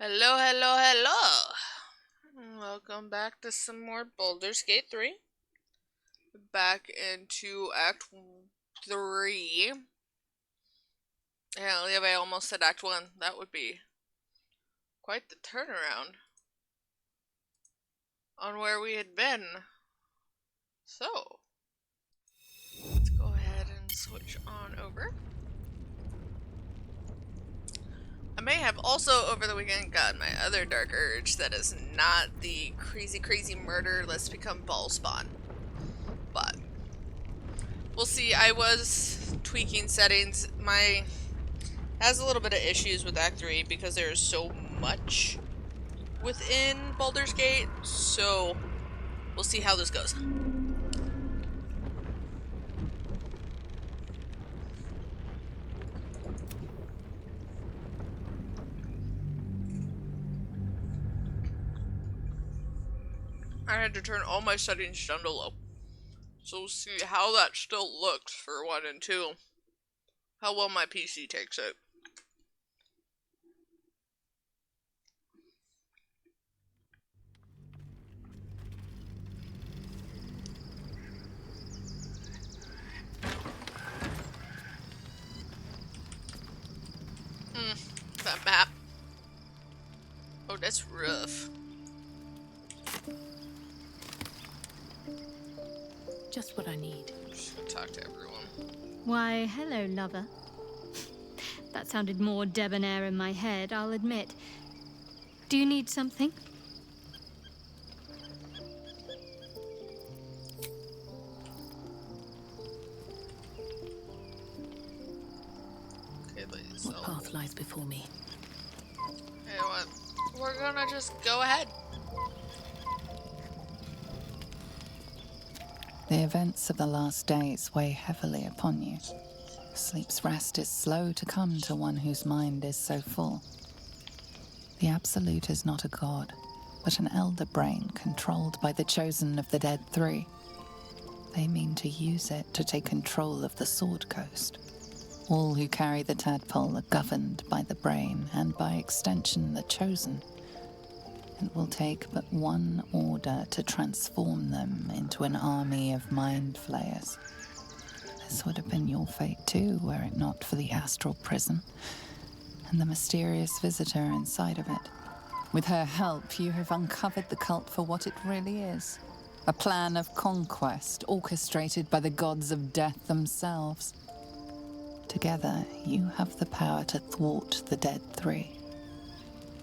Hello, hello, hello. Welcome back to some more Baldur's Gate 3. Back into Act 3. Hell yeah, I almost said Act 1. That would be quite the turnaround on where we had been. So, let's go ahead and switch on over. I may have also over the weekend gotten my other dark urge that is not the crazy murder, let's become ball spawn. But we'll see. I was tweaking settings. My has a little bit of issues with Act 3 because there's so much within Baldur's Gate, so we'll see how this goes. I had to turn all my settings down to low. So we'll see how that still looks for 1 and 2. How well my PC takes it. That map. Oh, that's rough. Just what I need. Just gonna talk to everyone. Why, hello, lover. That sounded more debonair in my head, I'll admit. Do you need something? Okay, ladies. What path lies before me? You know what? We're gonna just go ahead. The events of the last days weigh heavily upon you. Sleep's rest is slow to come to one whose mind is so full. The Absolute is not a god, but an elder brain controlled by the chosen of the Dead Three. They mean to use it to take control of the Sword Coast. All who carry the tadpole are governed by the brain, and by extension the chosen. It will take but one order to transform them into an army of mind flayers. This would have been your fate too, were it not for the astral prison and the mysterious visitor inside of it. With her help, you have uncovered the cult for what it really is. A plan of conquest orchestrated by the gods of death themselves. Together, you have the power to thwart the Dead Three.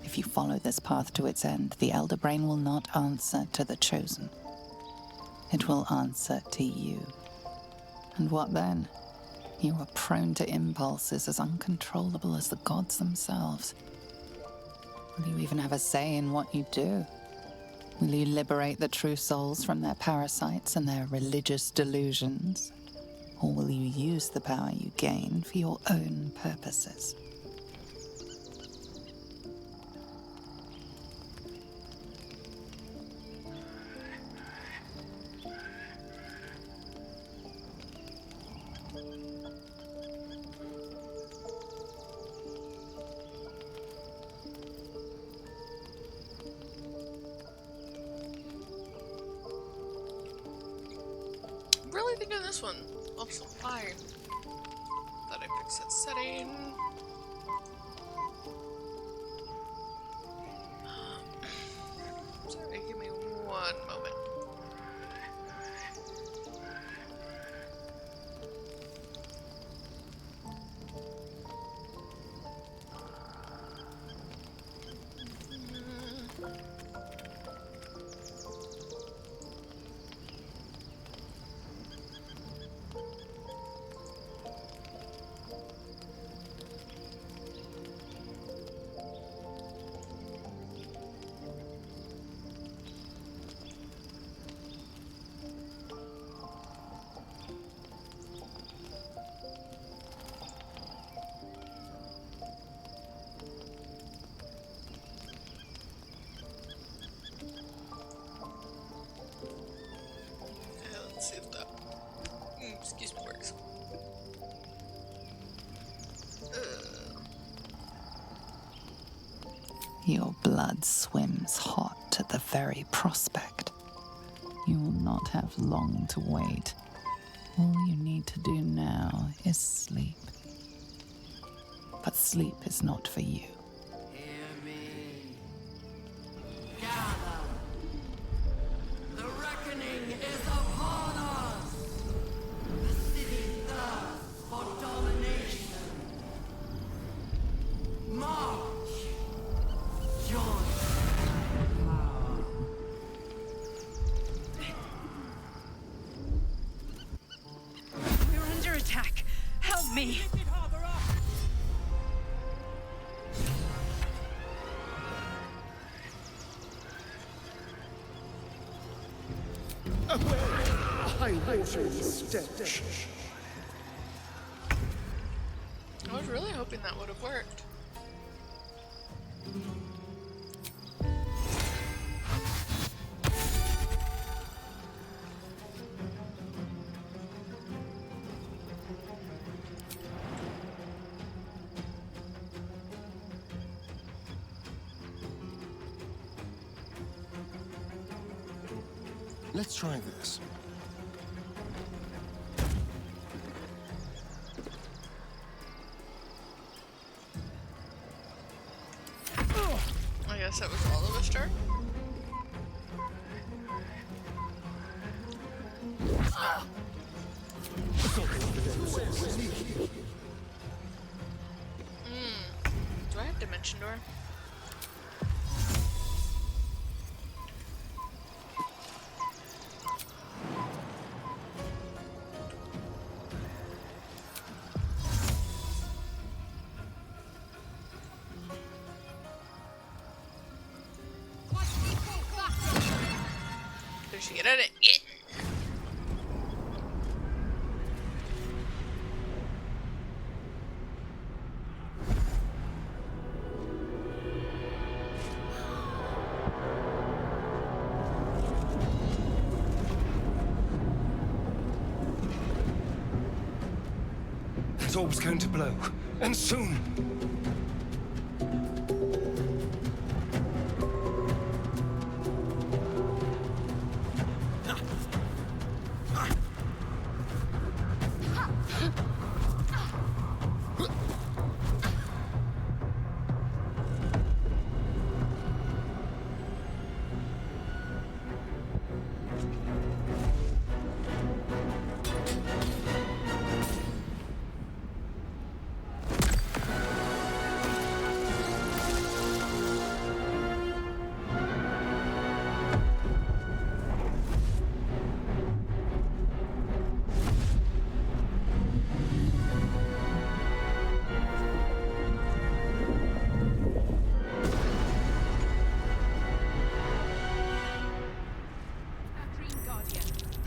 If you follow this path to its end, the Elder Brain will not answer to the Chosen. It will answer to you. And what then? You are prone to impulses as uncontrollable as the gods themselves. Will you even have a say in what you do? Will you liberate the true souls from their parasites and their religious delusions? Or will you use the power you gain for your own purposes? I'm really thinking this one. Also fine. Thought I fixed that setting. Sorry, give me 1 moment. Your blood swims hot at the very prospect. You will not have long to wait. All you need to do now is sleep. But sleep is not for you. Hear me. Gather. The reckoning is upon us. The city thirsts for domination. March. Join power. We're under attack. Help me. High water stench. I was really hoping that would have worked. Let's try this. I guess that was all of us turn. Do I have Dimension Door? Did she get at it? Yeah. That orb's going to blow, and soon.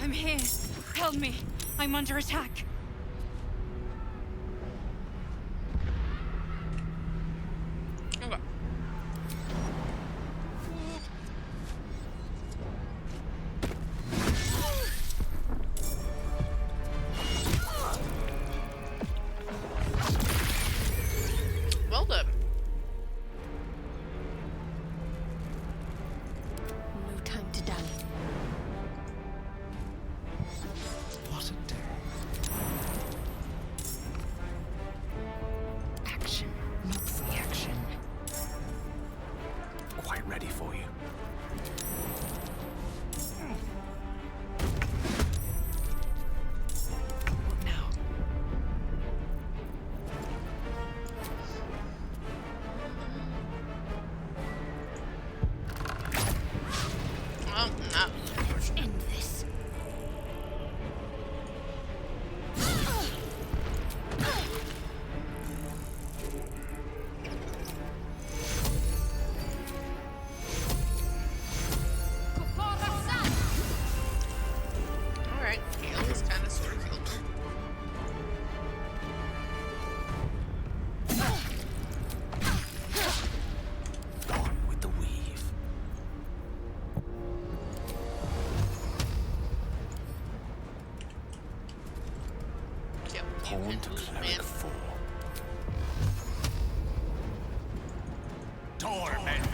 I'm here. Help me. I'm under attack. Okay. Well done. No time to dally. What a day. Action meets reaction. Quite ready for you. What now? Well, not unfortunate. End this. Alright, Gale is kind of sort of killed her. Gone with the weave. Yep, you Pawn can to lose, cleric man. 4. Torment.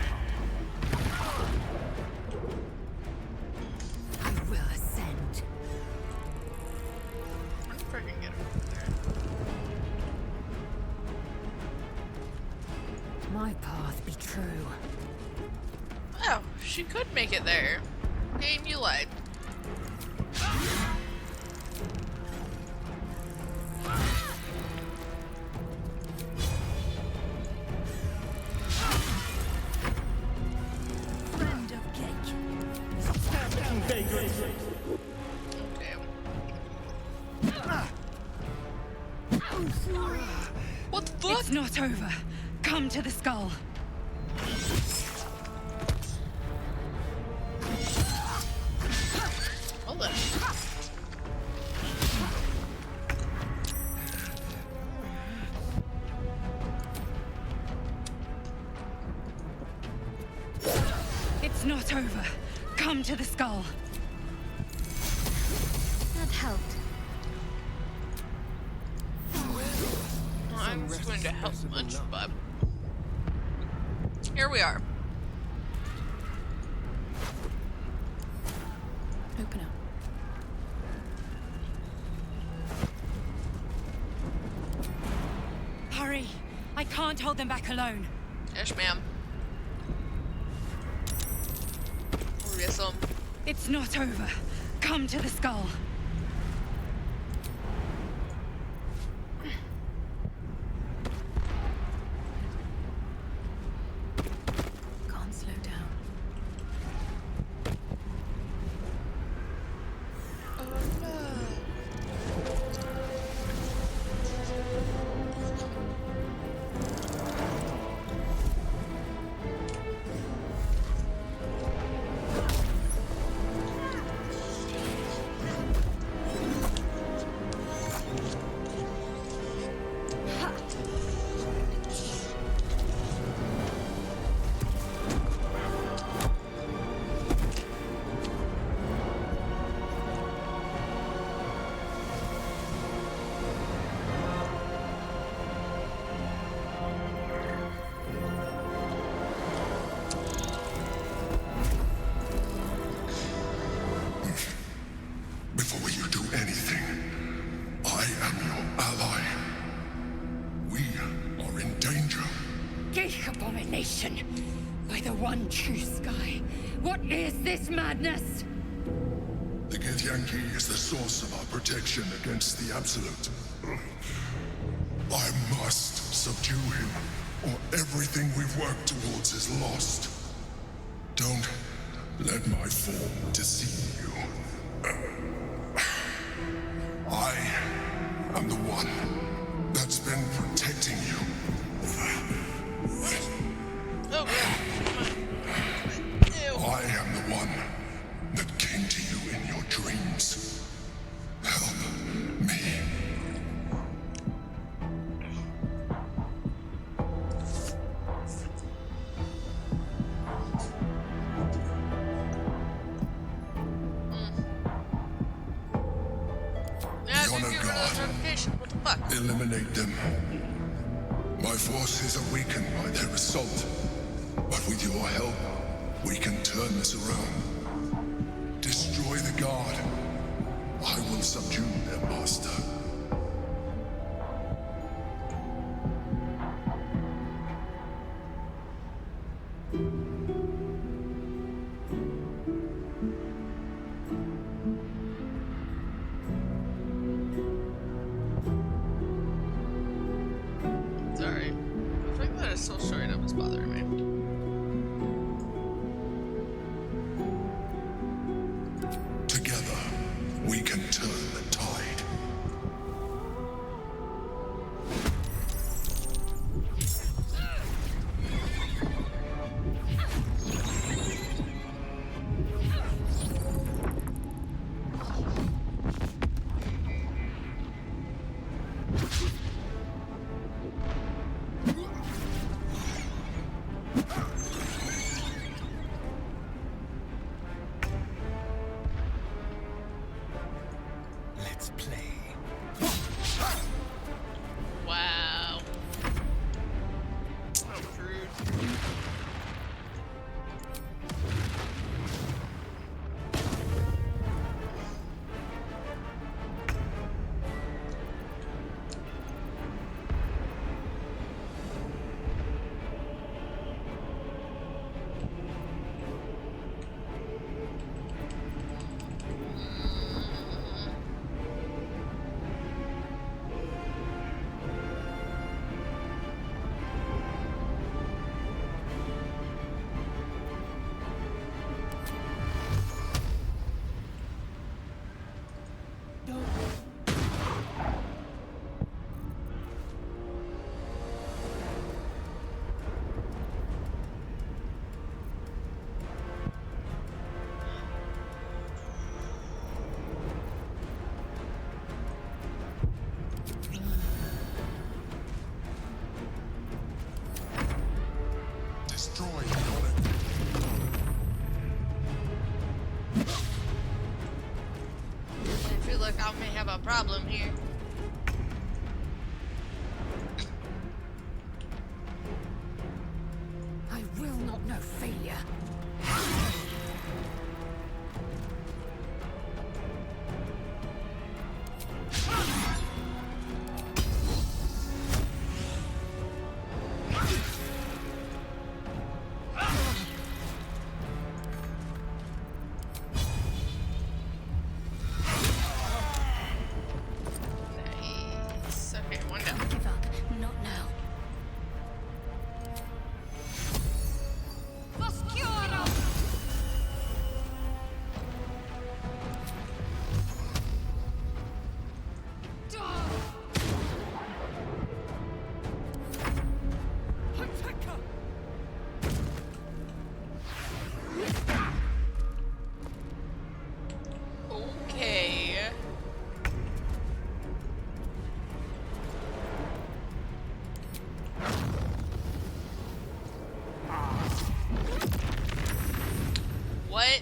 be true. Oh, she could make it there. Game, you lied. Friend of cake. Okay. What the fuck? It's not over. Come to the skull. Hold on. It's not over. Come to the skull. That helped. Well, I'm just going to help much, but here we are. Open up. Hurry. I can't hold them back alone. Yes, ma'am. Yes, It's not over. Come to the skull. Can't slow down. Before you do anything, I am your ally. We are in danger. Geek abomination! By the one true sky. What is this madness? The Githyanki is the source of our protection against the Absolute. I must subdue him, or everything we've worked towards is lost. Don't let my form deceive you. I am the one that's been protecting you. Oh, God. Ew. I am the one that came to you in your dreams. Help me. Yeah, The dude, Honor get rid of that God. notification. What the fuck? Eliminate them. My forces are weakened by their assault, but with your help, we can turn this around. Destroy the Guard. I will subdue their master. Sorry. The fact that it's so short up is bothering me. Together, we can turn the tide. I feel like I may have a problem here. I will not know failure. Nice. Okay, one down. Don't give up. Not now. Okay. What?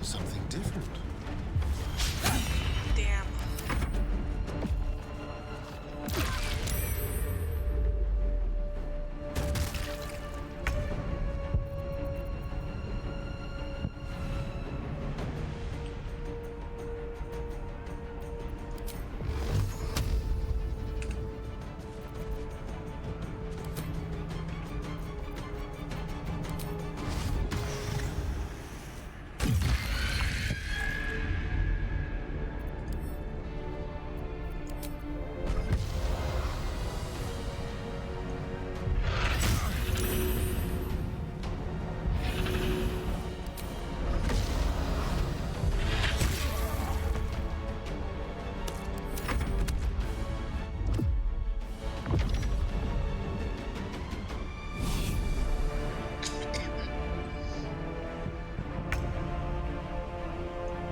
Something different. Damn.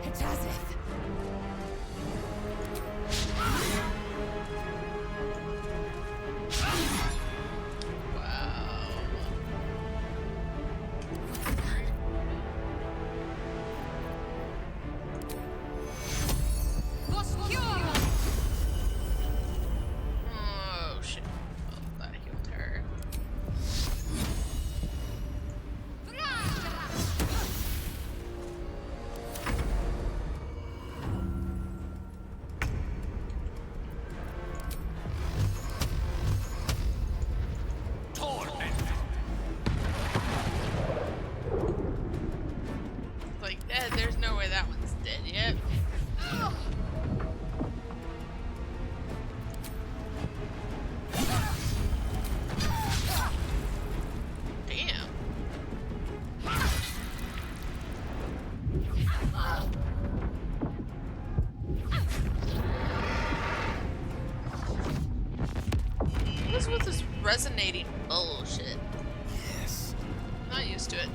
It's as if. Wow. What's the plan? Oh shit. Well, that healed her. Like that, there's no way that one's dead yet. Damn. What's with this resonating bullshit? Yes. Not used to it.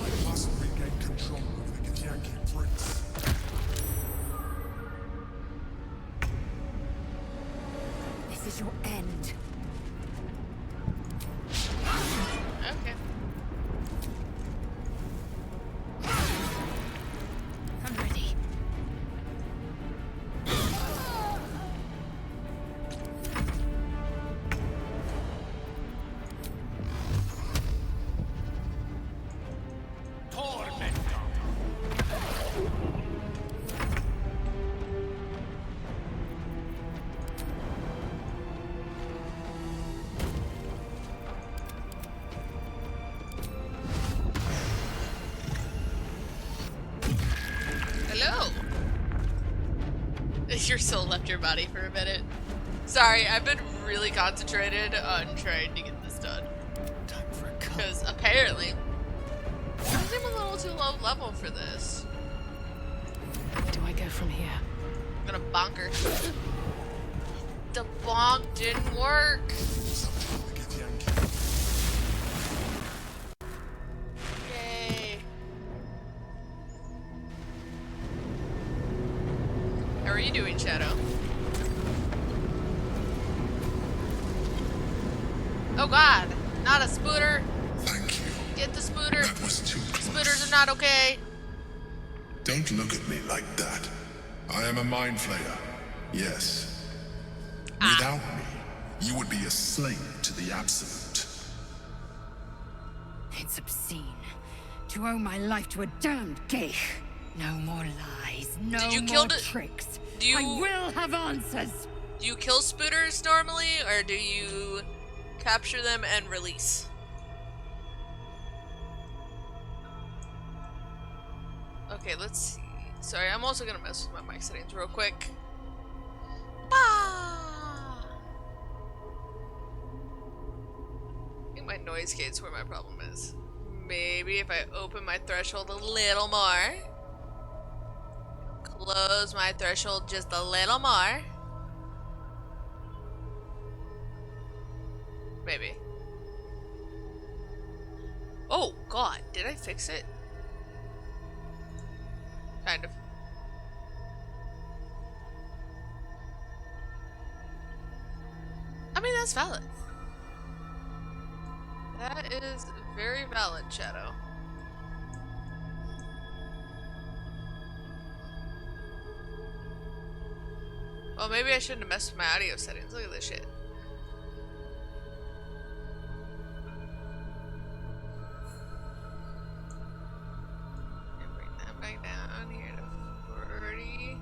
I must regain control of the Githyanki prince. This is your end. Okay. I'm ready. Torment! Hello. Your soul left your body for a minute. Sorry, I've been really concentrated on trying to get this done. Time for a cut. Because apparently, I seem a little too low level for this. Where do I go from here? I'm gonna bonker. The bonk didn't work. Yay. How are you doing, Shadow? Oh god, not a spooter. Thank you. Get the spooter. That was too close. Spooters are not okay. Don't look at me like that. I am a mind flayer. Yes. Without me, you would be a slave to the Absolute. It's obscene to owe my life to a damned geich. No more lies, no Did you more kill the- tricks. Do you- I will have answers. Do you kill spooters normally, or do you capture them and release? Okay, let's see. Sorry, I'm also gonna mess with my mic settings real quick. Ah! I think my noise gate's where my problem is. Maybe if I open my threshold a little more. Close my threshold just a little more. Maybe. Oh god, did I fix it? Kind of. I mean, that's valid. That is very valid, Shadow. Well, maybe I shouldn't have messed with my audio settings. Look at this shit. And bring that back down here to 45.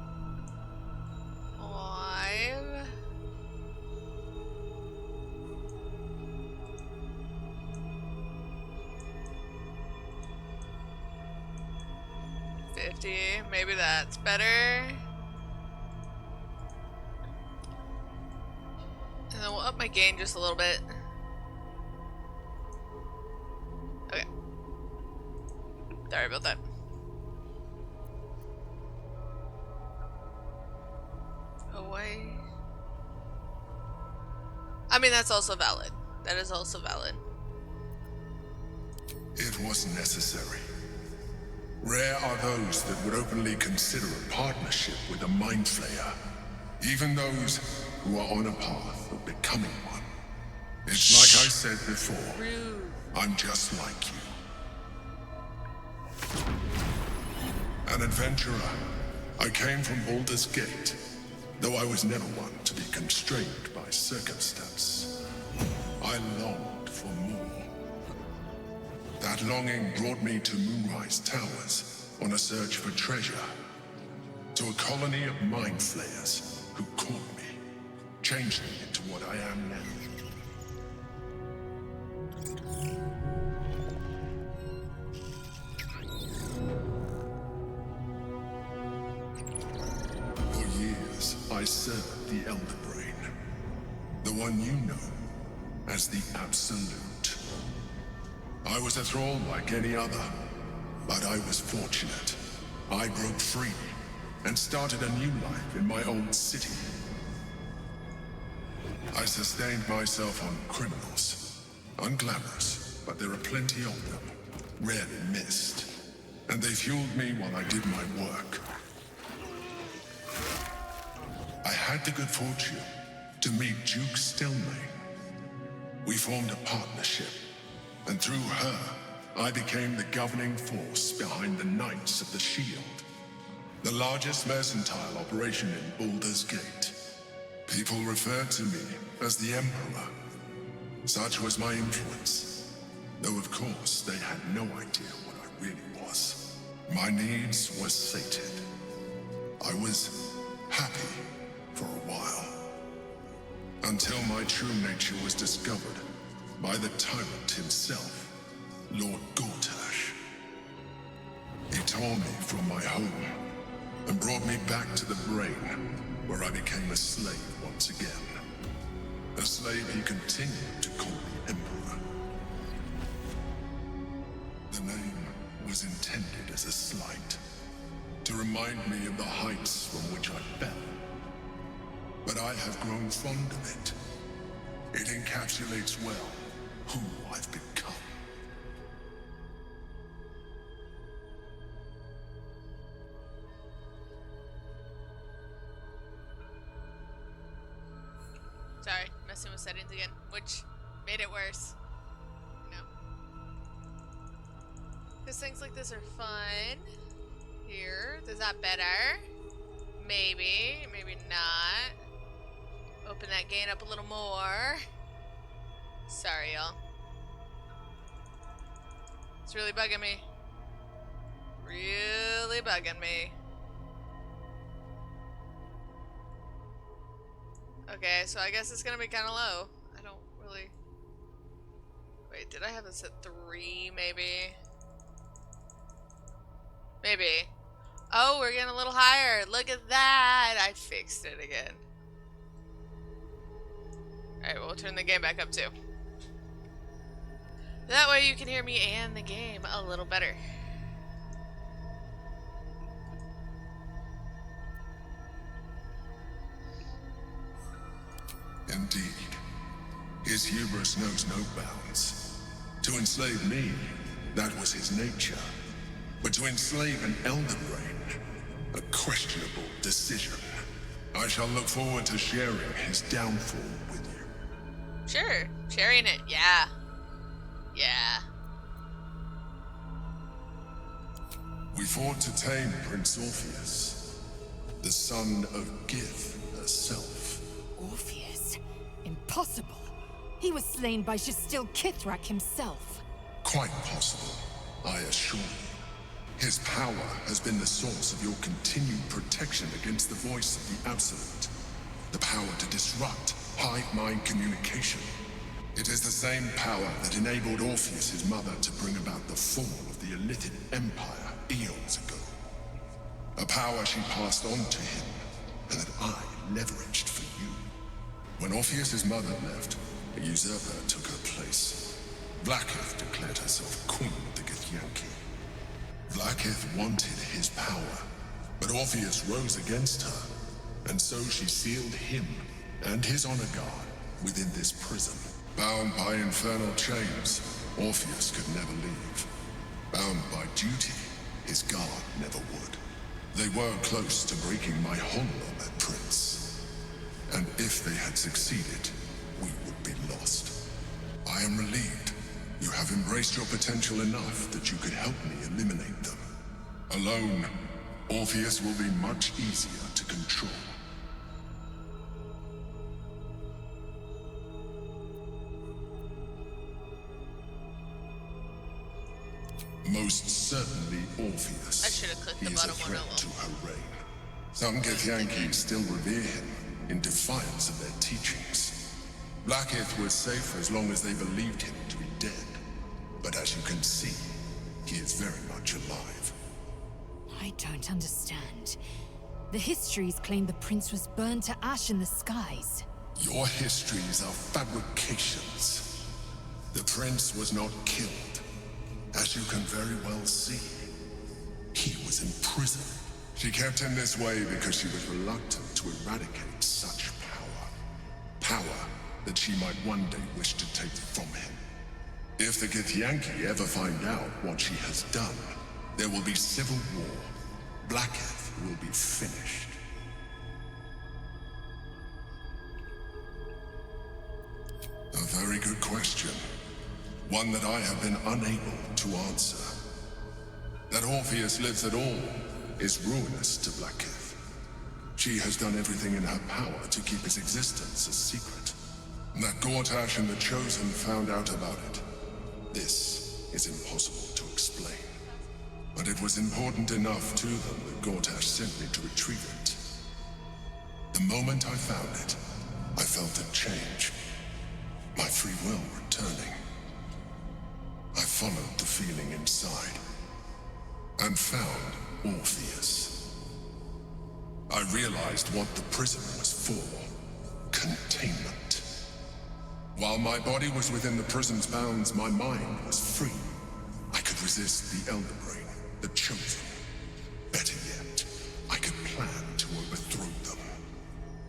50. Maybe that's better. And then we'll up my gain just a little bit. Okay. Sorry about that. Away. I mean, that's also valid. That is also valid. It was necessary. Rare are those that would openly consider a partnership with a mind flayer. Even those who are on a path of becoming one. It's like I said before. Rude. I'm just like you. An adventurer. I came from Baldur's Gate, though I was never one to be constrained by circumstance. I longed for more. That longing brought me to Moonrise Towers on a search for treasure. To a colony of mind flayers who caught me, changed me into what I am now. For years, I served the Elder Brain, the one you know as the Absolute. I was a thrall like any other, but I was fortunate. I broke free and started a new life in my old city. I sustained myself on criminals. Unglamorous, but there are plenty of them, rarely missed. And they fueled me while I did my work. I had the good fortune to meet Duke Stillmain. We formed a partnership, and through her, I became the governing force behind the Knights of the Shield, the largest mercantile operation in Baldur's Gate. People referred to me as the Emperor. Such was my influence, though of course they had no idea what I really was. My needs were sated. I was happy for a while, until my true nature was discovered by the tyrant himself, Lord Gortash. He tore me from my home, and brought me back to the brain, where I became a slave once again. A slave he continued to call the Emperor. The name was intended as a slight, to remind me of the heights from which I fell. But I have grown fond of it. It encapsulates well who I've become. Sorry, messing with settings again, which made it worse. No. Because things like this are fun. Here, is that better? Maybe, maybe not. Open that gain up a little more. Sorry, y'all. It's really bugging me. Really bugging me. Okay, so I guess it's gonna be kind of low. I don't really... Wait, did I have this at 3, maybe? Maybe. Oh, we're getting a little higher. Look at that. I fixed it again. Alright, we'll turn the game back up too. That way you can hear me and the game a little better. Indeed, his hubris knows no bounds. To enslave me, that was his nature. But to enslave an Elder Brain, a questionable decision. I shall look forward to sharing his downfall with you. Sure, sharing it, yeah. Yeah. We fought to tame Prince Orpheus, the son of Gith herself. Orpheus? Impossible. He was slain by Jastil Kithrak himself. Quite possible, I assure you. His power has been the source of your continued protection against the voice of the Absolute. The power to disrupt hive mind communication. It is the same power that enabled Orpheus's mother to bring about the fall of the Illithid Empire eons ago. A power she passed on to him, and that I leveraged for you. When Orpheus's mother left, a usurper took her place. Blackith declared herself queen of the Githyanki. Blackith wanted his power, but Orpheus rose against her, and so she sealed him and his honor guard within this prison. Bound by infernal chains, Orpheus could never leave. Bound by duty, his guard never would. They were close to breaking my hold on that prince. And if they had succeeded, we would be lost. I am relieved. You have embraced your potential enough that you could help me eliminate them. Alone, Orpheus will be much easier to control. Most certainly Orpheus. I should have clicked the He is a bottom one threat to alone. her reign. Some Githyanki still revere him in defiance of their teachings. Blackith was safe as long as they believed him to be dead. But as you can see, he is very much alive. I don't understand. The histories claim the prince was burned to ash in the skies. Your histories are fabrications. The prince was not killed. As you can very well see, he was in prison. She kept him this way because she was reluctant to eradicate such power. Power that she might one day wish to take from him. If the Githyanki ever find out what she has done, there will be civil war. Blackith will be finished. A very good question. One that I have been unable to answer. That Orpheus lives at all is ruinous to Blackith. She has done everything in her power to keep his existence a secret. That Gortash and the Chosen found out about it. This is impossible to explain. But it was important enough to them that Gortash sent me to retrieve it. The moment I found it, I felt a change. My free will returning. I followed the feeling inside and found Orpheus. I realized what the prison was for. Containment. While my body was within the prison's bounds, my mind was free. I could resist the Elder Brain, the Chosen. Better yet, I could plan to overthrow them.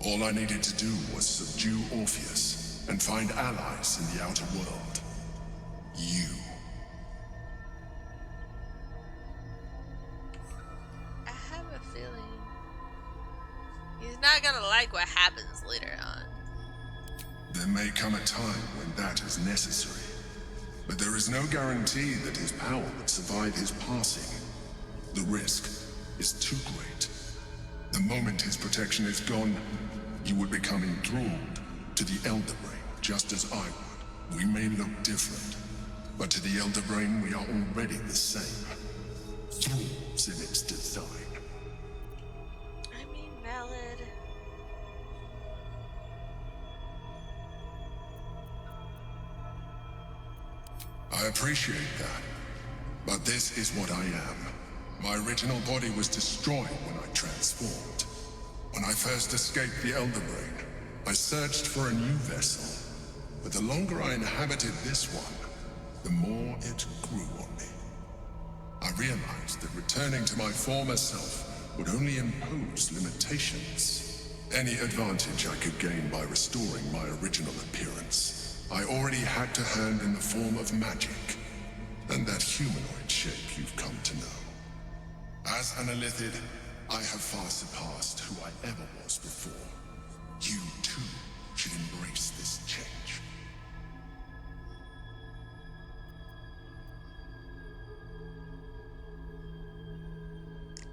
All I needed to do was subdue Orpheus and find allies in the outer world. You. I have a feeling he's not gonna like what happens later on. There may come a time when that is necessary, but there is no guarantee that his power would survive his passing. The risk is too great. The moment his protection is gone, you would become enthralled to the Elder Brain, just as I would. We may look different, but to the Elder Brain we are already the same. Thralls in its design. I mean, valid. I appreciate that, but this is what I am. My original body was destroyed when I transformed. When I first escaped the Elder Brain, I searched for a new vessel. But the longer I inhabited this one, the more it grew on me. I realized that returning to my former self would only impose limitations. Any advantage I could gain by restoring my original appearance, I already had to hand in the form of magic, and that humanoid shape you've come to know. As an Illithid, I have far surpassed who I ever was before. You, too, should embrace this change.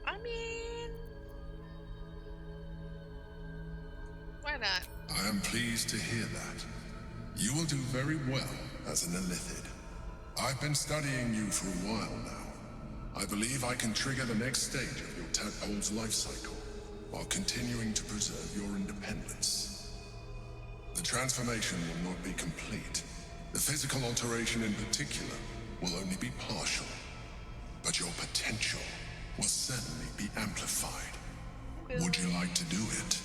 I mean, why not? I am pleased to hear that. You will do very well as an Illithid. I've been studying you for a while now. I believe I can trigger the next stage of your tadpole's life cycle, while continuing to preserve your independence. The transformation will not be complete. The physical alteration in particular will only be partial. But your potential will certainly be amplified. Would you like to do it?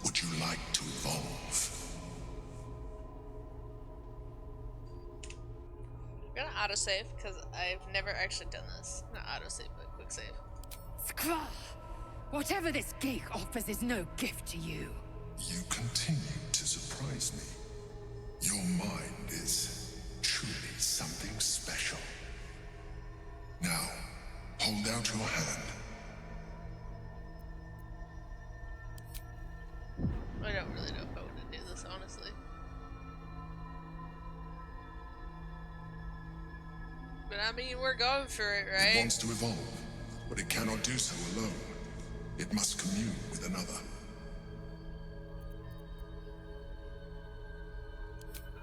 Would you like to evolve? I'm gonna autosave because I've never actually done this. Not autosave, but quick save. Skrull! Whatever this geek offers is no gift to you. You continue to surprise me. Your mind is truly something special. Now, hold out your hand. I don't really know if I want to do this, honestly. But I mean, we're going for it, It right? wants to evolve, but it cannot do so alone. It must commune with another.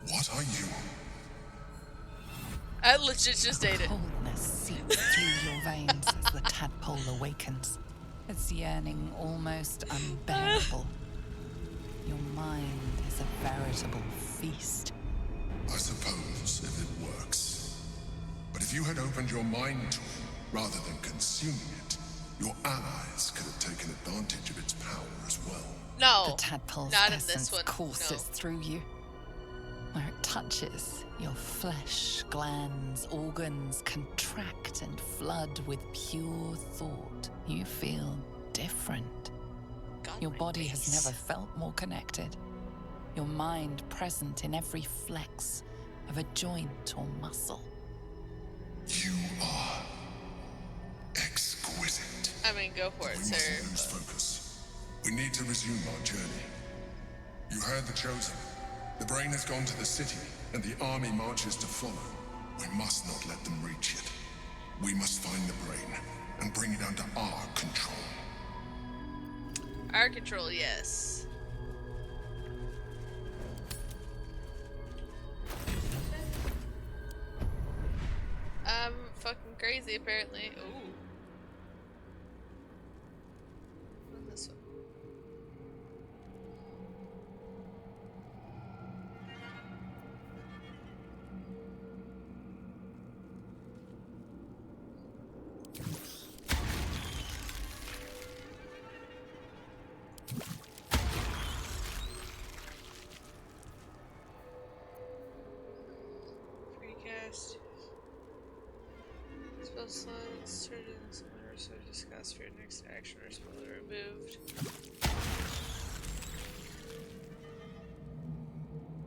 What are you? I legit just ate it. Coldness seeps through your veins as the tadpole awakens, its yearning almost unbearable. Your mind is a veritable feast. I suppose, if it works. But if you had opened your mind to it, rather than consuming it, your allies could have taken advantage of its power as well. No, The tadpole's not in this essence one. courses No. through you. Where it touches, your flesh, glands, organs contract and flood with pure thought. You feel different. God, Your my body has face. never felt more connected. Your mind present in every flex of a joint or muscle. You are exquisite. I mean, go for We it, mustn't sir. lose focus. We need to resume our journey. You heard the Chosen. The brain has gone to the city, and the army marches to follow. We must not let them reach it. We must find the brain and bring it under our control. Our control, yes. I'm fucking crazy, apparently. Ooh. What's this one? slots, turn in someone or so discuss for your next action or spell removed.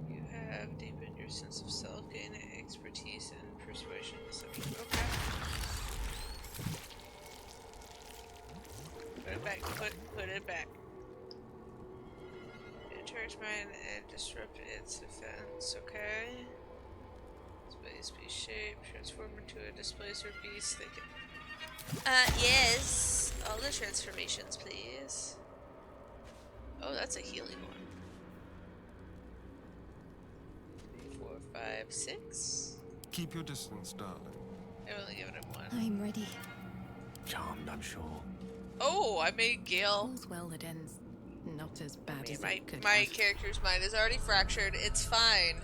You have deepened your sense of self, gain expertise in persuasion and deception. Okay. Put it back, put it back. Enters mine and disrupt its defense, okay. Space beast shape, transform into a displacer beast that can... yes. All the transformations, please. Oh, that's a healing one. 3, 4, 5, 6. Keep your distance, darling. I've only given him one. I'm ready. Charmed, I'm sure. Oh, I made Gale. All's well that ends not as bad as My it could my have. character's mind is already fractured. It's fine.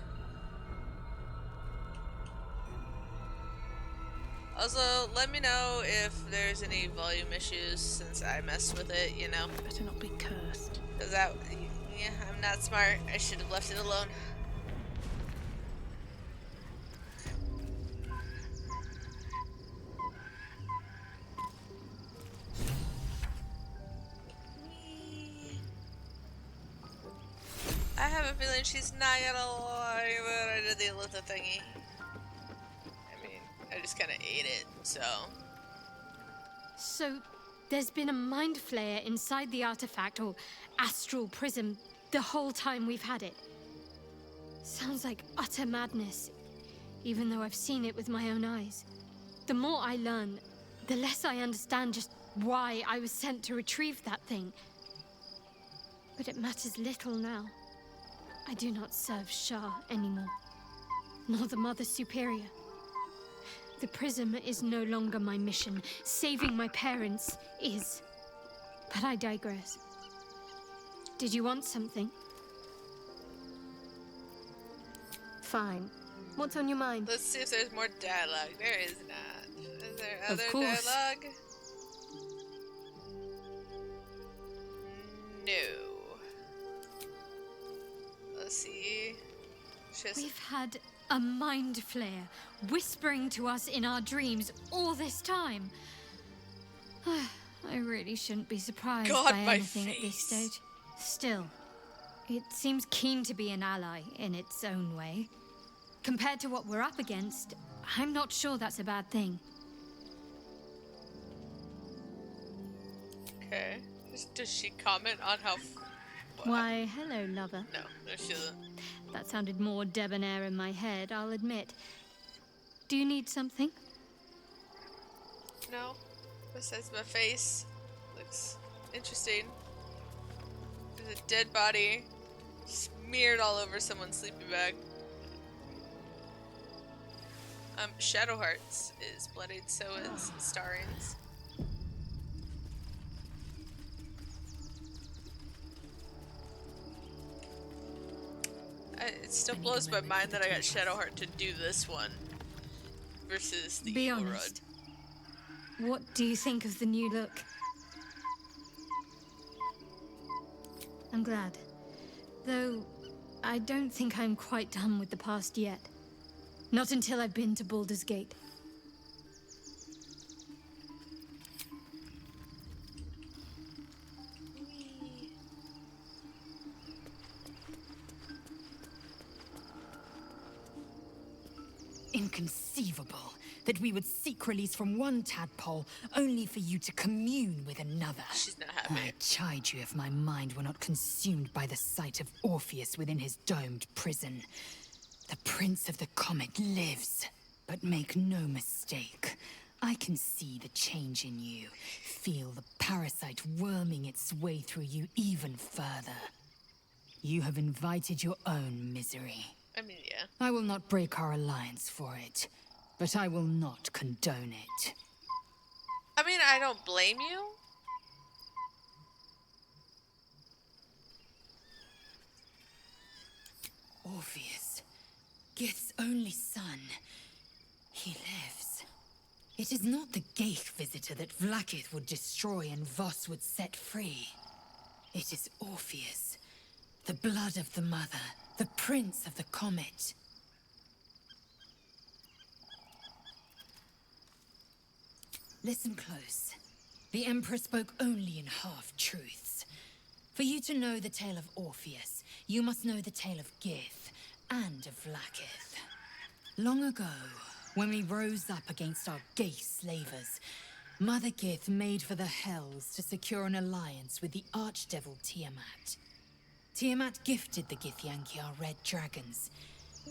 Also, let me know if there's any volume issues since I messed with it, you know. Better not be cursed. Cause that, yeah, I'm not smart. I should have left it alone. I have a feeling she's not gonna like that I did the Elitha thingy. I mean, I just kind of ate it, so. So, there's been a mind flayer inside the artifact, or astral prism, the whole time we've had it. Sounds like utter madness, even though I've seen it with my own eyes. The more I learn, the less I understand just why I was sent to retrieve that thing. But it matters little now. I do not serve Shah anymore, nor the Mother Superior. The prism is no longer my mission. Saving my parents is. But I digress. Did you want something? Fine. What's on your mind? Let's see if there's more dialogue. There is not. Is there Of other course. dialogue? No. Let's see. Just... We've had a mind flayer whispering to us in our dreams all this time. I really shouldn't be surprised God, by my anything at this face. stage. Still, it seems keen to be an ally in its own way. Compared to what we're up against, I'm not sure that's a bad thing. Okay. Does she comment on how... What? Why, hello, lover. No, she doesn't. That sounded more debonair in my head, I'll admit. Do you need something? No. Besides my face. Looks interesting. There's a dead body smeared all over someone's sleeping bag. Shadowhearts is bloodied, so is Starrings. It still blows my mind that I got Shadowheart to do this one versus the Be Evil honest. What do you think of the new look? I'm glad. Though, I don't think I'm quite done with the past yet. Not until I've been to Baldur's Gate. Inconceivable that we would seek release from one tadpole only for you to commune with another. She's not happy. I'd chide you if my mind were not consumed by the sight of Orpheus within his domed prison. The Prince of the Comet lives, but make no mistake. I can see the change in you, feel the parasite worming its way through you even further. You have invited your own misery. I mean, yeah. I will not break our alliance for it, but I will not condone it. I mean, I don't blame you. Orpheus, Gith's only son. He lives. It is not the Geich visitor that Vlaakith would destroy and Voss would set free. It is Orpheus, the blood of the mother, the Prince of the Comet. Listen close. The Emperor spoke only in half-truths. For you to know the tale of Orpheus, you must know the tale of Gith and of Vlaakith. Long ago, when we rose up against our gay slavers, Mother Gith made for the Hells to secure an alliance with the archdevil Tiamat. Tiamat gifted the Githyanki our red dragons.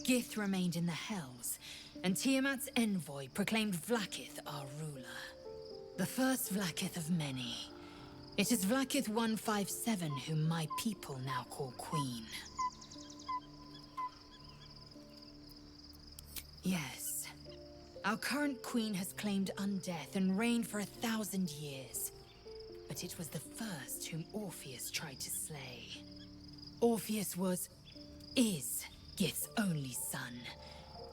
Gith remained in the Hells, and Tiamat's envoy proclaimed Vlaakith our ruler. The first Vlaakith of many. It is Vlaakith 157 whom my people now call Queen. Yes. Our current queen has claimed undeath and reigned for 1,000 years. But it was the first whom Orpheus tried to slay. Orpheus is Gith's only son.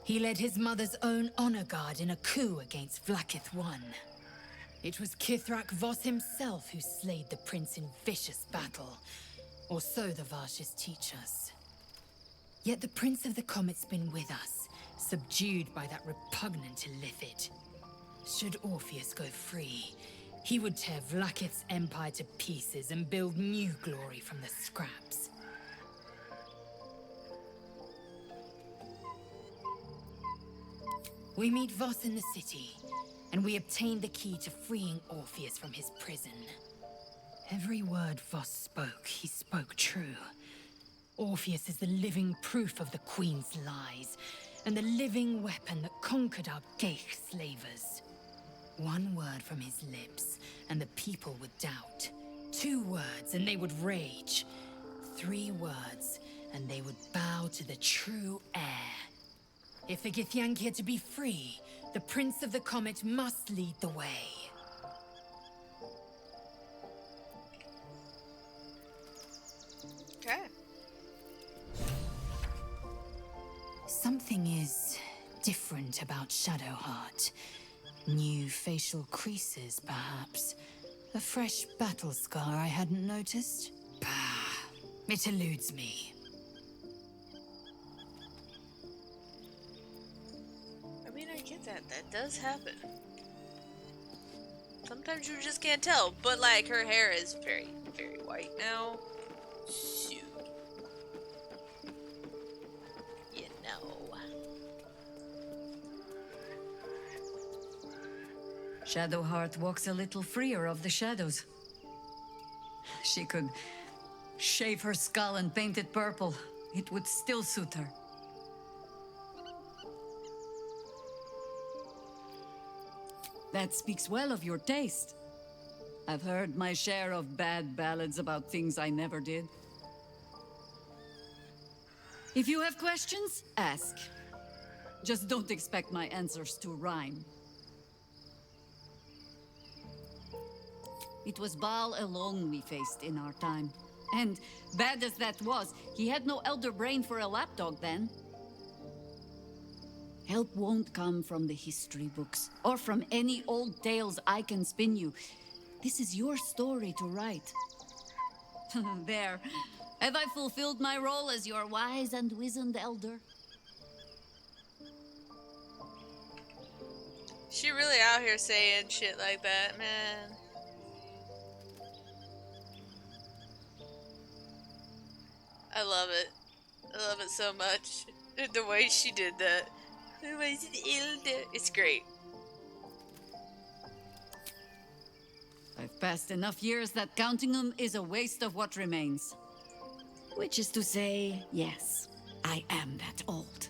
He led his mother's own honor guard in a coup against Vlaakith I. It was Kithrak Voss himself who slayed the prince in vicious battle, or so the Varshas teach us. Yet the Prince of the Comet's been with us, subdued by that repugnant illithid. Should Orpheus go free, he would tear Vlaakith's empire to pieces and build new glory from the scraps. We meet Voss in the city, and we obtain the key to freeing Orpheus from his prison. Every word Voss spoke, he spoke true. Orpheus is the living proof of the Queen's lies, and the living weapon that conquered our Geich slavers. One word from his lips, and the people would doubt. 2 words, and they would rage. 3 words, and they would bow to the true heir. If the Githyanki are to be free, the Prince of the Comet must lead the way. Okay. Something is different about Shadowheart. New facial creases, perhaps. A fresh battle scar I hadn't noticed. Bah, it eludes me. I mean, I get that. That does happen. Sometimes you just can't tell, but like her hair is very, very white now. So, you know. Shadowheart walks a little freer of the shadows. She could shave her skull and paint it purple. It would still suit her. That speaks well of your taste. I've heard my share of bad ballads about things I never did. If you have questions, ask. Just don't expect my answers to rhyme. It was Baal alone we faced in our time. And bad as that was, he had no elder brain for a lapdog then. Help won't come from the history books, or from any old tales I can spin you. This is your story to write. There. Have I fulfilled my role as your wise and wizened elder? She really out here saying shit like that, man. I love it. I love it so much. The way she did that. Who is an elder? It's great. I've passed enough years that counting them is a waste of what remains. Which is to say, yes, I am that old.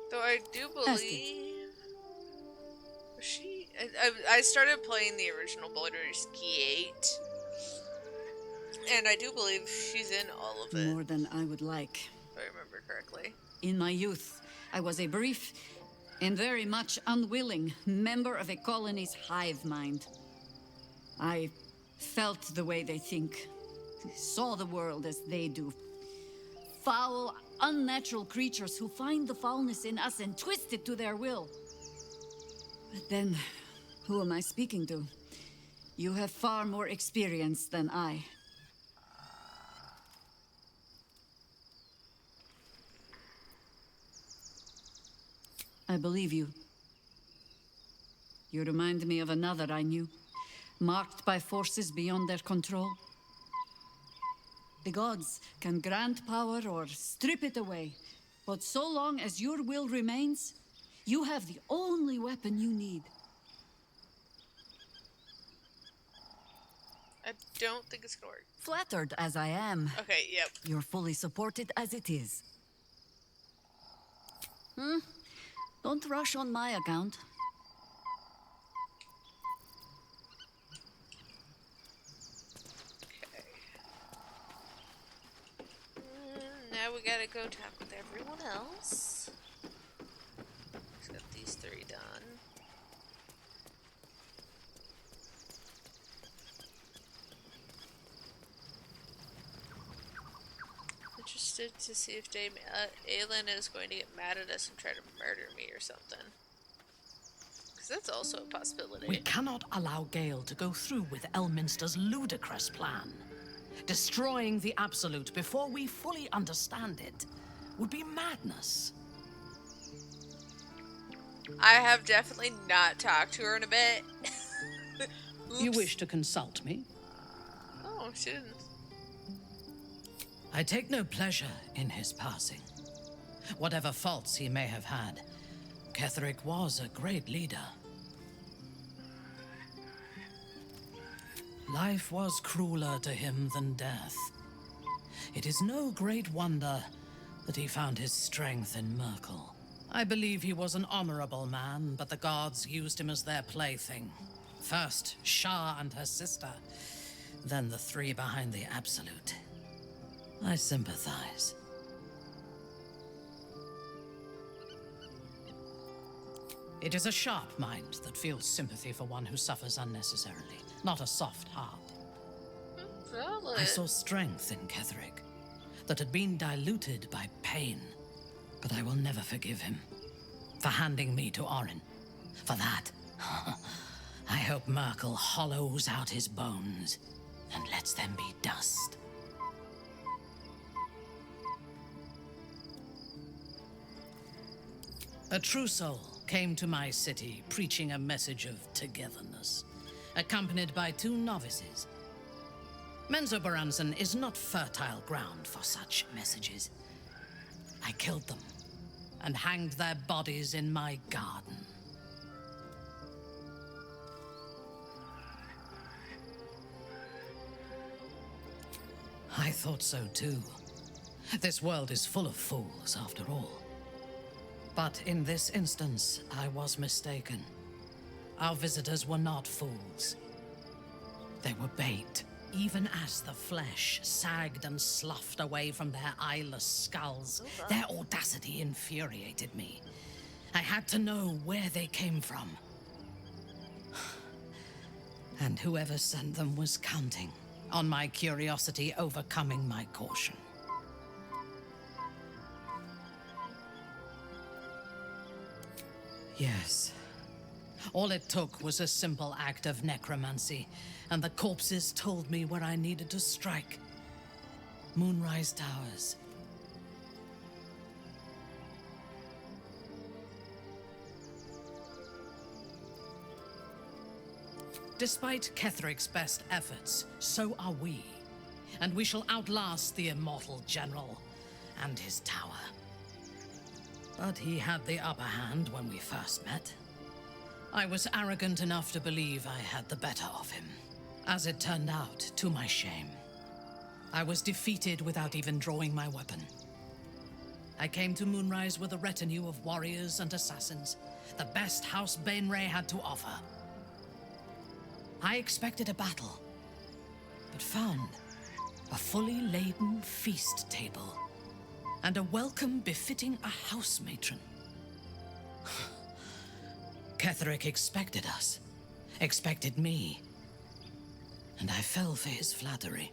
Though I do believe... She... I started playing the original Baldur's Gate. And I do believe she's in all of it. More than I would like. If I remember correctly. In my youth, I was a brief and very much unwilling member of a colony's hive mind. I felt the way they think, saw the world as they do. Foul, unnatural creatures who find the foulness in us and twist it to their will. But then, who am I speaking to? You have far more experience than I. I believe you. You remind me of another I knew, marked by forces beyond their control. The gods can grant power or strip it away, but so long as your will remains, you have the only weapon you need. I don't think it's gonna work. Flattered as I am, Okay, yep. you're fully supported as it is. Don't rush on my account. Okay. Now we gotta go talk with everyone else. Just got these 3 done. Interested to see if Dame Aelin is going to get mad at us and try to murder me or something. Because that's also a possibility. We cannot allow Gale to go through with Elminster's ludicrous plan. Destroying the Absolute before we fully understand it would be madness. I have definitely not talked to her in a bit. You wish to consult me? Oh, she didn't. I take no pleasure in his passing. Whatever faults he may have had, Ketheric was a great leader. Life was crueler to him than death. It is no great wonder that he found his strength in Merkel. I believe he was an honorable man, but the gods used him as their plaything. First Shah and her sister, then the 3 behind the Absolute. I sympathize. It is a sharp mind that feels sympathy for one who suffers unnecessarily, not a soft heart. Valid. I saw strength in Ketheric that had been diluted by pain, but I will never forgive him for handing me to Orin. For that, I hope Merkel hollows out his bones and lets them be dust. A true soul came to my city preaching a message of togetherness, accompanied by 2 novices. Menzoberranzan is not fertile ground for such messages. I killed them and hanged their bodies in my garden. I thought so too. This world is full of fools, after all. But in this instance, I was mistaken. Our visitors were not fools. They were bait, even as the flesh sagged and sloughed away from their eyeless skulls. Their audacity infuriated me. I had to know where they came from. And whoever sent them was counting on my curiosity overcoming my caution. Yes. All it took was a simple act of necromancy, and the corpses told me where I needed to strike. Moonrise Towers. Despite Ketheric's best efforts, so are we. And we shall outlast the immortal general and his tower. But he had the upper hand when we first met. I was arrogant enough to believe I had the better of him. As it turned out, to my shame, I was defeated without even drawing my weapon. I came to Moonrise with a retinue of warriors and assassins, the best House Bainray had to offer. I expected a battle, but found a fully laden feast table and a welcome befitting a house matron. Ketheric expected us, expected me, and I fell for his flattery.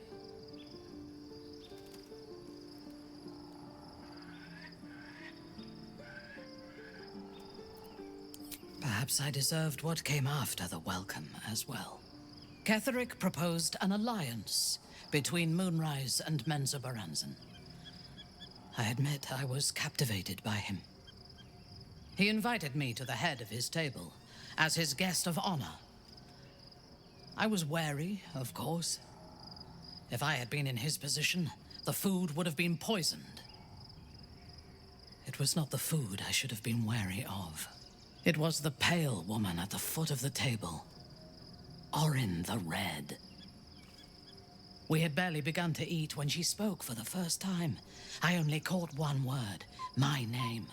Perhaps I deserved what came after the welcome as well. Ketheric proposed an alliance between Moonrise and Menzoberranzan. I admit I was captivated by him. He invited me to the head of his table as his guest of honor. I was wary, of course. If I had been in his position, the food would have been poisoned. It was not the food I should have been wary of. It was the pale woman at the foot of the table. Orin the Red. We had barely begun to eat when she spoke for the first time. I only caught one word, my name.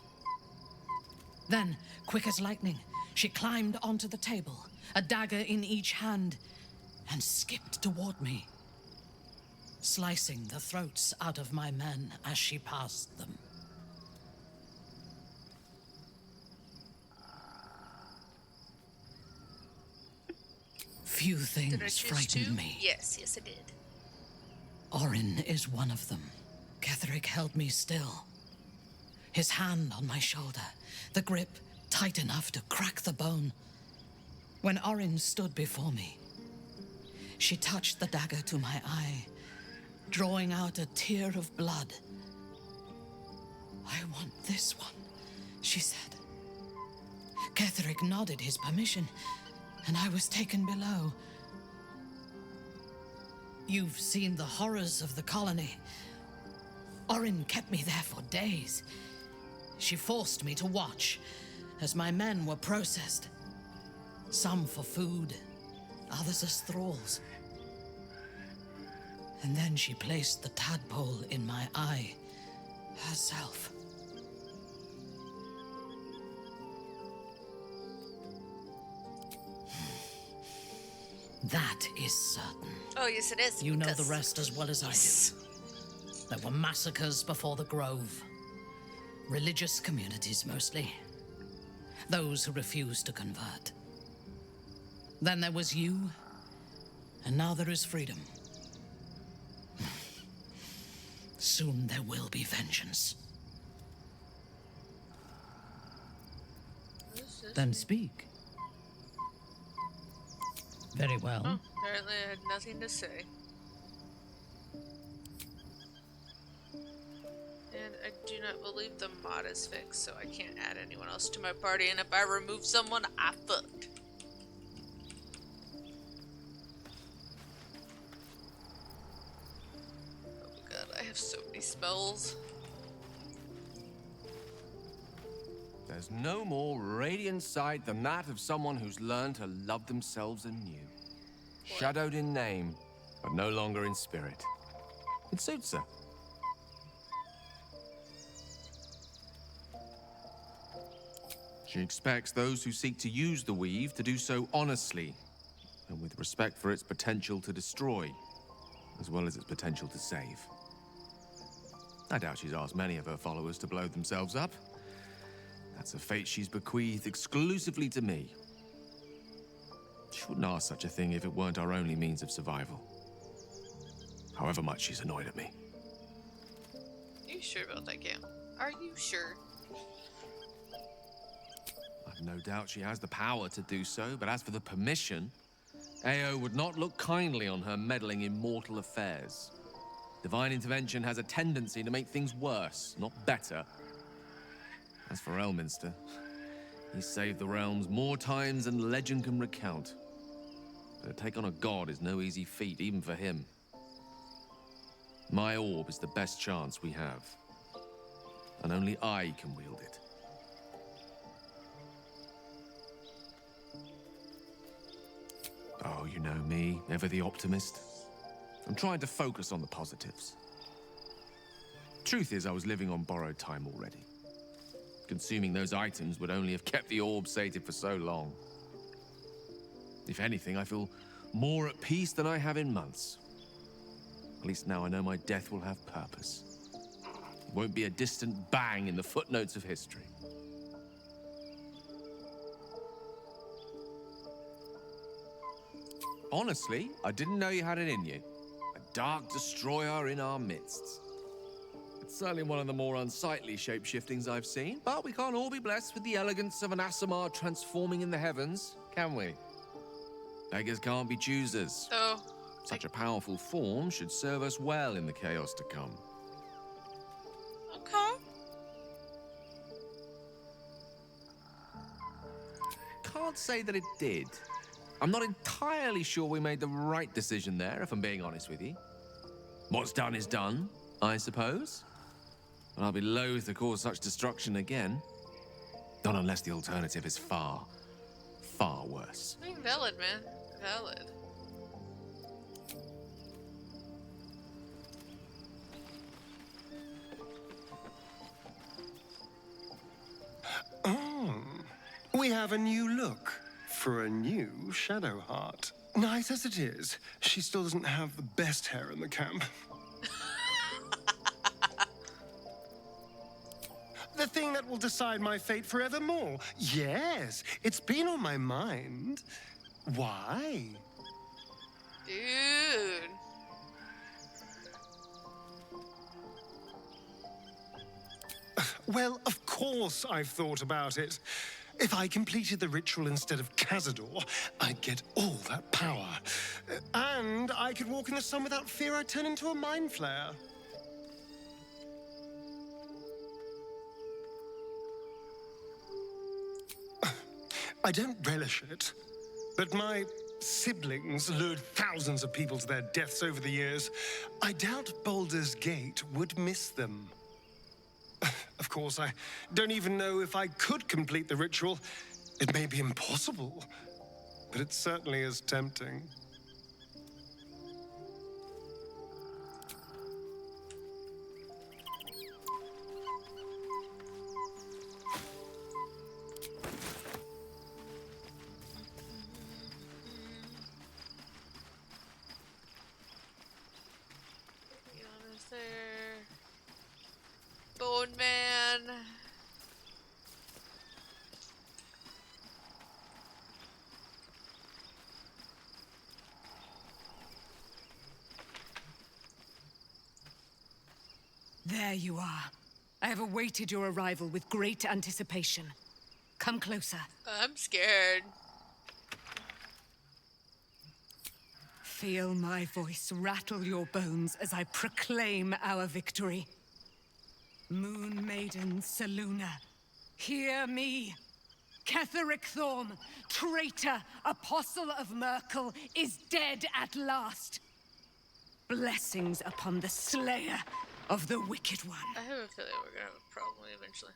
Then, quick as lightning, she climbed onto the table, a dagger in each hand, and skipped toward me, slicing the throats out of my men as she passed them. Few things frightened me. Yes, I did. Orin is one of them. Ketheric held me still. His hand on my shoulder, the grip tight enough to crack the bone. When Orin stood before me, she touched the dagger to my eye, drawing out a tear of blood. I want this one, she said. Ketheric nodded his permission, and I was taken below. You've seen the horrors of the colony. Orin kept me there for days. She forced me to watch as my men were processed. Some for food, others as thralls. And then she placed the tadpole in my eye herself. That is certain. Oh, yes, it is. You know the rest as well as I do. There were massacres before the Grove. Religious communities, mostly. Those who refused to convert. Then there was you, and now there is freedom. Soon there will be vengeance. Then speak. Very well. Oh, apparently I had nothing to say. And I do not believe the mod is fixed, so I can't add anyone else to my party, and if I remove someone, I fucked. Oh god, I have so many spells. There's no more radiant sight than that of someone who's learned to love themselves anew. Shadowed in name, but no longer in spirit. It suits her. She expects those who seek to use the weave to do so honestly, and with respect for its potential to destroy, as well as its potential to save. I doubt she's asked many of her followers to blow themselves up. That's a fate she's bequeathed exclusively to me. She wouldn't ask such a thing if it weren't our only means of survival. However much she's annoyed at me. Are you sure about that, Cam? Are you sure? I've no doubt she has the power to do so, but as for the permission, Ao would not look kindly on her meddling in mortal affairs. Divine intervention has a tendency to make things worse, not better. As for Elminster, he saved the realms more times than legend can recount. But to take on a god is no easy feat, even for him. My orb is the best chance we have, and only I can wield it. Oh, you know me, ever the optimist. I'm trying to focus on the positives. Truth is, I was living on borrowed time already. Consuming those items would only have kept the orb sated for so long. If anything, I feel more at peace than I have in months. At least now I know my death will have purpose. It won't be a distant bang in the footnotes of history. Honestly, I didn't know you had it in you. A dark destroyer in our midst. It's certainly one of the more unsightly shape-shiftings I've seen, but we can't all be blessed with the elegance of an Asimar transforming in the heavens, can we? Beggars can't be choosers. Oh. Such a powerful form should serve us well in the chaos to come. Okay. can't say that it did. I'm not entirely sure we made the right decision there, if I'm being honest with you. What's done is done, I suppose. But I'll be loath to cause such destruction again. Not unless the alternative is far, far worse. I mean, valid, man. Valid. Oh, we have a new look for a new Shadow Heart. Nice as it is, she still doesn't have the best hair in the camp. The thing that will decide my fate forevermore. Yes, it's been on my mind. Why? Dude. Well, of course I've thought about it. If I completed the ritual instead of Cazador, I'd get all that power. And I could walk in the sun without fear I'd turn into a mind flare. I don't relish it, but my siblings lured thousands of people to their deaths over the years. I doubt Baldur's Gate would miss them. Of course, I don't even know if I could complete the ritual. It may be impossible, but it certainly is tempting. There. Bone Man. There you are. I have awaited your arrival with great anticipation. Come closer. I'm scared. Feel my voice rattle your bones as I proclaim our victory. Moon Maiden Selûne, hear me. Ketheric Thorm, traitor, apostle of Merkel, is dead at last. Blessings upon the slayer of the Wicked One. I have a feeling we're gonna have a problem eventually.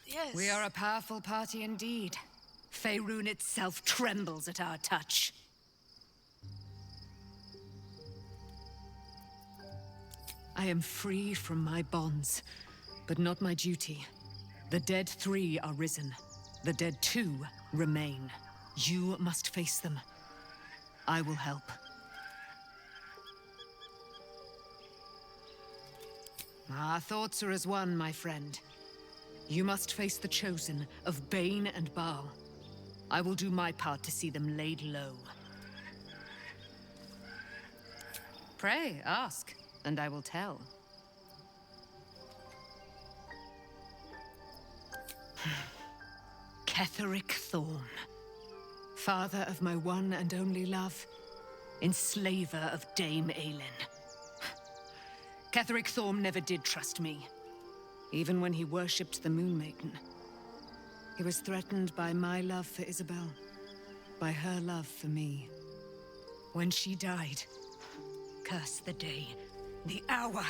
Yes. We are a powerful party indeed. Faerun itself trembles at our touch. I am free from my bonds, but not my duty. The dead 3 are risen. The dead 2 remain. You must face them. I will help. Our thoughts are as one, my friend. You must face the Chosen of Bane and Baal. I will do my part to see them laid low. Pray, ask, and I will tell. Ketheric Thorm, father of my one and only love, enslaver of Dame Aelin. Ketheric Thorm never did trust me, even when he worshipped the Moon Maiden. He was threatened by my love for Isabel, by her love for me. When she died, curse the day, the hour.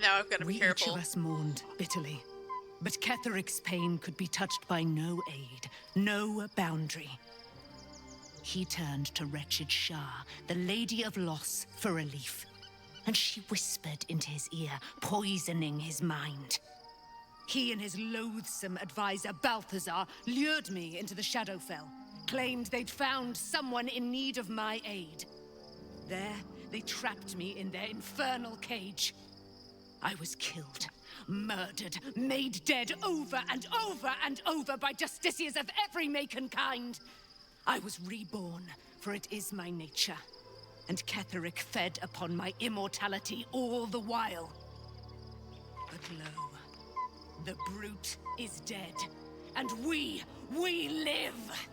Now I've got to be careful. Each of us mourned bitterly. But Ketheric's pain could be touched by no aid, no boundary. He turned to wretched Shah, the Lady of Loss, for relief. And she whispered into his ear, poisoning his mind. He and his loathsome advisor, Balthazar, lured me into the Shadowfell, claimed they'd found someone in need of my aid. There, they trapped me in their infernal cage. I was killed, murdered, made dead over and over and over by justiciars of every make and kind. I was reborn, for it is my nature. And Ketheric fed upon my immortality all the while. But lo, the brute is dead, and we live!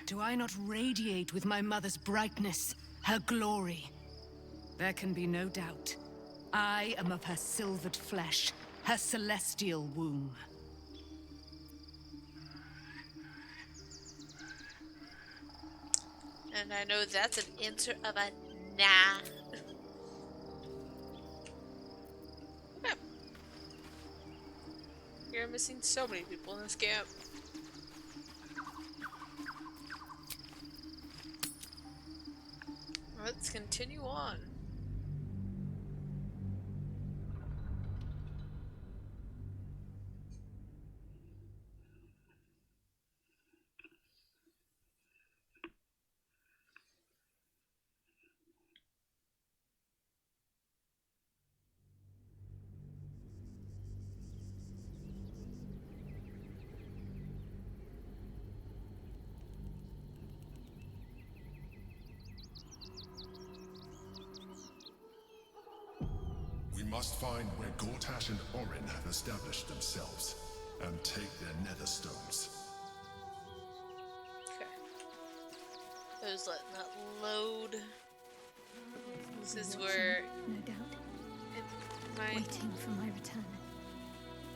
Do I not radiate with my mother's brightness, her glory? There can be no doubt. I am of her silvered flesh, her celestial womb. And I know that's an answer of a nah. Okay. You're missing so many people in this camp. Let's continue on. We must find where Gortash and Orin have established themselves, and take their nether stones. Okay. Who's letting that load? This is where No doubt. it might Waiting for my return.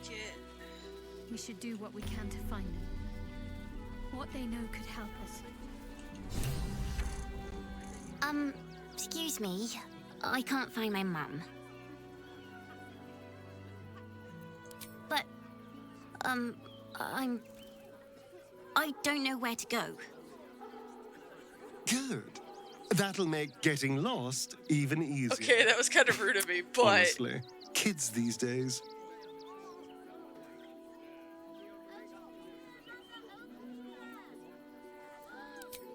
get. We should do what we can to find them. What they know could help us. Excuse me. I can't find my mum. But, I don't know where to go. Good. That'll make getting lost even easier. Okay, that was kind of rude of me, but Honestly, kids these days.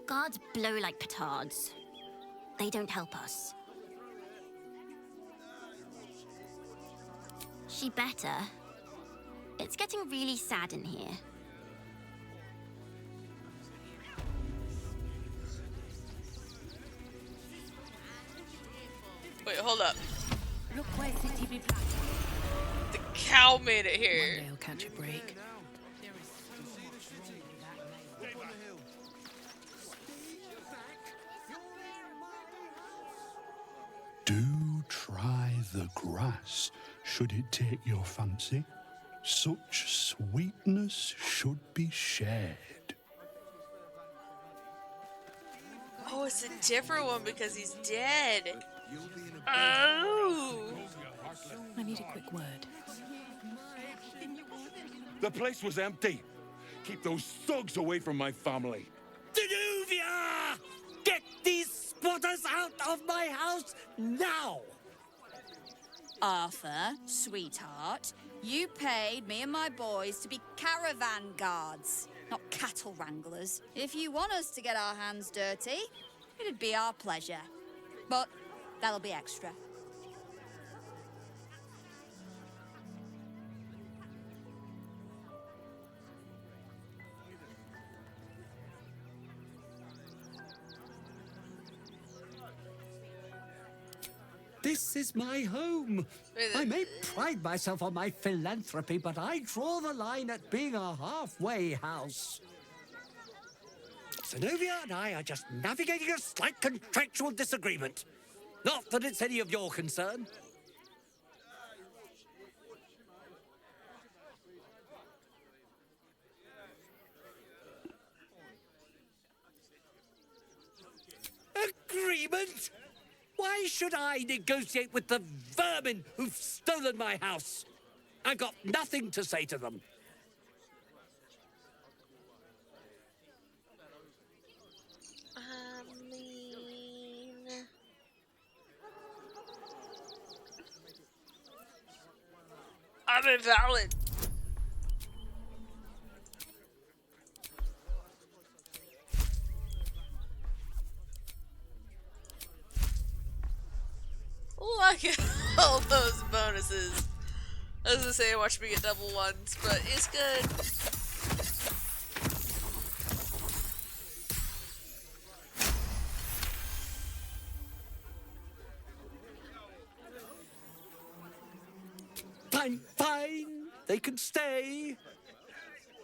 Guards blow like petards. They don't help us. She better. It's getting really sad in here. wait, hold up. Look where city be planted. The cow made it One here. day I'll catch a break. Do try the grass, should it take your fancy. Such sweetness should be shared. Oh, it's a different one because he's dead. Oh. I need a quick word. The place was empty. Keep those thugs away from my family. Danuvia! Get these spotters out of my house now! Arthur, sweetheart, you paid me and my boys to be caravan guards, not cattle wranglers. If you want us to get our hands dirty, it'd be our pleasure. But that'll be extra. This is my home. I may pride myself on my philanthropy, but I draw the line at being a halfway house. Zenobia and I are just navigating a slight contractual disagreement. Not that it's any of your concern. Agreement? Why should I negotiate with the vermin who've stolen my house? I've got nothing to say to them. I'm invalid. Look at all those bonuses. I was gonna say, watch me get double ones, but it's good. Fine, fine. They can stay.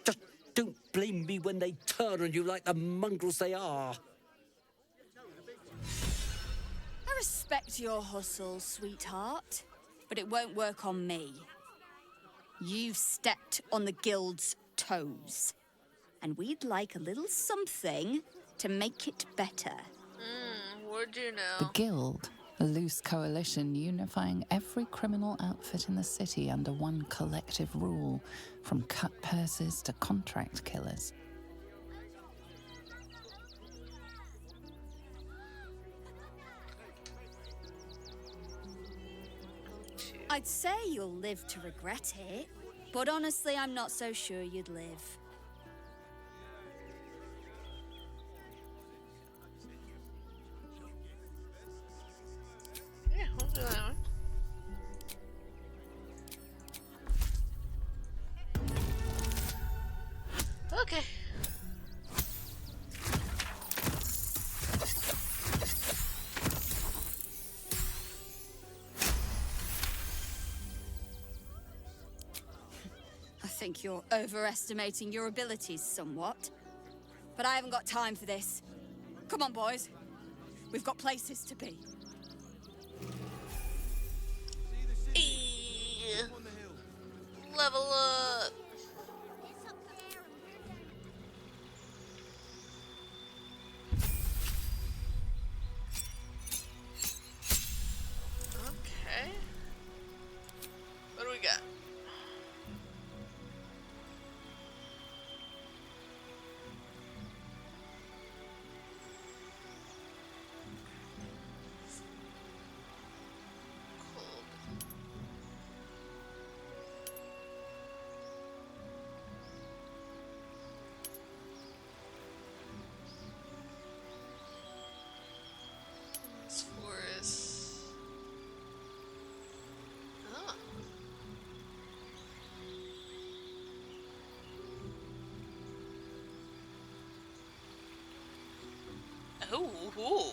Just don't blame me when they turn on you like the mongrels they are. I respect your hustle, sweetheart, but it won't work on me. You've stepped on the guild's toes, and we'd like a little something to make it better. Would you The know? Guild, a loose coalition unifying every criminal outfit in the city under one collective rule, from cut purses to contract killers. I'd say you'll live to regret it, but honestly, I'm not so sure you'd live. Yeah, we'll do that one. Okay. I think you're overestimating your abilities somewhat. But I haven't got time for this. Come on, boys. We've got places to be. Level up. Okay. What do we got? This forest. Oh. Oh.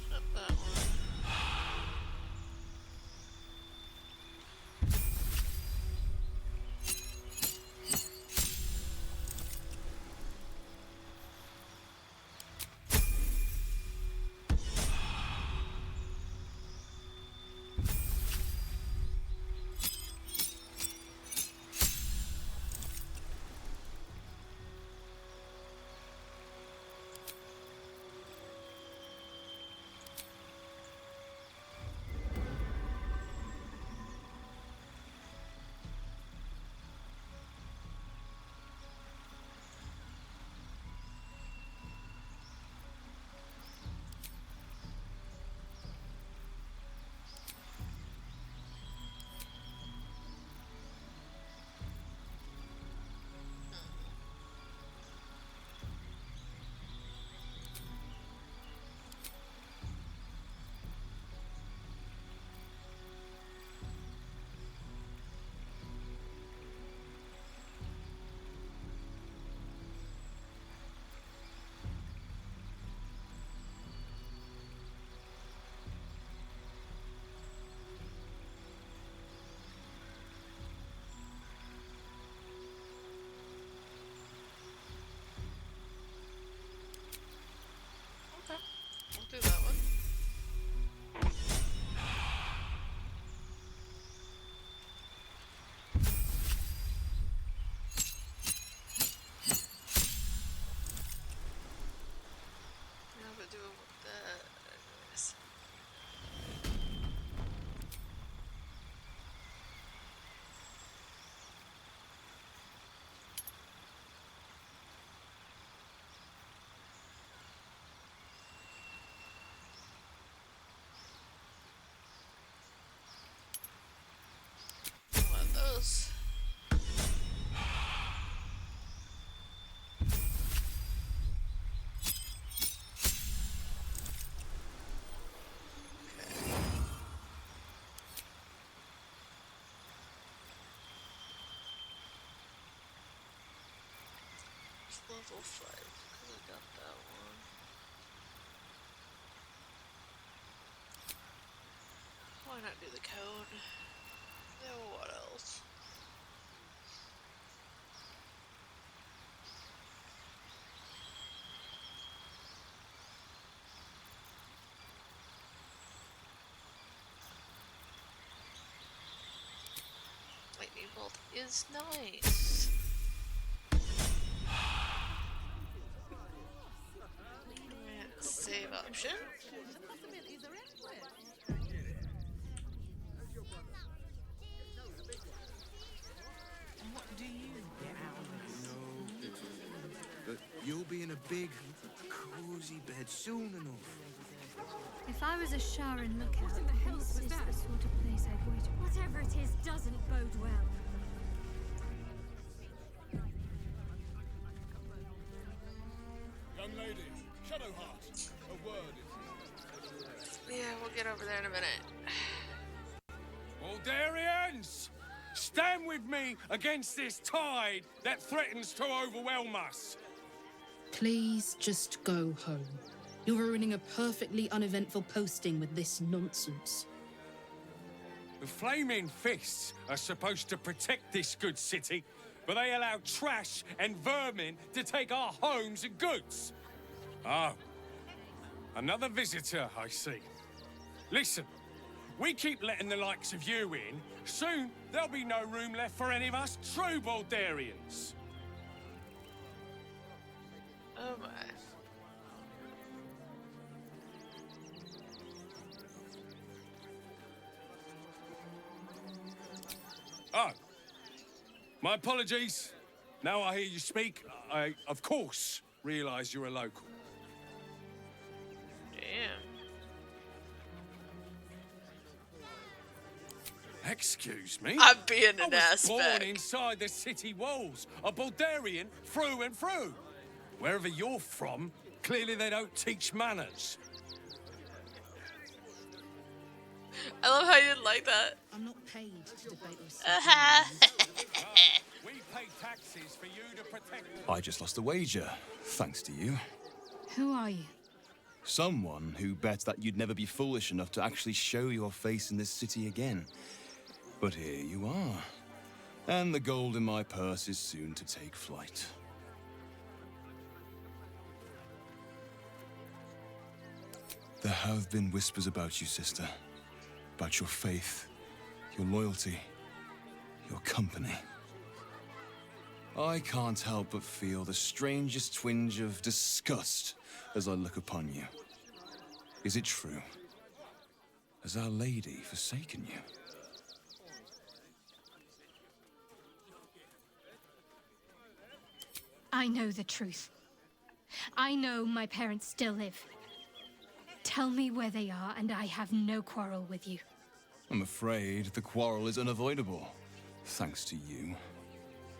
Shut that one. is level 5. Could have got that one. Why not do the cone? Then what else? Lightning bolt is nice. Save option. What do you get out of this? No. But you'll be in a big, cozy bed soon enough. If I was a Sharan lookout, this is the sort of place I'd wait. Whatever it is doesn't bode well. Young lady, Shadowheart, a word. Yeah, we'll get over there in a minute. Baldurians! Stand with me against this tide that threatens to overwhelm us. Please just go home. You're ruining a perfectly uneventful posting with this nonsense. The Flaming Fists are supposed to protect this good city, but they allow trash and vermin to take our homes and goods. Oh, another visitor, I see. Listen, we keep letting the likes of you in, soon there'll be no room left for any of us true Baldurians. Oh my. Oh, my apologies. Now I hear you speak, I, of course, realise you're a local. Damn. Excuse me? I'm being an I was aspect. born inside the city walls, a Baldurian through and through. Wherever you're from, clearly they don't teach manners. I love how you didn't like that. I'm not paid to debate with We pay taxes for you to protect. I just lost a wager, thanks to you. Who are you? Someone who bet that you'd never be foolish enough to actually show your face in this city again. But here you are. And the gold in my purse is soon to take flight. There have been whispers about you, sister. About your faith, your loyalty, your company. I can't help but feel the strangest twinge of disgust as I look upon you. Is it true? Has Our Lady forsaken you? I know the truth. I know my parents still live. Tell me where they are, and I have no quarrel with you. I'm afraid the quarrel is unavoidable, thanks to you.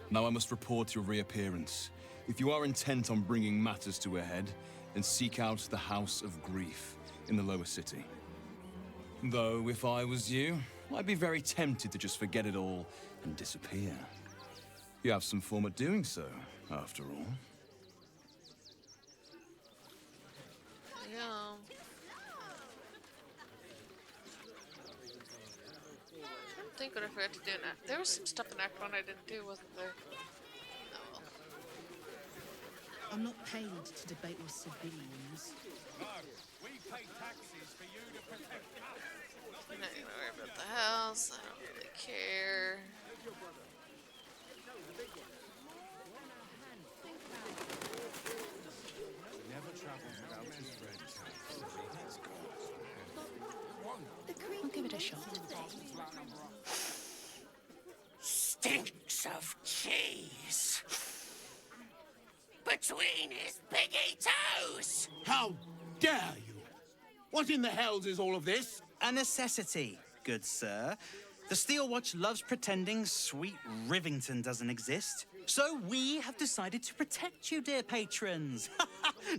Now I must report your reappearance. If you are intent on bringing matters to a head, then seek out the House of Grief in the lower city. Though, if I was you, I'd be very tempted to just forget it all and disappear. You have some form of doing so, after all. Yeah. I think what I forgot to do now. There was some stuff in Act 1 I didn't do, wasn't there? Oh well. I'm not paid to debate with civilians. No, we pay taxes for you to protect us. I'm not gonna worry about the house. I don't really care. Never travels without his friends. I'll give it a shot. Stinks of cheese between his piggy toes. How dare you? What in the hells is all of this? A necessity, good sir. The Steel Watch loves pretending sweet Rivington doesn't exist. So we have decided to protect you, dear patrons.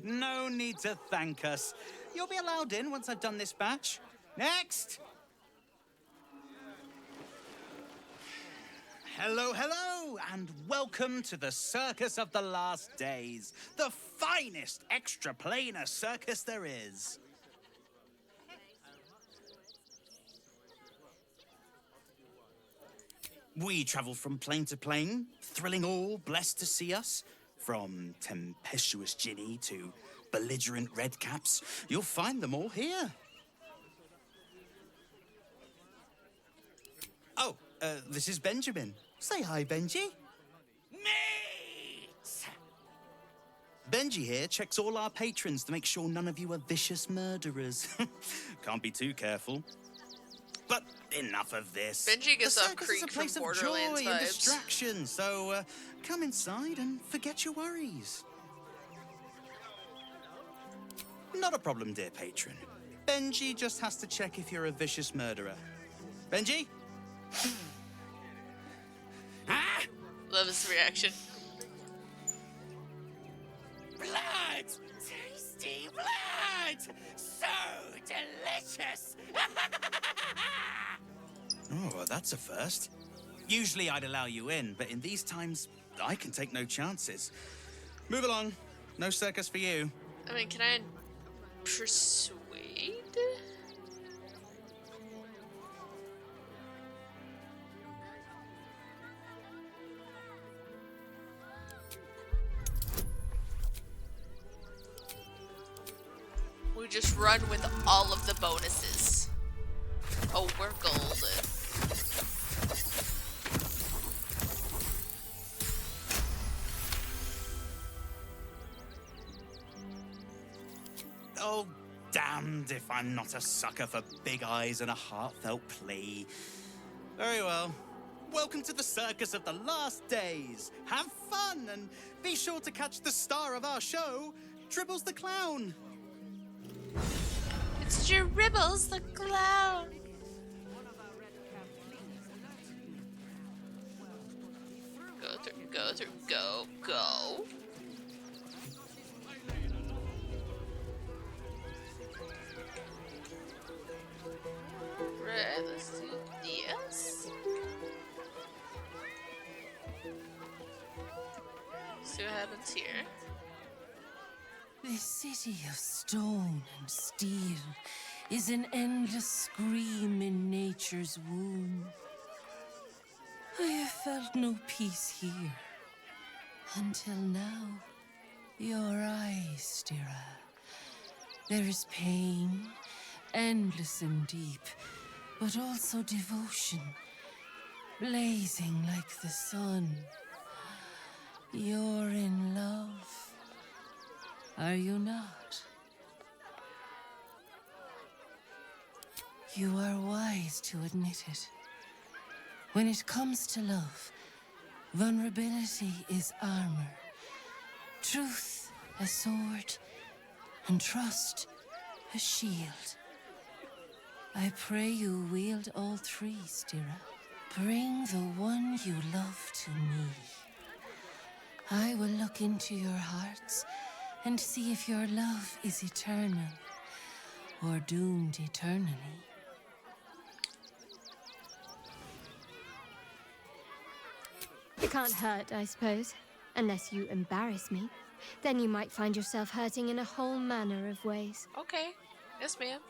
No need to thank us. You'll be allowed in once I've done this batch. Next! Hello, hello, and welcome to the Circus of the Last Days, the finest extra-planar circus there is. We travel from plane to plane, thrilling all blessed to see us. From tempestuous Ginny to belligerent redcaps, you'll find them all here. Oh, this is Benjamin. Say hi, Benji. Meat! Benji here checks all our patrons to make sure none of you are vicious murderers. Can't be too careful. But enough of this. Benji gets The off circus Creek is a place from of Borderlands joy and vibes. distraction, so come inside and forget your worries. Not a problem, dear patron. Benji just has to check if you're a vicious murderer. Benji? Love his reaction. Blood! Tasty blood! So delicious! Oh, well, that's a first. Usually I'd allow you in, but in these times, I can take no chances. Move along. No circus for you. I mean, can I persuade? We just run with all of the bonuses. Oh, we're golden. Oh, damned if I'm not a sucker for big eyes and a heartfelt plea. Very well. Welcome to the Circus of the Last Days. Have fun and be sure to catch the star of our show, Dribbles the Clown. It's Dribbles the Clown. Go through, go through, go, go. Right, let's do this. See what happens here. This city of stone and steel is an endless scream in nature's womb. I have felt no peace here until now. Your eyes, Stira. There is pain, endless and deep, but also devotion, blazing like the sun. You're in love, are you not? You are wise to admit it. When it comes to love, vulnerability is armor, truth a sword, and trust a shield. I pray you wield all three, Stira. Bring the one you love to me. I will look into your hearts and see if your love is eternal or doomed eternally. It can't hurt, I suppose, unless you embarrass me. Then you might find yourself hurting in a whole manner of ways. Okay. Yes, ma'am.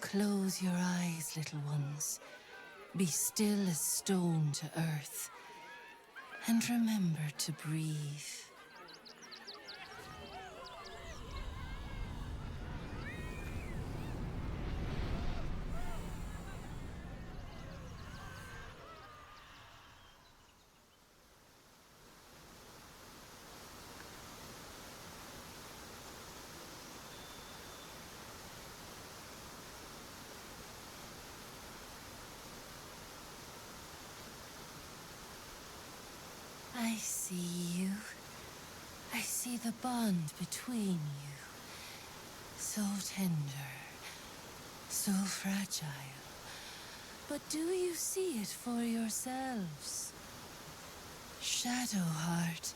Close your eyes, little ones. Be still as stone to earth. And remember to breathe. I see you. I see the bond between you. So tender, so fragile. But do you see it for yourselves? Shadowheart,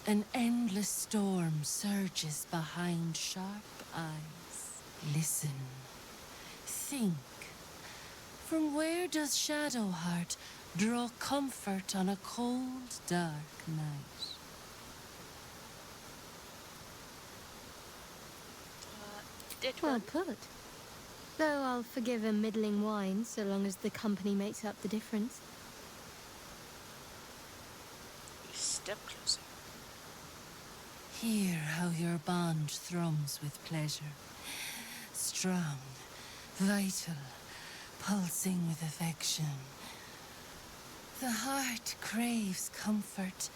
an endless storm surges behind sharp eyes. Listen, think. From where does Shadowheart draw comfort on a cold, dark night? Well put. Though I'll forgive a middling wine so long as the company makes up the difference. Step closer. Hear how your bond thrums with pleasure. Strong, vital, pulsing with affection. The heart craves comfort,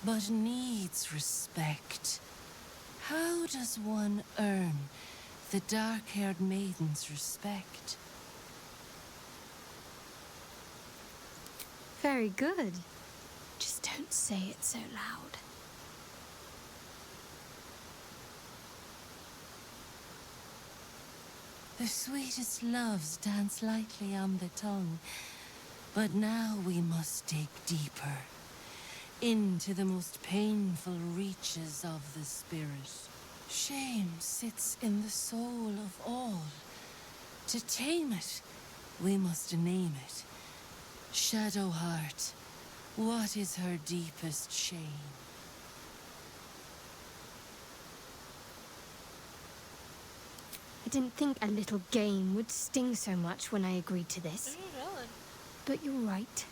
but needs respect. How does one earn the dark-haired maiden's respect? Very good. Just don't say it so loud. The sweetest loves dance lightly on the tongue, but now we must dig deeper, into the most painful reaches of the spirit. Shame sits in the soul of all. To tame it, we must name it. Shadowheart, what is her deepest shame? I didn't think a little game would sting so much when I agreed to this. But you're right.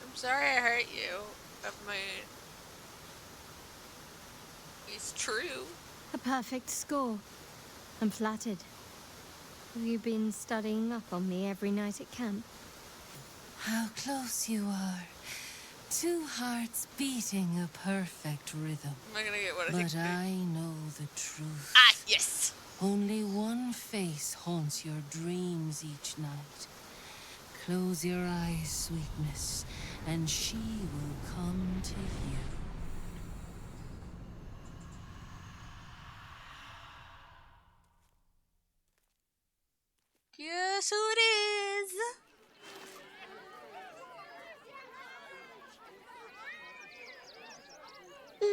I'm sorry I hurt you. It's true. A perfect score. I'm flattered. Have you been studying up on me every night at camp? How close you are. Two hearts beating a perfect rhythm. I'm not gonna get what I But think. I know the truth. Ah, yes! Only one face haunts your dreams each night. Close your eyes, sweetness, and she will come to you. Guess who it is?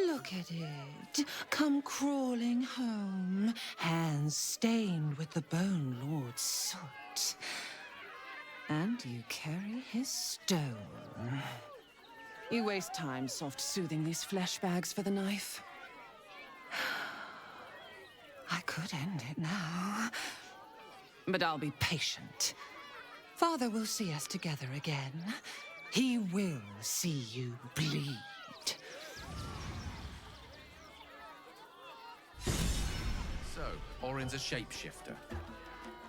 Look at it, come crawling home, hands stained with the Bone Lord's soot. And you carry his stone. You waste time soft-soothing these flesh bags for the knife. I could end it now, but I'll be patient. Father will see us together again. He will see you bleed. So, Orin's a shapeshifter.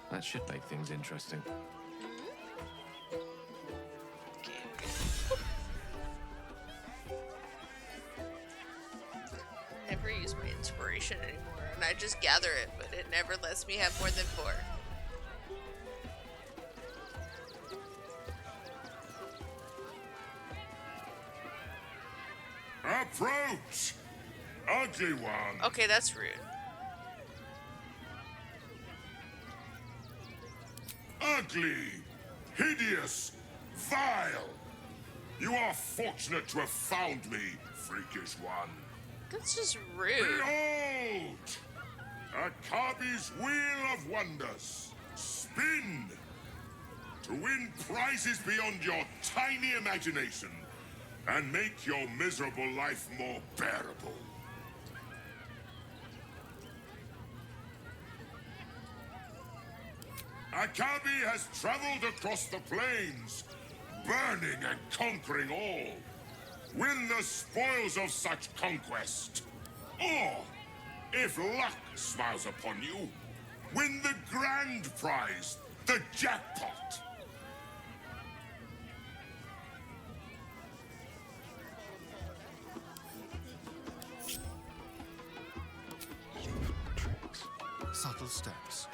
That should make things interesting. Never use my inspiration anymore, and I just gather it, but it never lets me have more than 4. Approach! Ugly one! Okay, that's rude. Ugly! Hideous! Vile! You are fortunate to have found me, freakish one. That's just rude. Behold! Akabi's Wheel of Wonders. Spin! To win prizes beyond your tiny imagination and make your miserable life more bearable. Akabi has traveled across the plains, burning and conquering all. Win the spoils of such conquest. Or, if luck smiles upon you, win the grand prize, the jackpot. Subtle steps.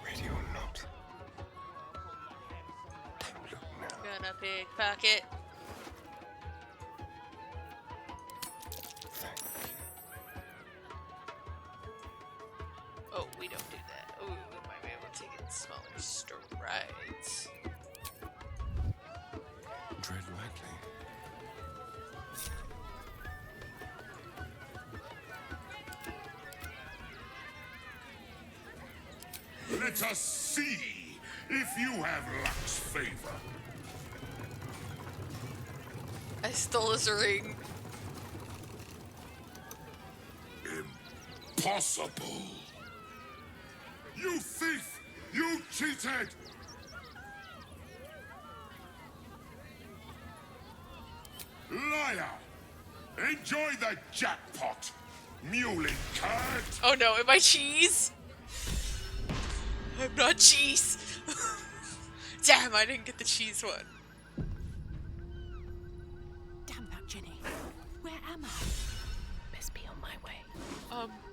Radio note. Don't look now. Gonna pickpocket. Oh, we don't do that. Oh, we might be able to take it in smaller strides. Tread lightly. Let us see if you have luck's favor. I stole his ring. Impossible. You thief! You cheated! Liar! Enjoy the jackpot, muley curd! Oh no, am I cheese? I'm not cheese. Damn, I didn't get the cheese one. Damn that Jenny. Where am I? Best be on my way.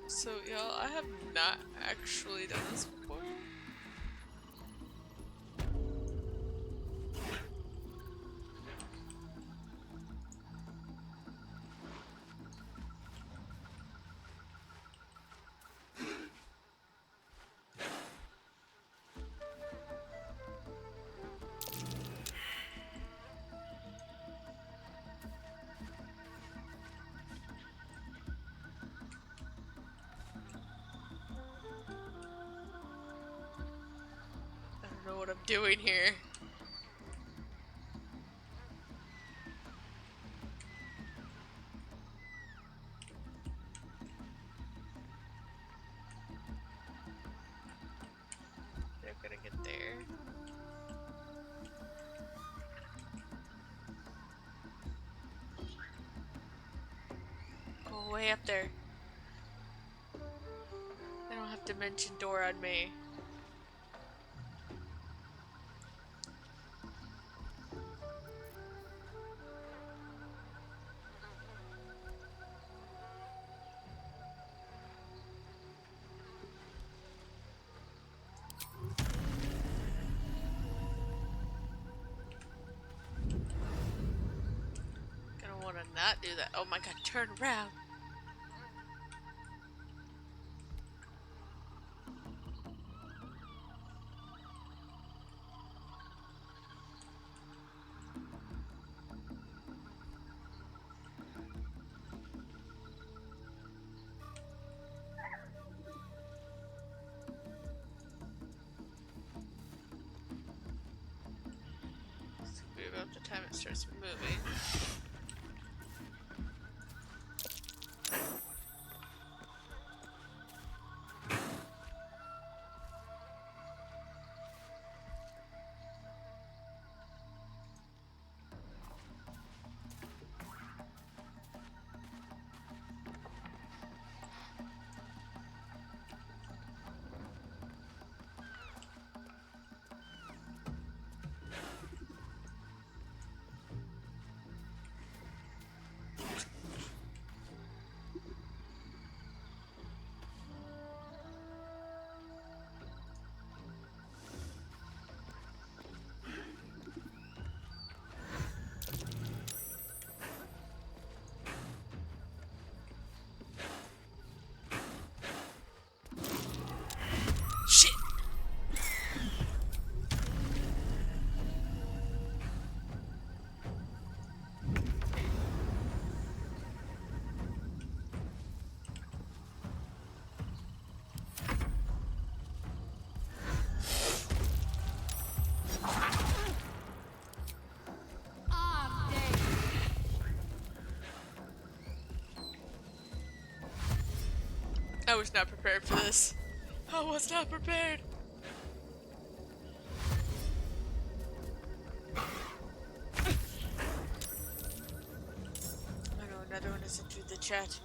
So y'all, I have not actually done this before. I don't know what I'm doing here. They're gonna get there. Go way up there. I don't have dimension door on me. Gonna wanna not do that. Oh my god, turn around. This could be about the time it starts moving. Shit! I was not prepared for this. I was not prepared. I know another one has entered the chat.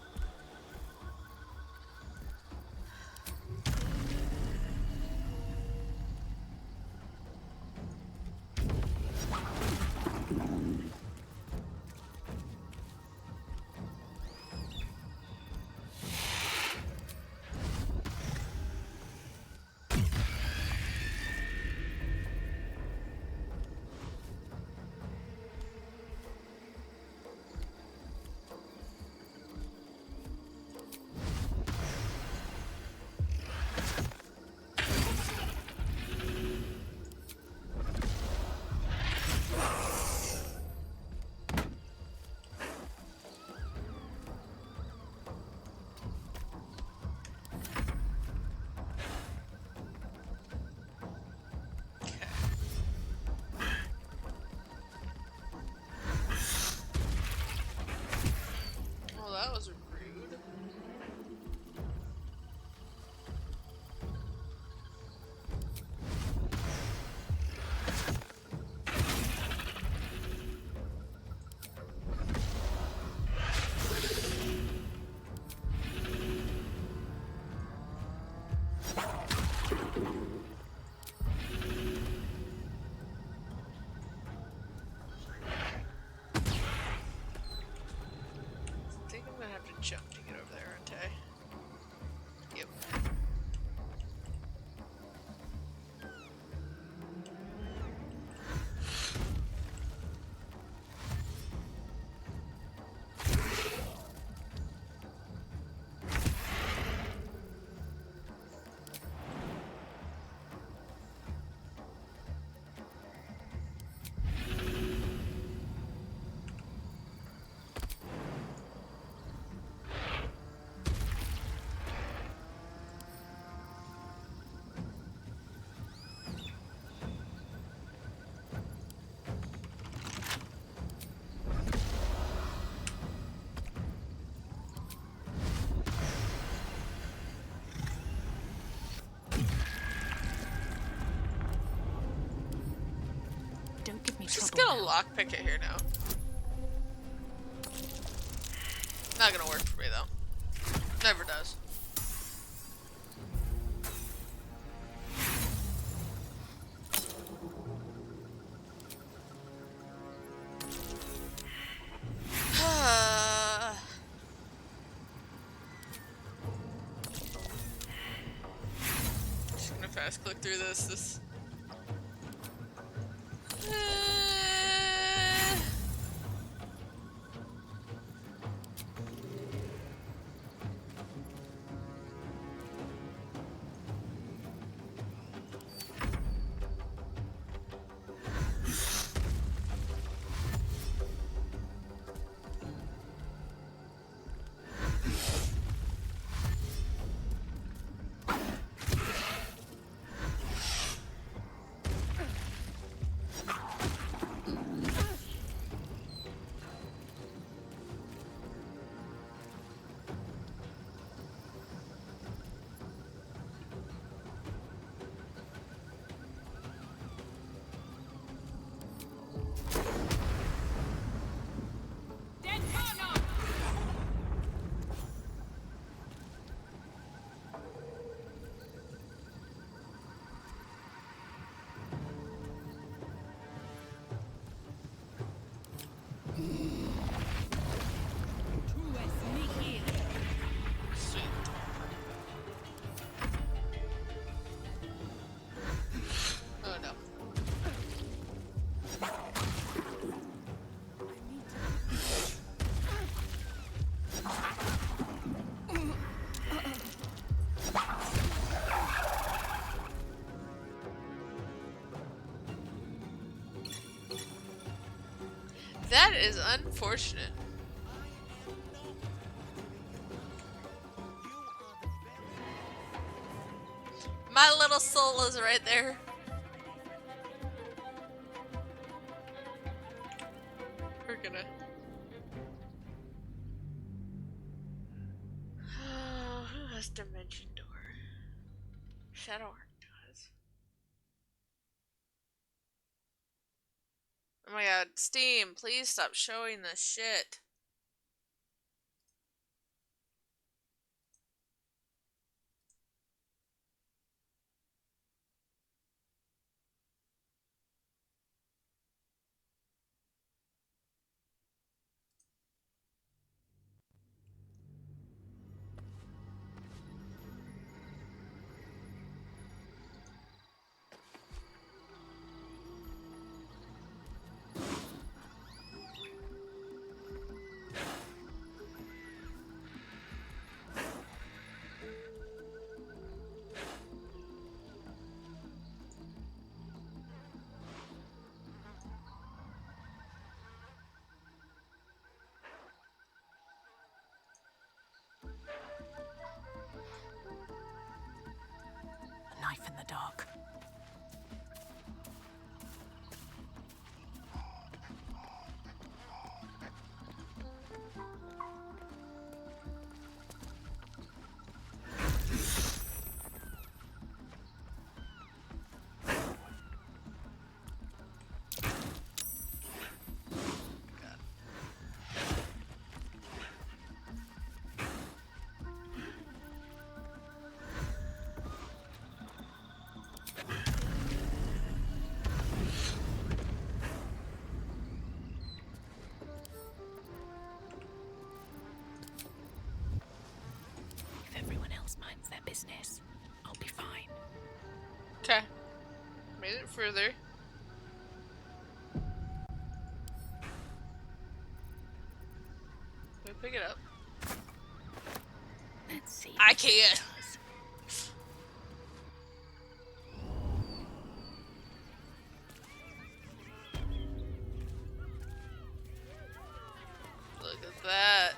think I'm gonna have to jump to get over there, aren't I? Yep. Don't give me Just trouble. gonna lockpick it here now. Not gonna work for me though. Never does. Just gonna fast click through this. Oh no. That is unfortunate. My little soul is right there. We're gonna... who has Dimension Door? Shadowheart does. Oh my god, Steam, please stop showing this shit. A knife in the dark. Mind's their business. I'll be fine. Okay. Made it further. Can we pick it up? Let's see. I can't. Look at that.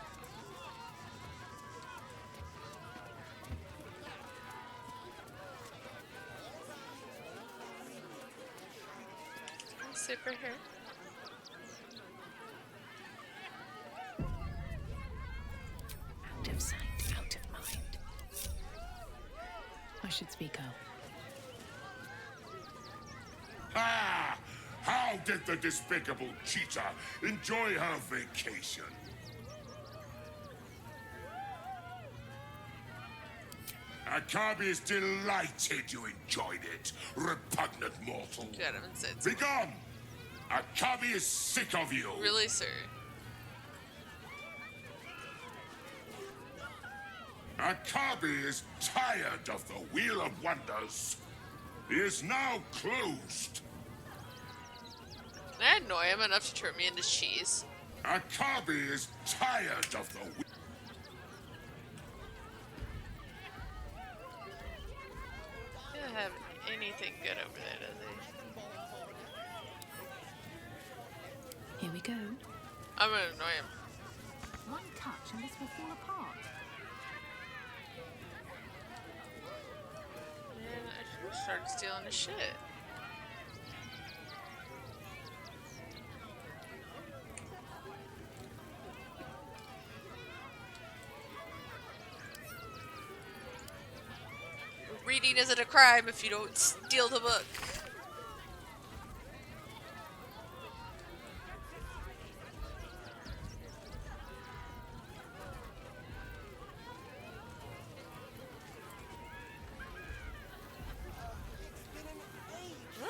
Sit right here. Out of sight, out of mind. I should speak out. Ah! How did the despicable cheetah enjoy her vacation? Akabi is delighted you enjoyed it, repugnant mortal. Got him inside. Begone! Akabi is sick of you. Really, sir? Akabi is tired of the Wheel of Wonders. He is now closed. Can I annoy him enough to turn me into cheese? Akabi is tired of the wheel. They don't have anything good over there, do they? Here we go. I'm gonna annoy him. One touch and this will fall apart. Man, I should have started stealing his shit. Reading isn't a crime if you don't steal the book.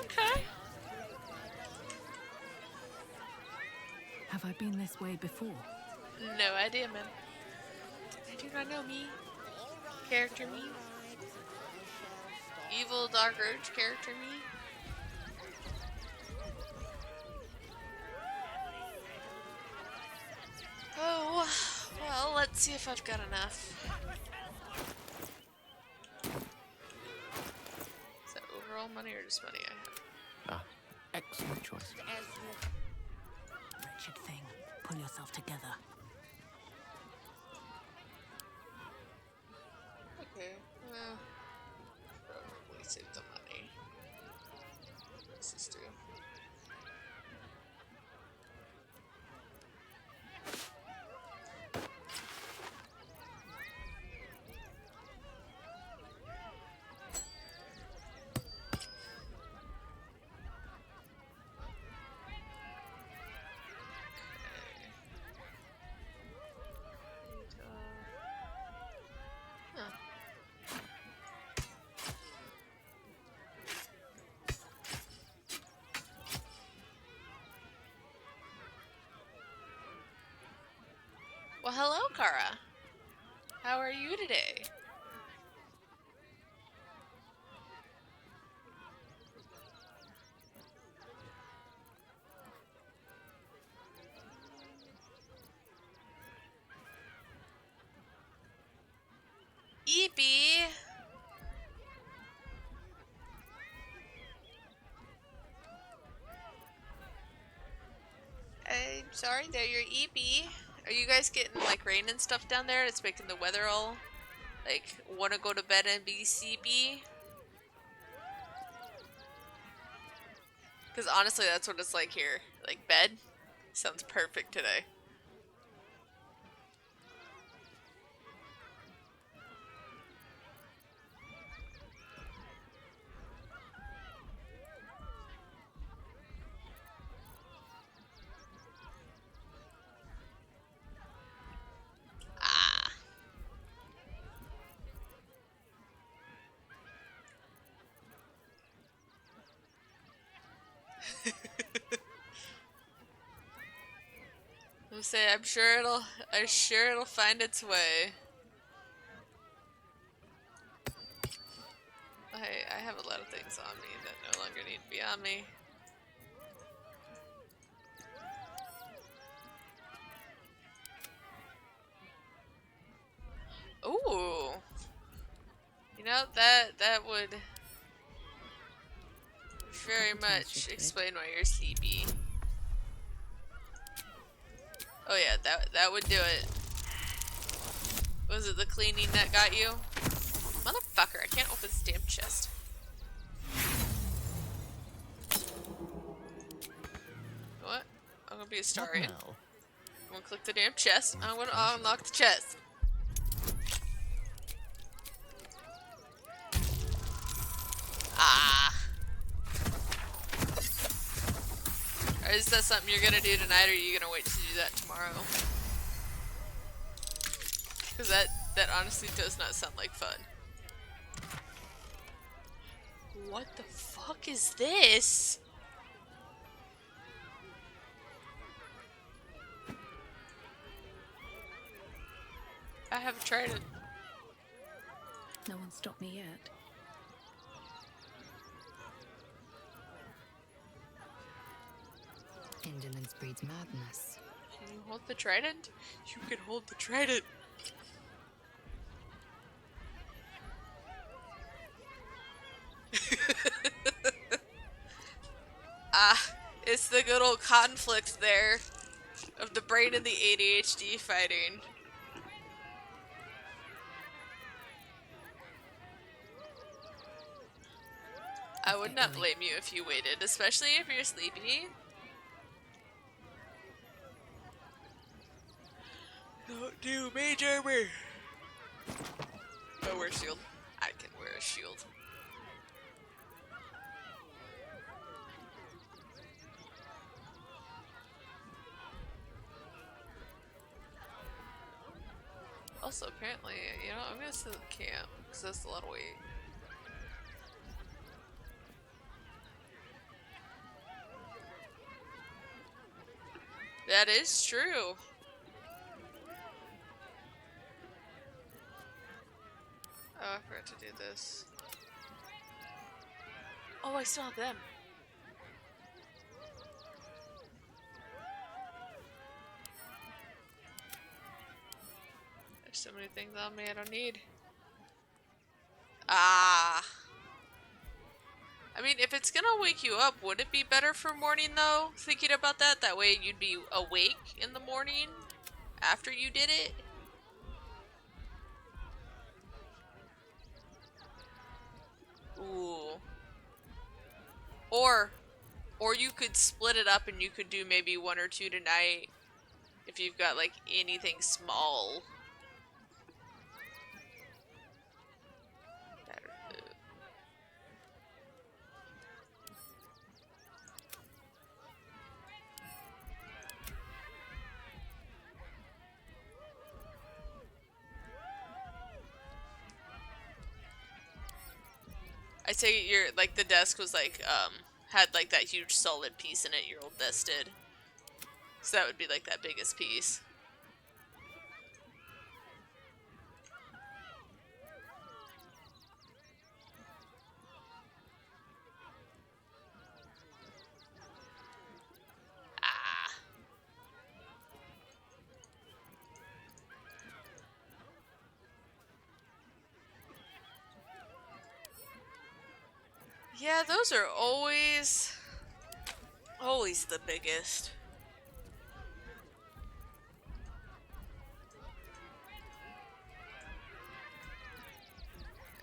Okay. Have I been this way before? No idea, man. I do not know me. Character me. Evil Dark Urge character me. Oh, well, let's see if I've got enough. Is that overall money or just money I have? Ah, excellent choice. Wretched thing. Pull yourself together. Okay, well, probably save the money. What's this do? Well, hello, Kara. How are you today? Eepy. I'm sorry there, you're Eepy. Are you guys getting like rain and stuff down there? It's making the weather all like wanna go to bed and be sleepy? Because honestly, that's what it's like here. Like bed sounds perfect today. I'm sure it'll find its way. have a lot of things on me that no longer need to be on me. Ooh. You know, that would very much explain why you're sleepy. Oh yeah, that would do it. Was it the cleaning that got you? Motherfucker, I can't open this damn chest. What? I'm gonna be a Starian. I'm gonna click the damn chest. I'm gonna unlock the chest. Ah. Or is that something you're gonna do tonight, or are you gonna wait to do that tomorrow? Because that honestly does not sound like fun. What the fuck is this? I haven't tried it. No one stopped me yet. Indolence breeds madness. Can you hold the trident? You can hold the trident. It's the good old conflict there of the brain and the ADHD fighting. I would not blame you if you waited, especially if you're sleepy. Don't do mage armor. I wear a shield. I can wear a shield. Also, apparently, you know, I'm gonna sit at the camp because that's a lot of weight. That is true. Oh, I forgot to do this. Oh, I still have them. There's so many things on me I don't need. Ah. I mean, if it's gonna wake you up, would it be better for morning though? Thinking about that, that way you'd be awake in the morning after you did it. Ooh. Or you could split it up and you could do maybe 1 or 2 tonight if you've got like anything small. I say your like the desk was like had like that huge solid piece in it. Your old desk did, so that would be like that biggest piece. Ah. Yeah, those are always the biggest.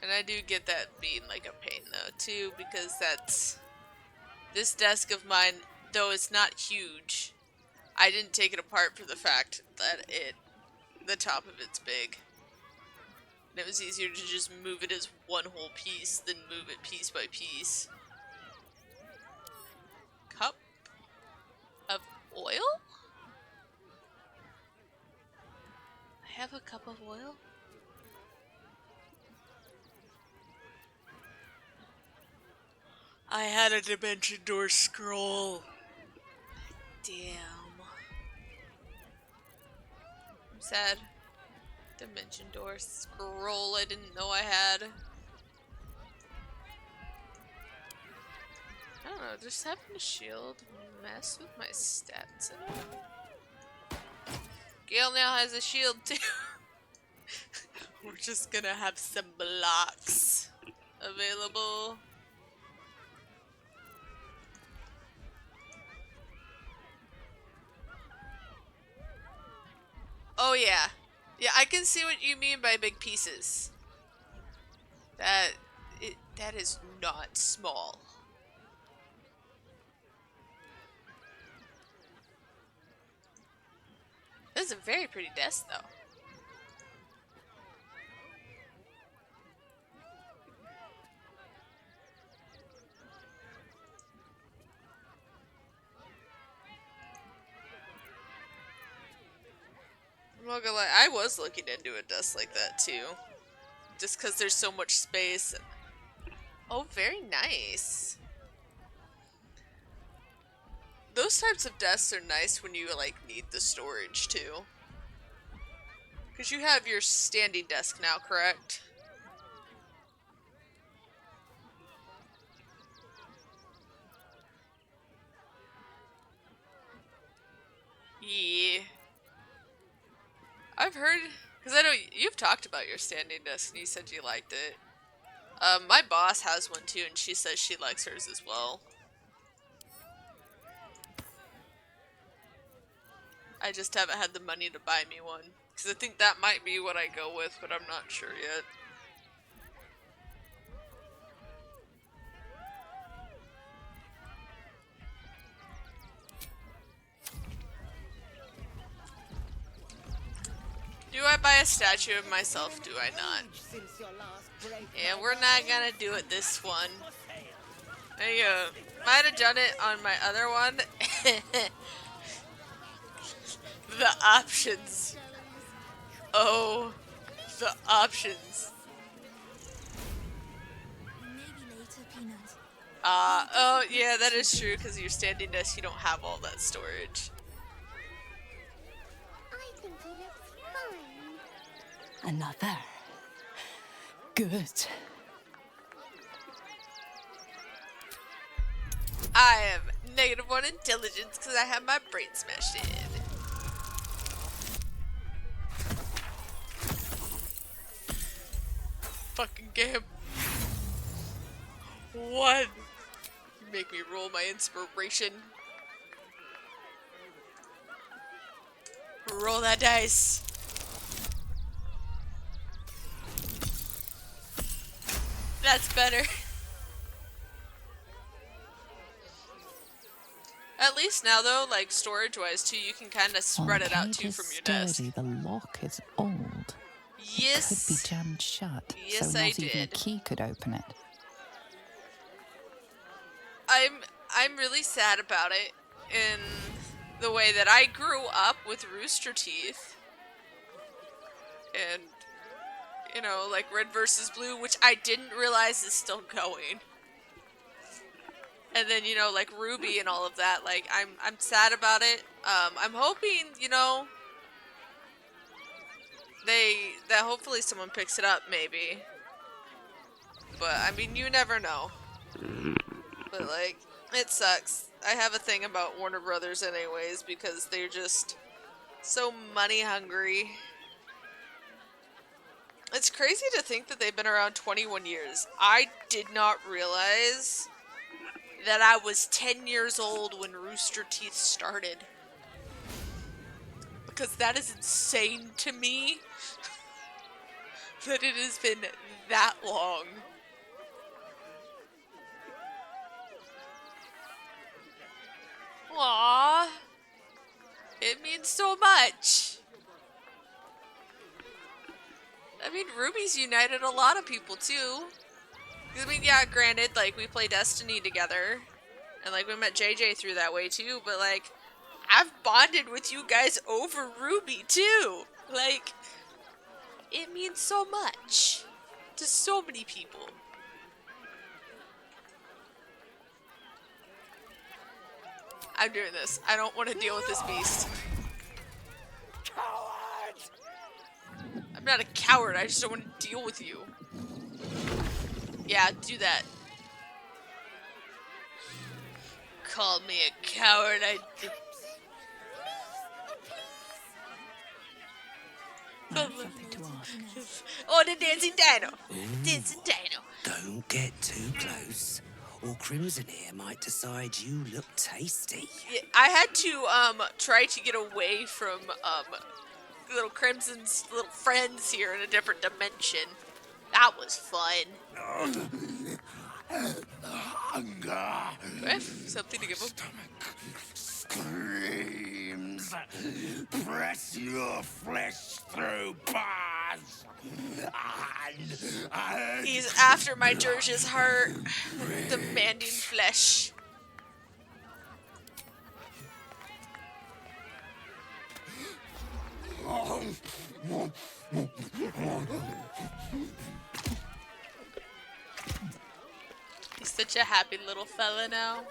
And I do get that being like a pain though too, because that's this desk of mine, though it's not huge, I didn't take it apart for the fact that the top of it's big. And it was easier to just move it as one whole piece than move it piece by piece. Cup of oil? I have a cup of oil? I had a dimension door scroll. Damn. I'm sad. Dimension door scroll I didn't know I had. Oh, just having a shield mess with my stats at all? Gale now has a shield too. We're just gonna have some blocks available. Oh yeah. Yeah, I can see what you mean by big pieces. That is not small. This is a very pretty desk though. I'm not gonna lie, I was looking into a desk like that too. Just because there's so much space. Oh, very nice. Those types of desks are nice when you like need the storage too. Because you have your standing desk now, correct? Yeah. I've heard, because I know you've talked about your standing desk and you said you liked it. My boss has one too and she says she likes hers as well. I just haven't had the money to buy me one. Because I think that might be what I go with, but I'm not sure yet. Do I buy a statue of myself? Do I not? Yeah, we're not gonna do it this one. I might have done it on my other one. The options. Oh, the options. Oh yeah, that is true, because your standing desk, you don't have all that storage. Another. Good. I have -1 intelligence because I have my brain smashed in. Fucking game. One. You make me roll my inspiration. Roll that dice. That's better. At least now though, like storage-wise too, you can kind of spread it out too from your desk. The lock is old. Yes. It could be jammed shut, Yes, so I not even a did. key could open it. I'm really sad about it in the way that I grew up with Rooster Teeth. And you know, like Red versus Blue, which I didn't realize is still going. And then, you know, like Ruby and all of that, like I'm sad about it. I'm hoping, you know, that hopefully someone picks it up maybe. But I mean, you never know. But like, it sucks. I have a thing about Warner Brothers anyways because they're just so money hungry. It's crazy to think that they've been around 21 years. I did not realize that I was 10 years old when Rooster Teeth started. Because that is insane to me. That it has been that long. Aww. It means so much. I mean, Ruby's united a lot of people too. I mean, yeah, granted, like, we play Destiny together. And, like, we met JJ through that way too. But, like, I've bonded with you guys over Ruby too. Like, it means so much to so many people. I'm doing this. I don't want to deal with this beast. I'm not a coward, I just don't want to deal with you. Yeah, do that. called me a coward. I did. Something to ask. Oh, the dancing dino. Dancing dino. Don't get too close, or Crimson here might decide you look tasty. Yeah, I had to try to get away from little Crimson's little friends here in a different dimension. That was fun. Hunger. Do I have something to give him? Screams. Press your flesh through bars. And He's after my Dirge's heart, demanding flesh. He's such a happy little fella now.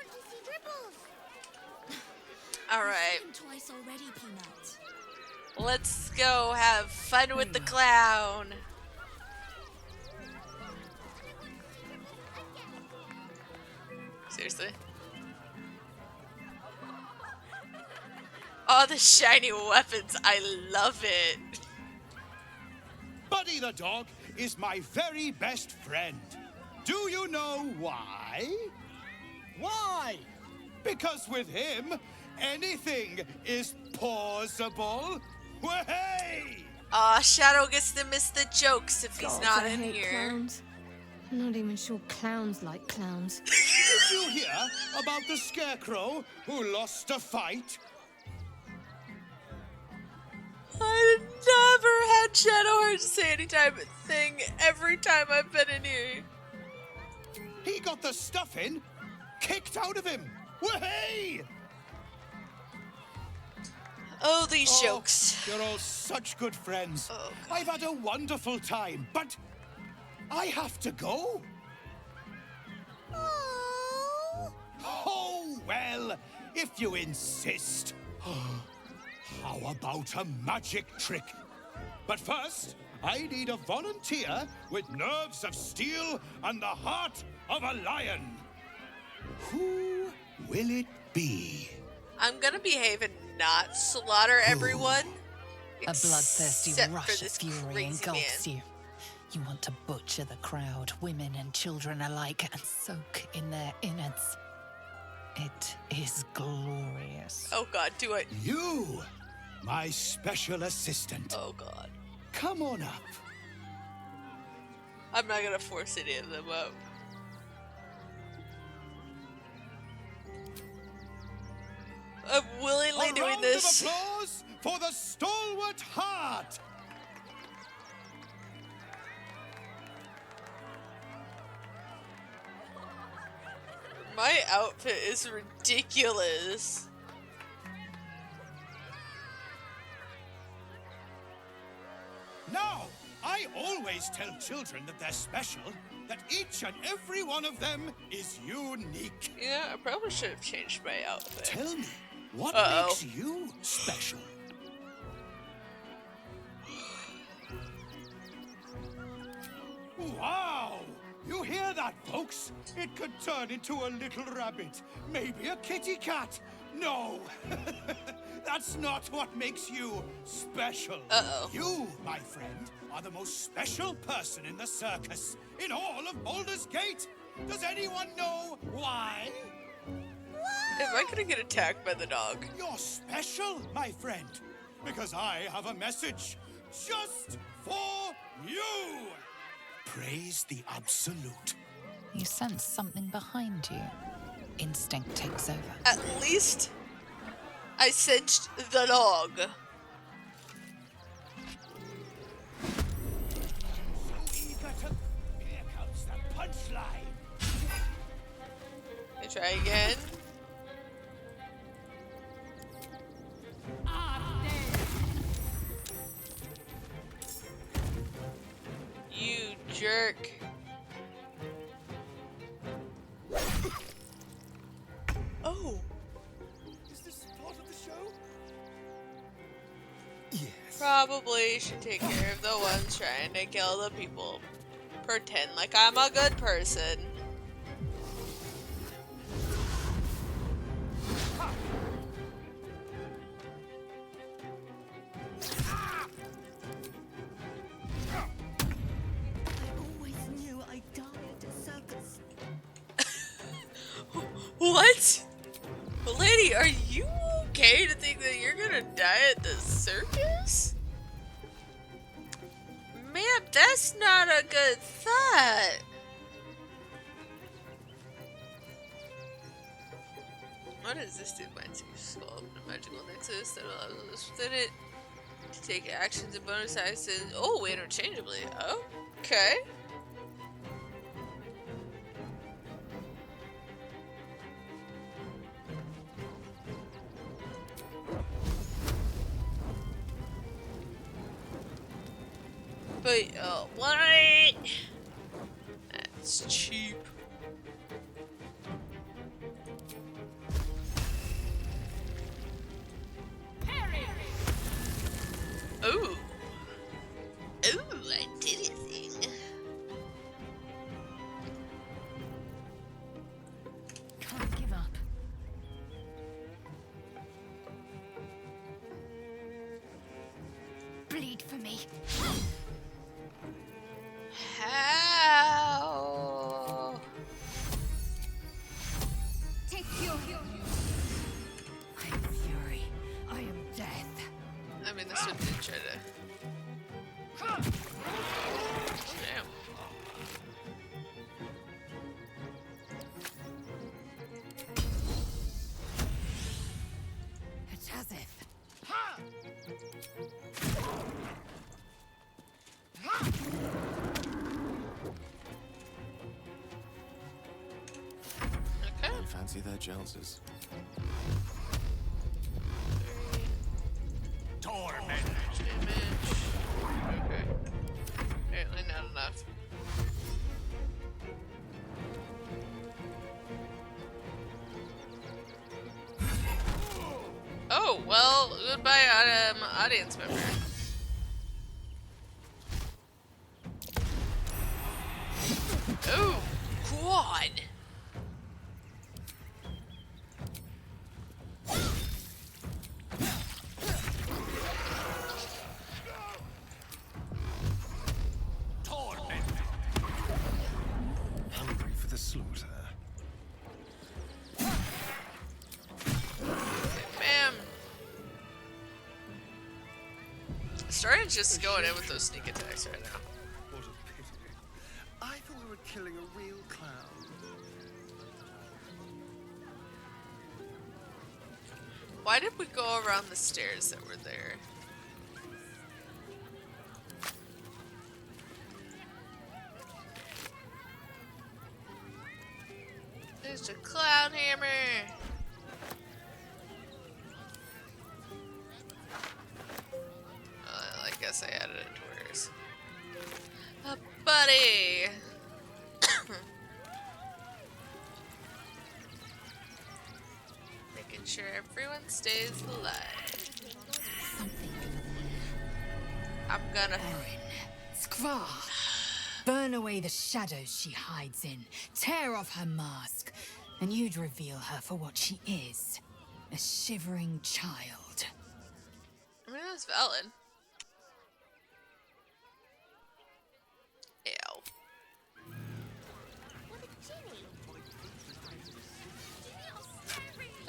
Alright. Twice already, Peanut. Let's go have fun with the clown. Seriously? All the shiny weapons, I love it. Buddy the dog is my very best friend. Do you know why? Why? Because with him, anything is possible. Way! Aw, Shadow gets to miss the jokes if he's God, not I in hate here. Clowns. I'm not even sure clowns like clowns. Did you hear about the scarecrow who lost a fight? I never had Shadowheart say any type of thing every time I've been in here. He got the stuffing kicked out of him. Way! Oh, these jokes. You're all such good friends. I've had a wonderful time, but I have to go. Oh, well, if you insist. How about a magic trick? But first, I need a volunteer with nerves of steel and the heart of a lion. Who will it be? I'm gonna behave and not slaughter everyone. A bloodthirsty except rush for of this fury crazy engulfs man. you. You want to butcher the crowd, women and children alike, and soak in their innards. It is glorious. Oh god, do it. You, my special assistant. Oh god. Come on up. I'm not gonna force any of them up. I'm willingly doing this. A round of applause for the stalwart heart. My outfit is ridiculous. Now, I always tell children that they're special, that each and every one of them is unique. Yeah, I probably should have changed my outfit. Tell me, what makes you special? Wow! You hear that, folks? It could turn into a little rabbit, maybe a kitty cat. No, that's not what makes you special. You, my friend, are the most special person in the circus, in all of Baldur's Gate. Does anyone know why? Am I gonna get attacked by the dog? You're special, my friend, because I have a message just for you. Praise the Absolute. You sense something behind you. Instinct takes over. At least I sensed the dog. Here comes the punchline. Let's try again. You jerk. Oh. Is this part of the show? Probably should take care of the ones trying to kill the people. Pretend like I'm a good person. What? Lady, are you okay to think that you're gonna die at the circus? Ma'am, that's not a good thought. What does this do? Finds you skull a magical nexus that allows us within it to take actions and bonus actions. Oh, interchangeably. Okay. But, what? That's cheap. Ooh. Ooh, I did a thing. Can't give up. Bleed for me. How? Take your. I am fury. I am death. I mean, this would be try to. Damn. It's as if. Okay. You fancy their Jelses? Torment. Okay. Apparently not enough. Oh, well, goodbye, audience member. Oh, God. Hungry for the slaughter. Bam. Started just going in with those sneak attacks right now. What a pity. I thought we were killing a real clown. Why did we go around the stairs that were there? There's a clown hammer. I guess I added it to hers. A buddy. Making sure everyone stays alive. I'm gonna. Scraw! Burn away the shadows she hides in. Tear off her mask. And you'd reveal her for what she is. A shivering child. I mean, that's valid. Ew.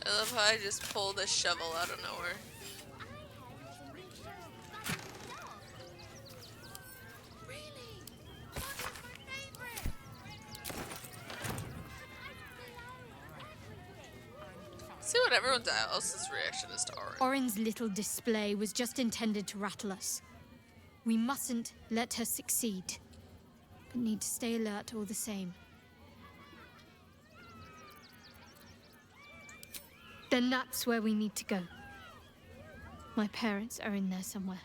I love how I just pulled a shovel out of nowhere. See what everyone else's reaction is to Orin. Orin's little display was just intended to rattle us. We mustn't let her succeed, but need to stay alert all the same. Then that's where we need to go. My parents are in there somewhere.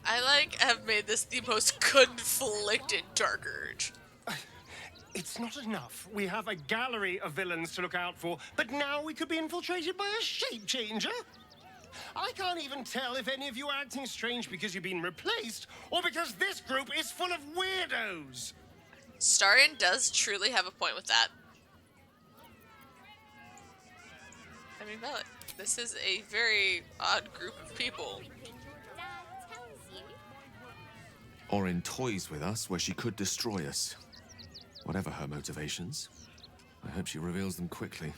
I have made this the most conflicted Dark Urge. It's not enough. We have a gallery of villains to look out for, but now we could be infiltrated by a shape changer. I can't even tell if any of you are acting strange because you've been replaced, or because this group is full of weirdos. Starion does truly have a point with that. I mean, Velvet, this is a very odd group of people. Orin toys with us where she could destroy us. Whatever her motivations. I hope she reveals them quickly.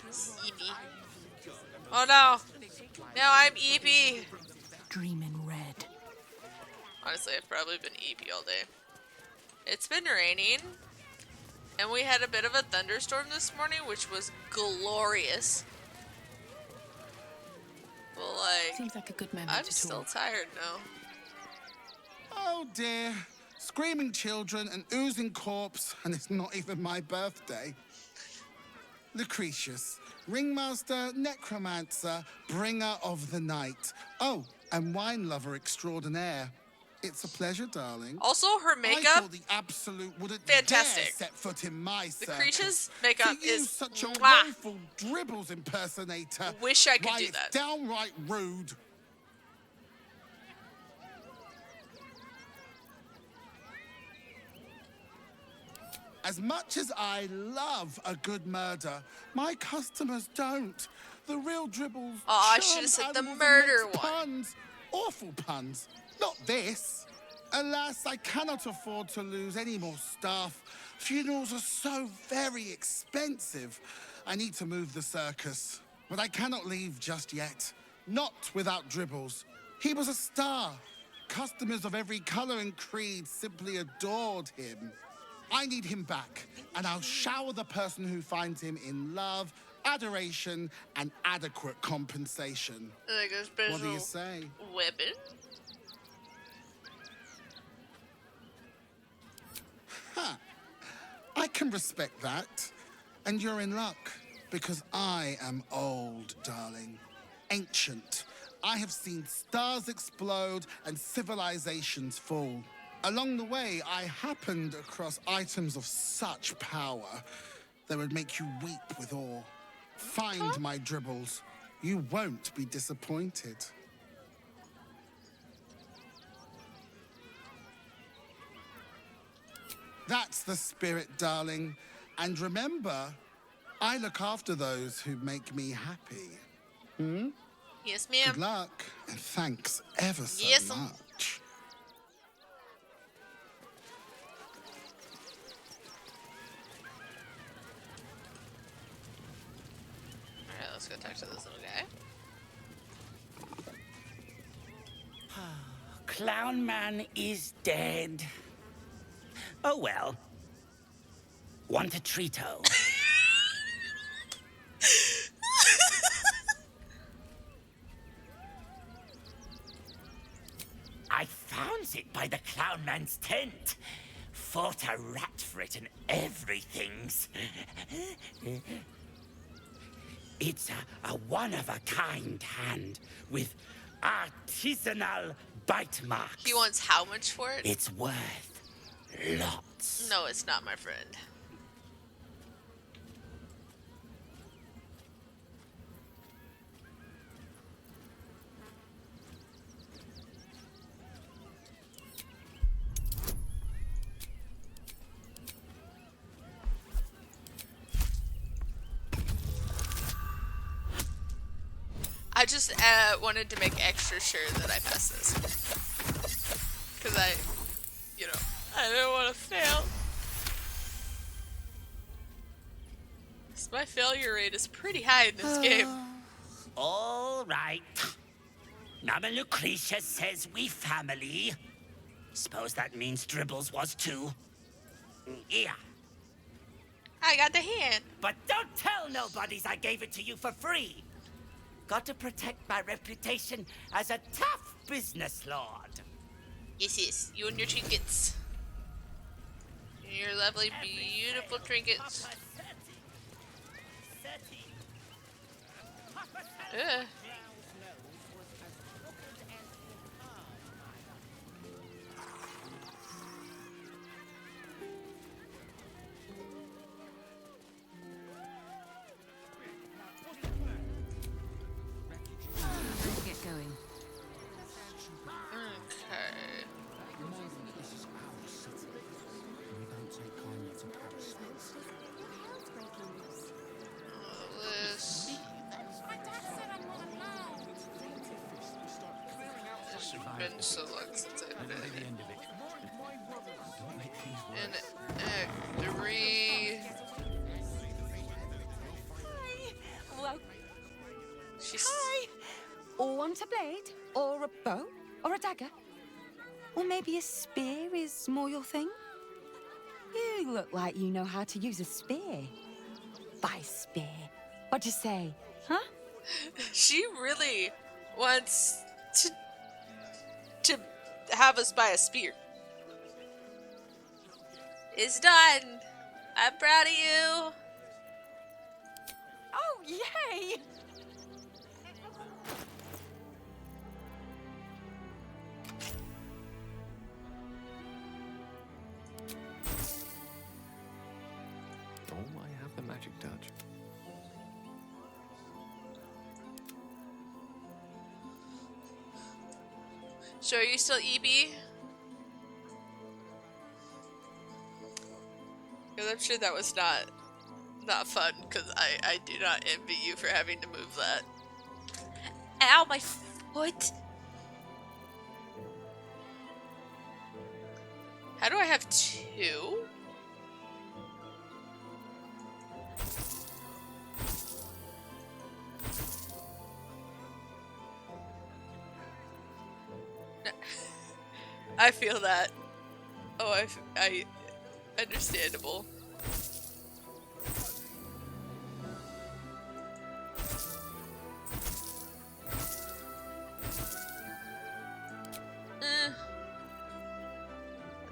Eepy. Oh no! Now I'm Eepy! Dream in red. Honestly, I've probably been Eepy all day. It's been raining, and we had a bit of a thunderstorm this morning, which was glorious. But like, Seems like a good moment I'm to still talk. tired now. Oh dear. Screaming children, an oozing corpse, and it's not even my birthday. Lucretius, ringmaster, necromancer, bringer of the night. Oh, and wine lover extraordinaire. It's a pleasure, darling. Also, her I makeup, thought the absolute wouldn't fantastic. dare set foot in my circus. Lucretia's makeup to use is such a mwah. woeful dribbles impersonator. Wish I could Why, do it's that. downright rude. As much as I love a good murder, my customers don't. The real dribbles. Oh, I should have said the murder one. Puns. Awful puns. Not this. Alas, I cannot afford to lose any more staff. Funerals are so very expensive. I need to move the circus. But I cannot leave just yet. Not without Dribbles. He was a star. Customers of every color and creed simply adored him. I need him back, and I'll shower the person who finds him in love, adoration, and adequate compensation. Like a special What do you say? weapon? Huh. I can respect that. And you're in luck, because I am old, darling. Ancient. I have seen stars explode and civilizations fall. Along the way, I happened across items of such power that would make you weep with awe. Find my dribbles. You won't be disappointed. That's the spirit, darling. And remember, I look after those who make me happy. Hmm? Yes, ma'am. Good luck, and thanks ever so Yes, much. Alright, let's go talk to this little guy. Clown Man is dead. Oh well. Want a treato? I found it by the Clown Man's tent. Fought a rat for it and everything's. It's a one-of-a-kind hand with artisanal bite marks. He wants how much for it? It's worth lots. No, it's not, my friend. I just wanted to make extra sure that I passed this. Because I don't want to fail. 'Cause my failure rate is pretty high in this game. All right. Now when Lucretia says we family, suppose that means Dribbles was too. Yeah. I got the hand. But don't tell nobodies I gave it to you for free. Got to protect my reputation as a tough business lord. Yes, yes. You and your trinkets. Your lovely, beautiful trinkets. Ugh. Let's get going. Okay. This. It's been so long since I've been. in Act 3. Well, She's... hi! Or want a blade? Or a bow? Or a dagger? Or maybe a spear is more your thing? You look like you know how to use a spear. By spear. What'd you say, huh? She really wants to have us buy a spear. It's done. I'm proud of you. Oh, yay! Oh, I have the magic touch. So are you still EB? Because I'm sure that was not fun, because I do not envy you for having to move that. Ow, my foot! How do I have two? I feel that. Oh, I understandable.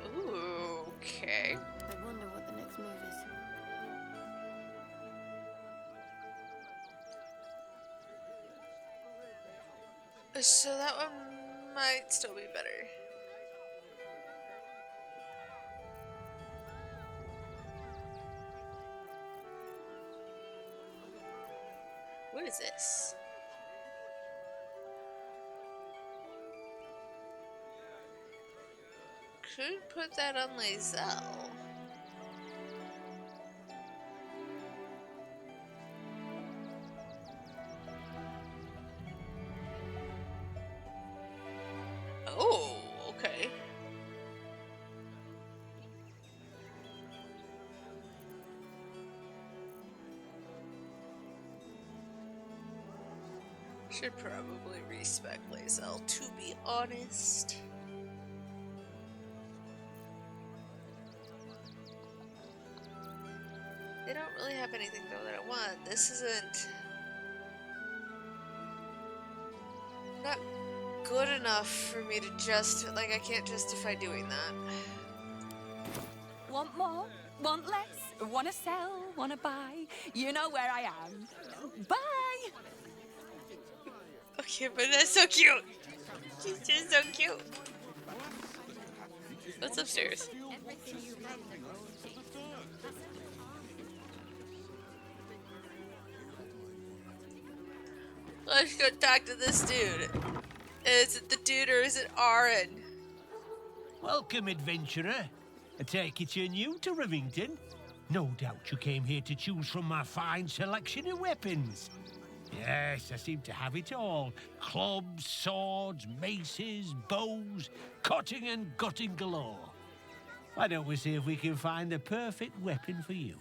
Ooh, okay. I wonder what the next move is. So that one might still be better. What is this? Could put that on Lae'zel. Oh, okay. Should probably respec Lae'zel, to be honest. They don't really have anything though that I want. This isn't not good enough for me to just like I can't justify doing that. Want more? Want less? Wanna sell? Wanna buy? You know where I am. Bye! Okay, but that's so cute. She's just so cute. What's upstairs? Let's go talk to this dude. Is it the dude or is it Aaron? Welcome, adventurer. I take it you're new to Rivington. No doubt you came here to choose from my fine selection of weapons. Yes, I seem to have it all. Clubs, swords, maces, bows, cutting and gutting galore. Why don't we see if we can find the perfect weapon for you?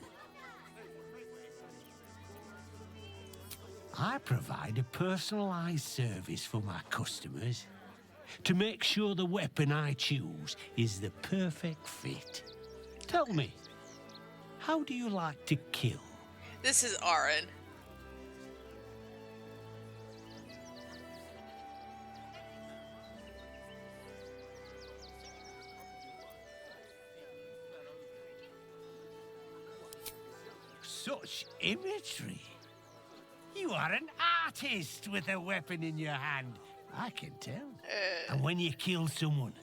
I provide a personalized service for my customers to make sure the weapon I choose is the perfect fit. Tell me, how do you like to kill? This is Aaron. Such imagery. You are an artist with a weapon in your hand. I can tell. And when you kill someone,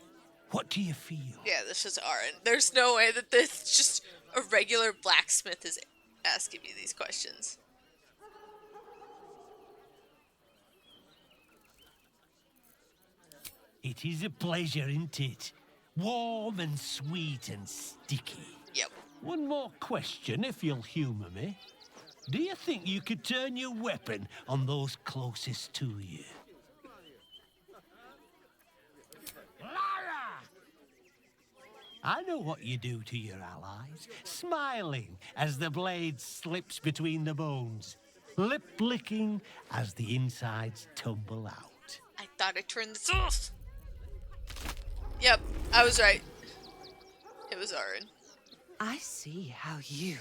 what do you feel? Yeah, this is Aaron. There's no way that this just a regular blacksmith is asking me these questions. It is a pleasure, isn't it? Warm and sweet and sticky. Yep. One more question, if you'll humour me. Do you think you could turn your weapon on those closest to you? Liar! I know what you do to your allies, smiling as the blade slips between the bones, lip-licking as the insides tumble out. I thought I turned this off. Yep, I was right. It was Aaron. I see how you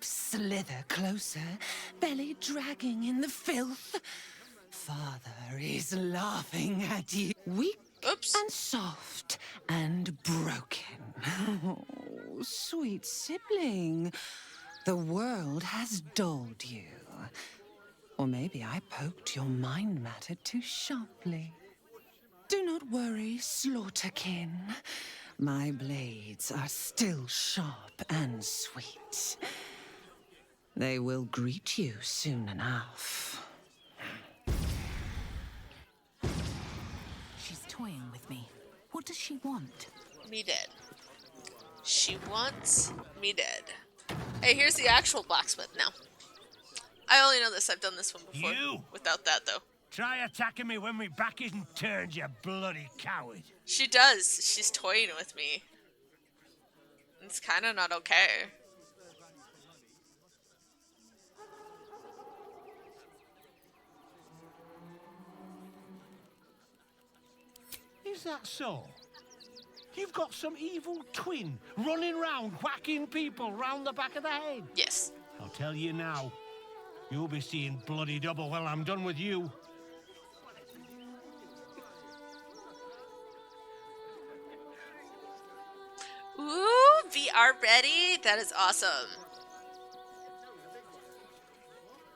slither closer, belly dragging in the filth. Father is laughing at you. Weak and soft and broken. Oh, sweet sibling. The world has dulled you. Or maybe I poked your mind matter too sharply. Do not worry, slaughterkin. My blades are still sharp and sweet. They will greet you soon enough. She's toying with me. What does she want? Me dead. She wants me dead. Hey, here's the actual blacksmith now. I only know this. I've done this one before. You! Without that, though. Try attacking me when my back isn't turned, you bloody coward. She does. She's toying with me. It's kind of not okay. Is that so? You've got some evil twin running round whacking people round the back of the head? Yes. I'll tell you now. You'll be seeing bloody double when I'm done with you. Ooh, VR ready? That is awesome.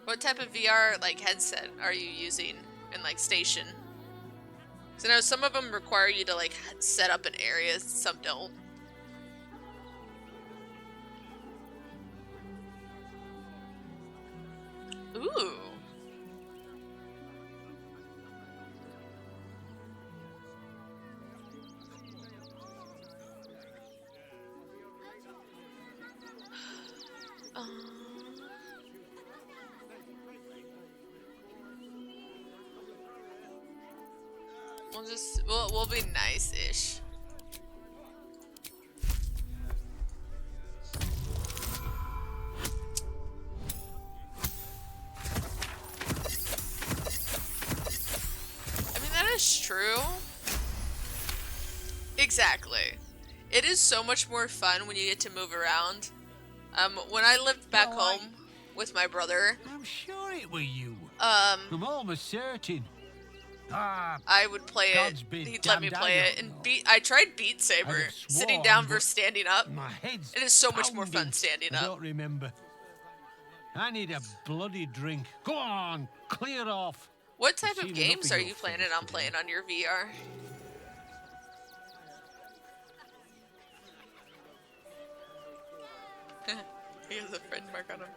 What type of VR like headset are you using in like station? So I know some of them require you to like set up an area, some don't. Ooh. We'll be nice-ish. I mean, that is true. Exactly. It is so much more fun when you get to move around. When I lived back home with my brother, I'm sure it were you. I'm almost certain. I would play it. He'd let me play it, and I tried Beat Saber, sitting down versus standing up. It is so much more fun standing up. I don't remember. I need a bloody drink. Go on, clear off. What type of games are you planning on playing on your VR? He has a friend mark on him.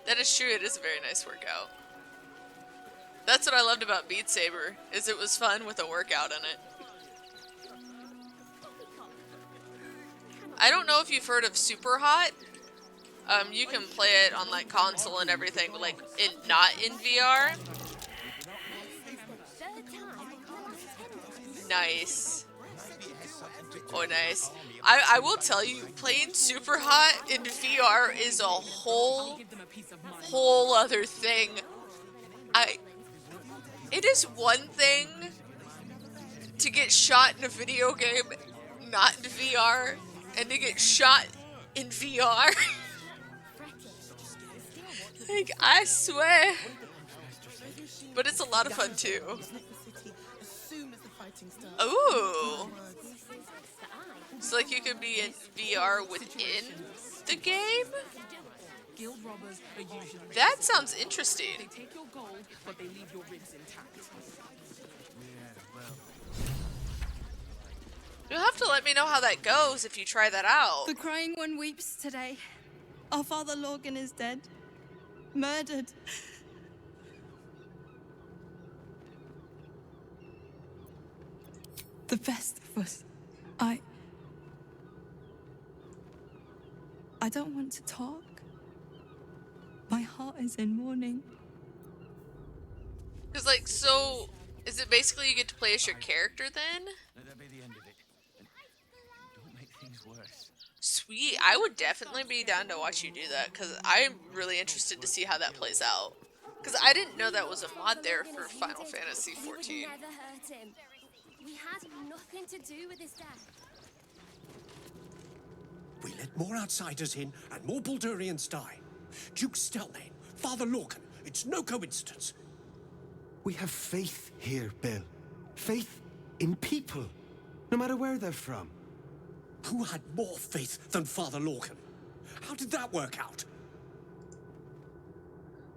That is true. It is a very nice workout. That's what I loved about Beat Saber, is it was fun with a workout in it. I don't know if you've heard of Super Hot. You can play it on like console and everything, but like not in VR. Nice. Oh, nice. I will tell you, playing Super Hot in VR is a whole other thing. It is one thing to get shot in a video game, not in VR, and to get shot in VR. Like, I swear. But it's a lot of fun too. Ooh. So like you could be in VR within the game? That sounds interesting. They take your gold, but they leave your ribs intact. You'll have to let me know how that goes if you try that out. The crying one weeps today. Our father Lorgan is dead. Murdered. The best of us. I don't want to talk. My heart is in mourning. Cause like, so, is it basically you get to play as your character then? Let that be the end of it. And don't make things I would definitely be down to watch you do that, because I'm really interested to see how that plays out. Because I didn't know that was a mod there for Final Fantasy XIV. We had nothing to do with his death. We let more outsiders in, and more Baldurians die. Duke Stelmane, Father Lorcan, it's no coincidence. We have faith here, Bill. Faith in people, no matter where they're from. Who had more faith than Father Lorcan? How did that work out?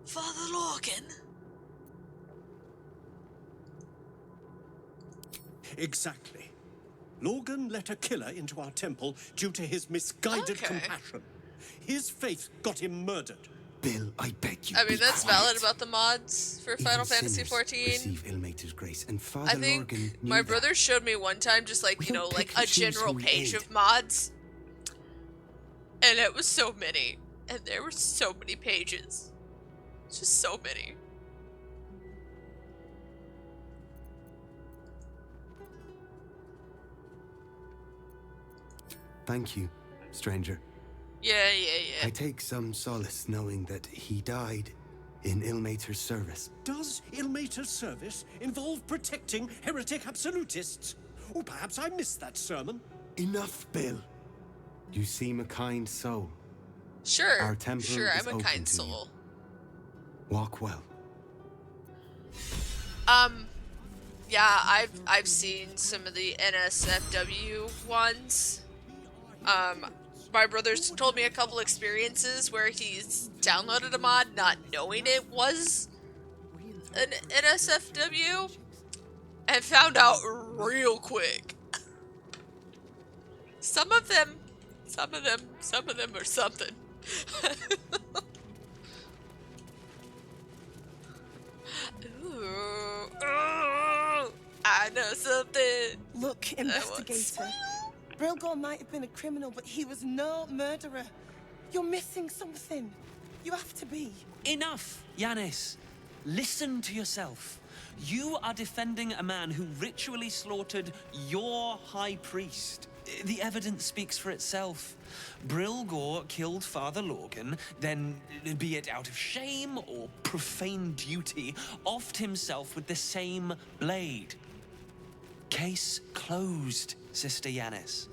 Father Lorcan? Exactly. Lorcan let a killer into our temple due to his misguided compassion. His faith got him murdered. Bill, I beg you. I mean, that's valid about the mods for Final Fantasy XIV. Receive Ilmater's grace, and Father I think Lorcan knew my that. brother showed me one time just like, you know, like pick and a choose general who we page aid. of mods. And it was so many. And there were so many pages. Just so many. Thank you, stranger. Yeah. I take some solace knowing that he died in Ilmater's service. Does Ilmater's service involve protecting heretic absolutists? Or perhaps I missed that sermon. Enough, Bill. You seem a kind soul. Sure. Our temple sure, is I'm a open kind to you. soul. Walk well. Yeah, I've seen some of the NSFW ones. My brother's told me a couple experiences where he's downloaded a mod not knowing it was an NSFW and found out real quick. Some of them are something. Ooh, I know something. Look, investigator. Brilgor might have been a criminal, but he was no murderer. You're missing something. You have to be. Enough, Yanis. Listen to yourself. You are defending a man who ritually slaughtered your high priest. The evidence speaks for itself. Brilgor killed Father Lorcan, then, be it out of shame or profane duty, offed himself with the same blade. Case closed, Sister Yanis.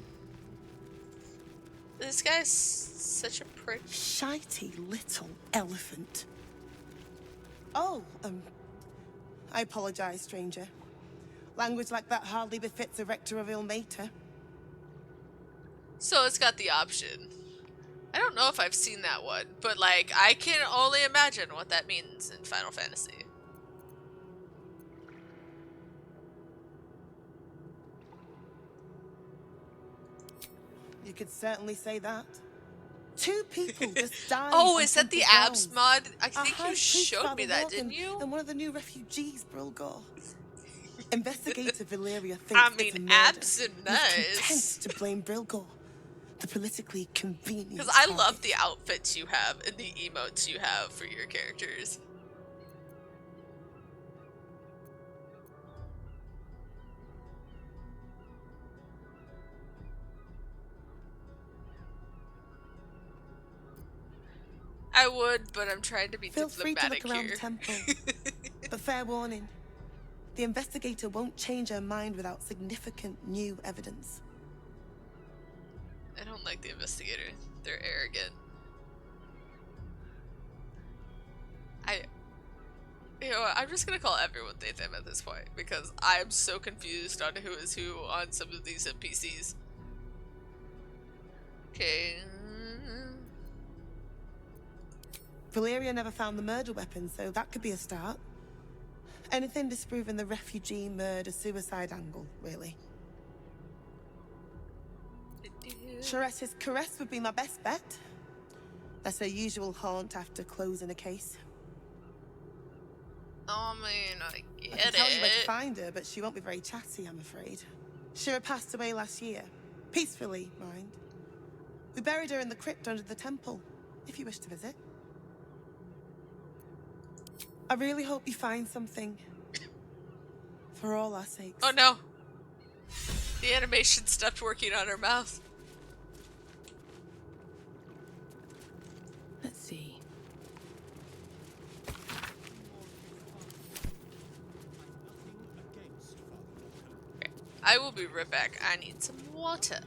This guy's such a prick. Shitey little elephant. Oh, I apologize, stranger. Language like that hardly befits a rector of Ilmater. So it's got the option. I don't know if I've seen that one, but like, I can only imagine what that means in Final Fantasy. You could certainly say that. Two people just died. Oh, on is that the Temple abs Grounds. mod? I Our think High you Priest, showed Father me that, Lorcan, didn't you? And one of the new refugees, Brilgor. Investigator Valeria thinks I it's a mean, murder. abs and With nice. content to blame Brilgor, the politically convenient. Because I target. love the outfits you have and the emotes you have for your characters. I would, but I'm trying to be Feel free to diplomatic look around here. the temple. But fair warning, the investigator won't change her mind without significant new evidence. I don't like the investigator. They're arrogant. You know what, I'm just gonna call everyone Dathan at this point, because I'm so confused on who is who on some of these NPCs. Okay. Valeria never found the murder weapon, so that could be a start. Anything disproving the refugee murder-suicide angle, really. Chares's caress would be my best bet. That's her usual haunt after closing a case. I mean, I I get can tell you where to it. find her, but she won't be very chatty, I'm afraid. Shira passed away last year. Peacefully, mind. We buried her in the crypt under the temple, if you wish to visit. I really hope you find something. For all our sakes. Oh no. The animation stopped working on her mouth. I will be right back. I need some water.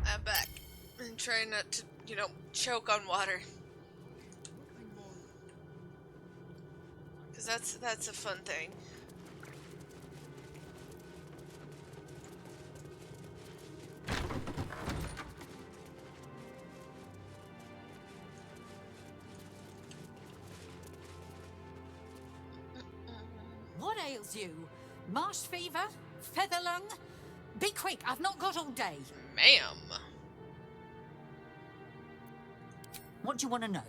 I'm back. I'm trying not to, choke on water. Because that's a fun thing. What ails you? Marsh fever? Feather lung? Be quick, I've not got all day. Ma'am. What do you want to know?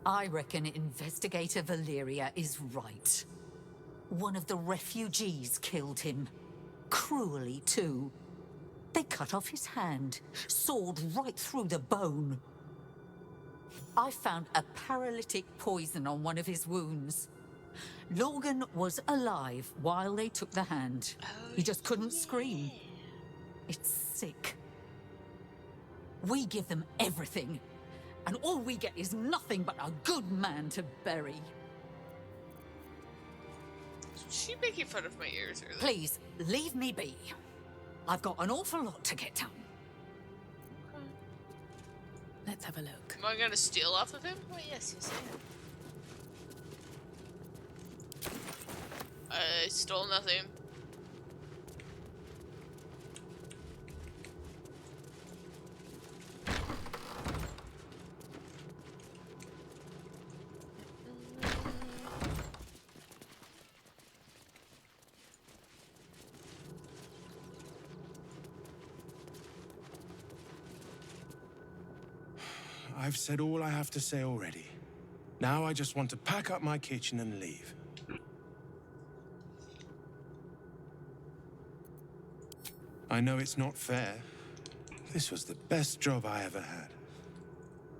I reckon Investigator Valeria is right. One of the refugees killed him. Cruelly, too. They cut off his hand, sawed right through the bone. I found a paralytic poison on one of his wounds. Logan was alive while they took the hand. He just couldn't scream. It's sick. We give them everything, and all we get is nothing but a good man to bury. Is she making fun of my ears earlier? Please, leave me be. I've got an awful lot to get done. Let's have a look. Am I gonna steal off of him? Oh, yes, yes, I am. I stole nothing. I've said all I have to say already. Now I just want to pack up my kitchen and leave. I know it's not fair. This was the best job I ever had.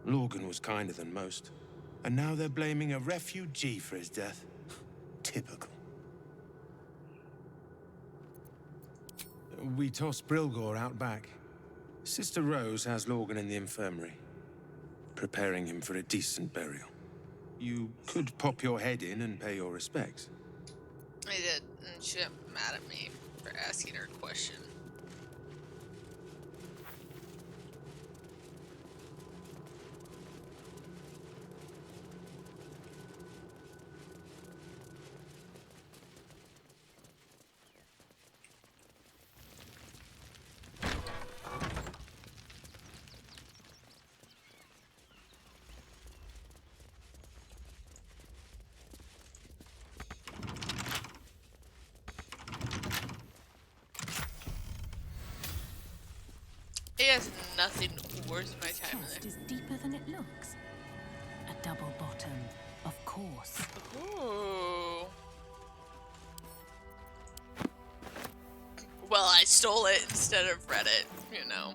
Logan was kinder than most. And now they're blaming a refugee for his death. Typical. We tossed Brilgor out back. Sister Rose has Lorgan in the infirmary, preparing him for a decent burial. You could pop your head in and pay your respects. I did, and she got mad at me for asking her a question. It has nothing worth my time in Chest there. is deeper than it looks. A double bottom, of course. Ooh. Well, I stole it instead of read it, you know.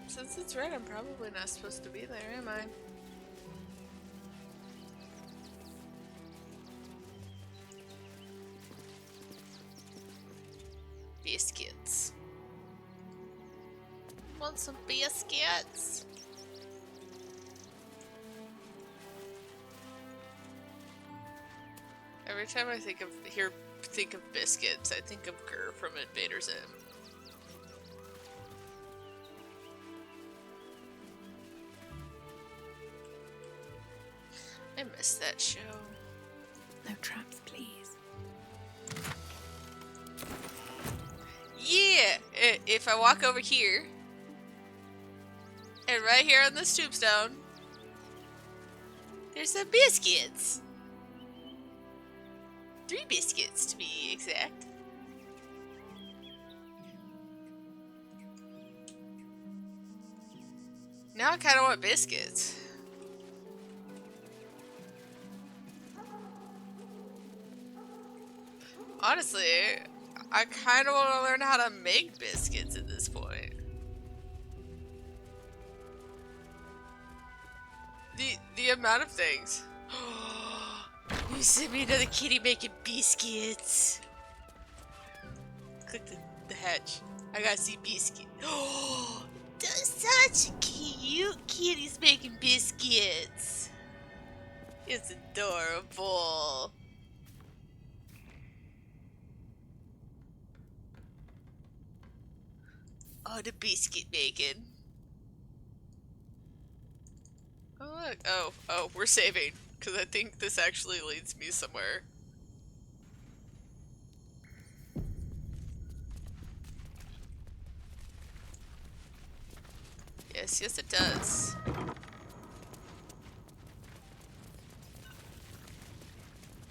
Since it's red, I'm probably not supposed to be there, am I? Biscuits. Want some biscuits? Every time I think of biscuits, I think of Gur from Invader Zim. I miss that show. No traps, please. Yeah! If I walk over here, and right here on this tombstone, there's some biscuits. 3 biscuits, to be exact. Now I kind of want biscuits. Honestly, I kind of want to learn how to make biscuits at this point. The amount of things. You sent me another kitty making biscuits. Click the hatch. I gotta see biscuit. Oh, such cute kitties making biscuits. It's adorable. Oh, the biscuit making. Oh, look. Oh, we're saving. Because I think this actually leads me somewhere. Yes, it does.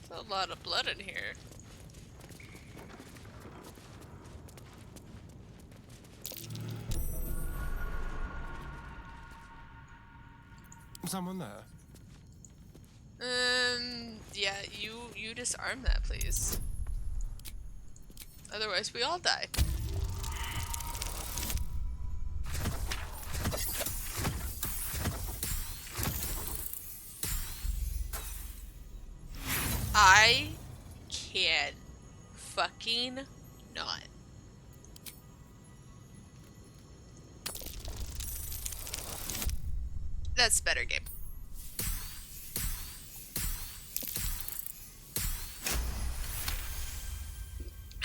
There's a lot of blood in here. Someone there? Yeah, you disarm that, please. Otherwise, we all die. I can fucking not. That's better game.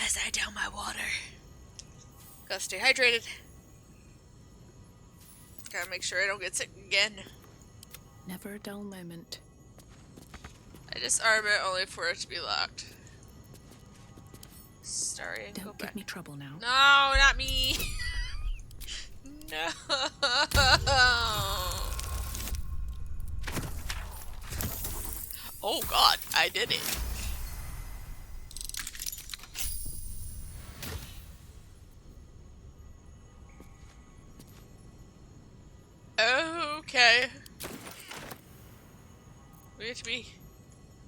As I down my water. Gotta stay hydrated. Gotta make sure I don't get sick again. Never a dull moment. I disarm it only for it to be locked. Sorry, and Don't go give back. me trouble now. No, not me. No. Oh god, I did it. Okay.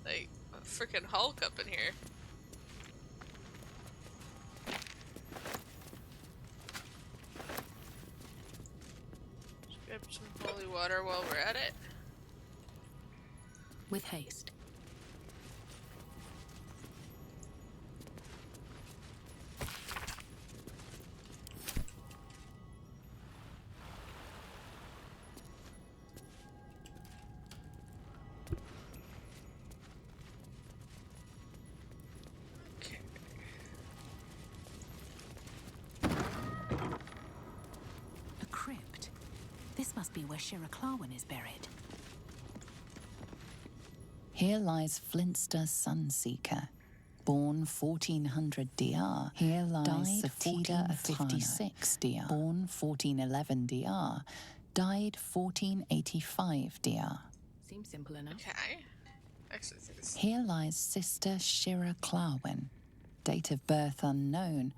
Like, a freaking Hulk up in here. Let's grab some holy water while we're at it. With haste. A crypt. This must be where Shira Clarwen is buried. Here lies Flintster Sunseeker, born 1400 DR. Here lies Safida 56 DR, born 1411 DR, died 1485 DR. Seems simple enough. Okay. Actually, this. Here lies Sister Shira Clarwen, date of birth unknown,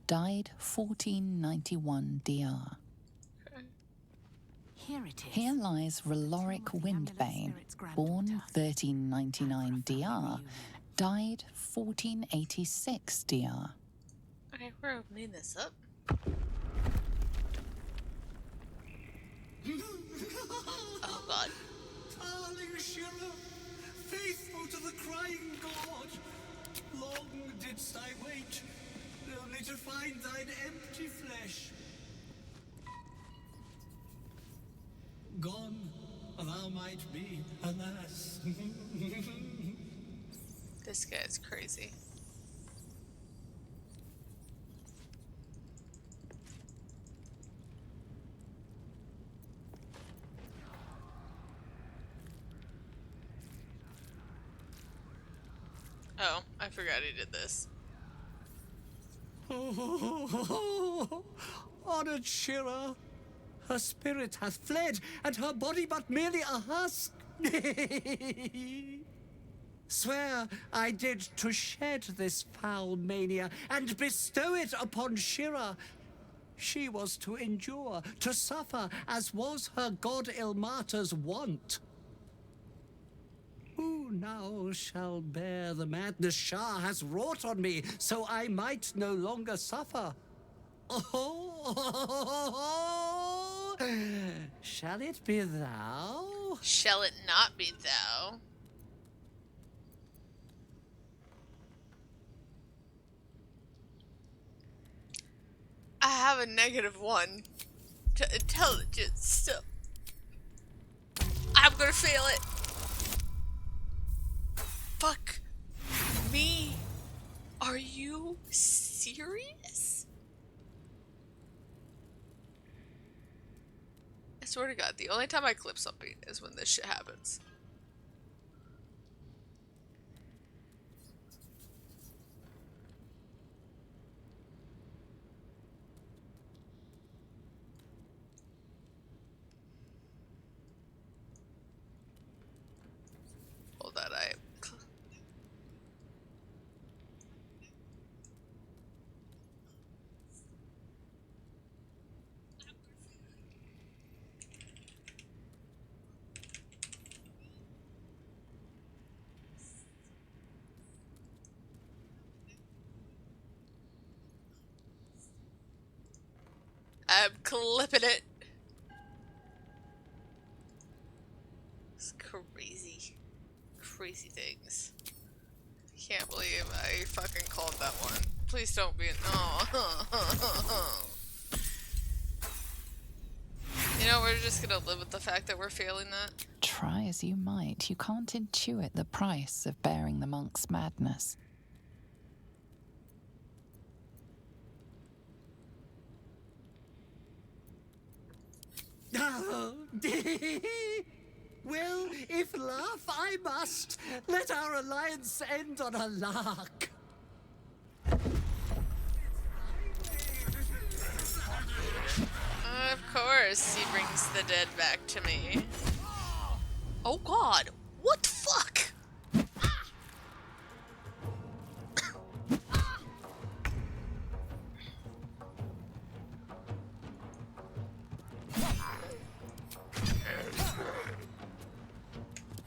died 1491 DR. Here it is. Here lies Reloric Windbane, born 1399 DR, died 1486 DR. Okay, we're opening this up. Oh god. Darling Shira, faithful to the crying god, long didst I wait, only to find thine empty flesh. Gone thou might be, alas. This guy's crazy. Oh, I forgot he did this. Honored Shira, her spirit hath fled, and her body but merely a husk. Swear I did to shed this foul mania and bestow it upon Shira. She was to endure, to suffer, as was her god Ilmata's wont. Who now shall bear the madness Shah has wrought on me, so I might no longer suffer? Oh, shall it be thou? Shall it not be thou? I have a -1 to intelligence, so I'm gonna fail it. Fuck me. Are you serious? I swear to God, the only time I clip something is when this shit happens. Hold that, I'm clipping it. It's crazy. Crazy things. Can't believe I fucking called that one. Please don't be oh. You know, we're just gonna live with the fact that we're failing that. Try as you might, you can't intuit the price of bearing the monk's madness. Well, if laugh I must, let our alliance end on a lark. Of course, he brings the dead back to me. Oh god, what the fuck?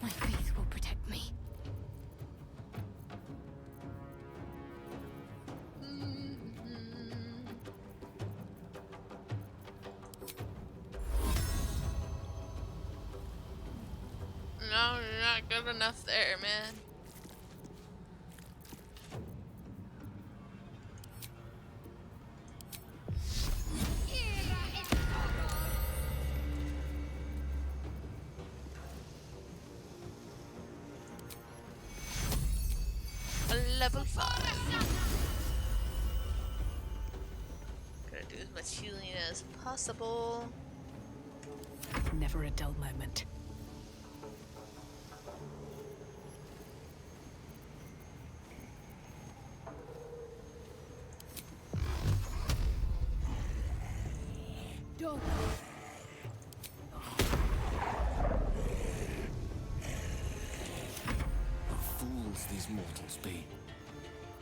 My faith will protect me. No, you're not good enough there, man. Level 5. Gotta do as much healing as possible. Never a dull moment. Don't. Fools these mortals be.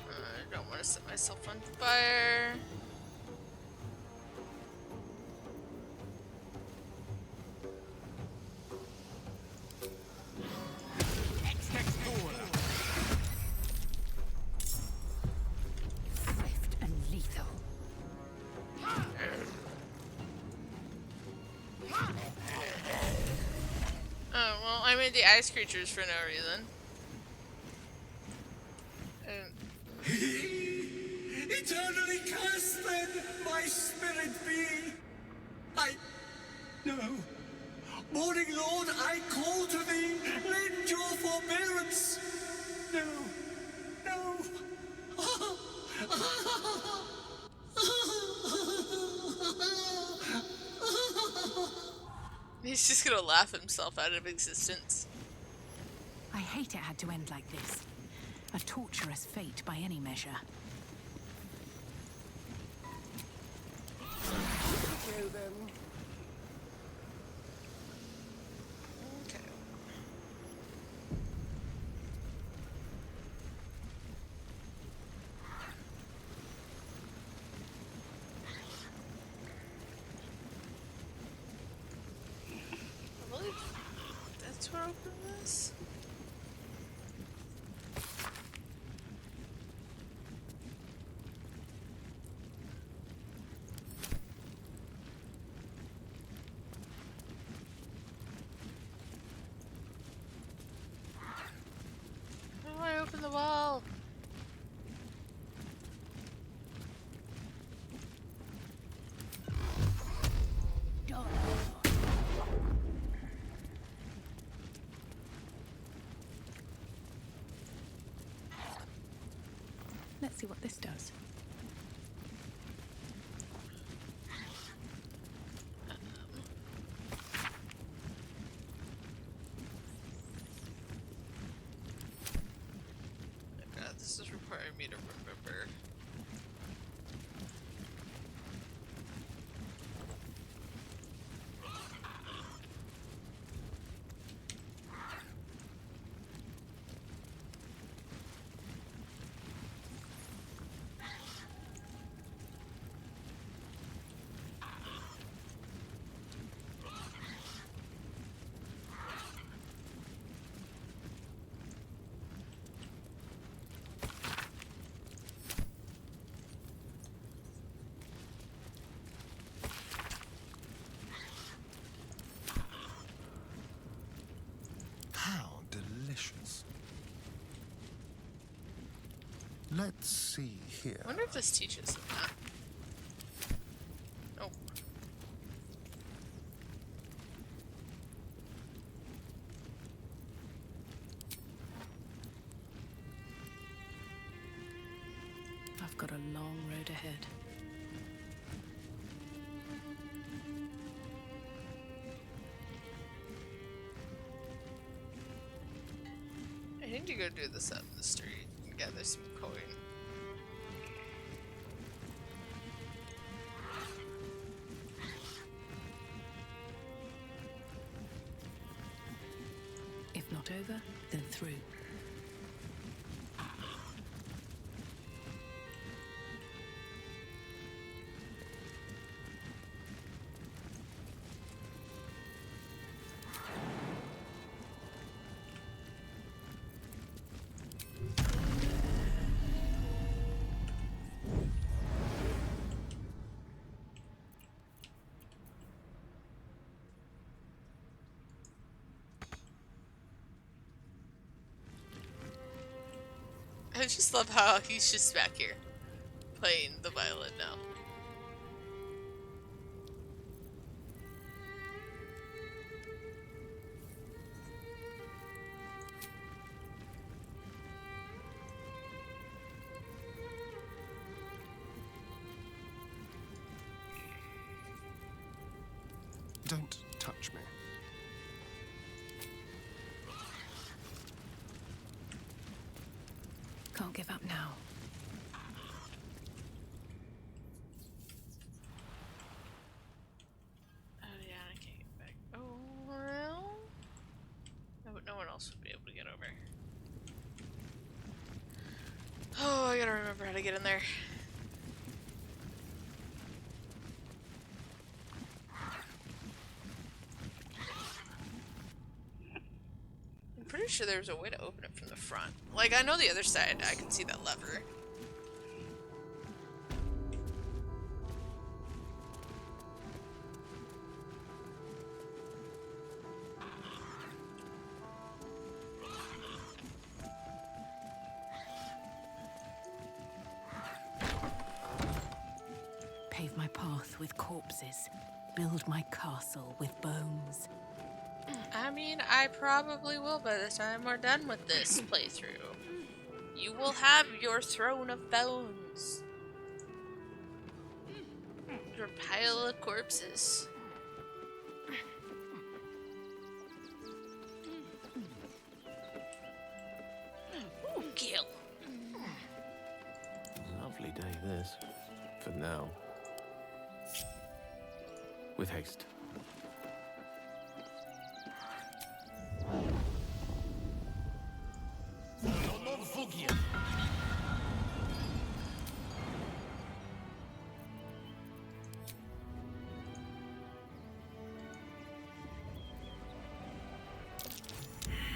I don't want to set myself on fire. Swift and lethal. Oh, well, I made the ice creatures for no reason. Eternally cursed then, my spirit be. No. Morning Lord, I call to thee, lend your forbearance. No. He's just gonna laugh himself out of existence. I hate it had to end like this. A torturous fate by any measure. Okay then. Okay. I believe that's where I open this. How do I open the wall? Let's see what this does. Oh god, this is requiring me to remember. How delicious. Let's see here. I wonder if this teaches him that. Oh. I've got a long road ahead. I need to go do this out in the street and gather some coin. If not over, then through. I just love how he's just back here playing the violin now. Don't touch me. Can't give up now. Oh yeah, I can't get back. Oh well. No one else would be able to get over. Oh, I gotta remember how to get in there. I'm pretty sure there's a way to open it from the front. Like, I know the other side, I can see that lever. Pave my path with corpses. Build my castle with bones. I mean, I probably will by the time we're done with this playthrough. You will have your throne of bones. Your pile of corpses. Ooh, kill. Lovely day, this. For now. With haste.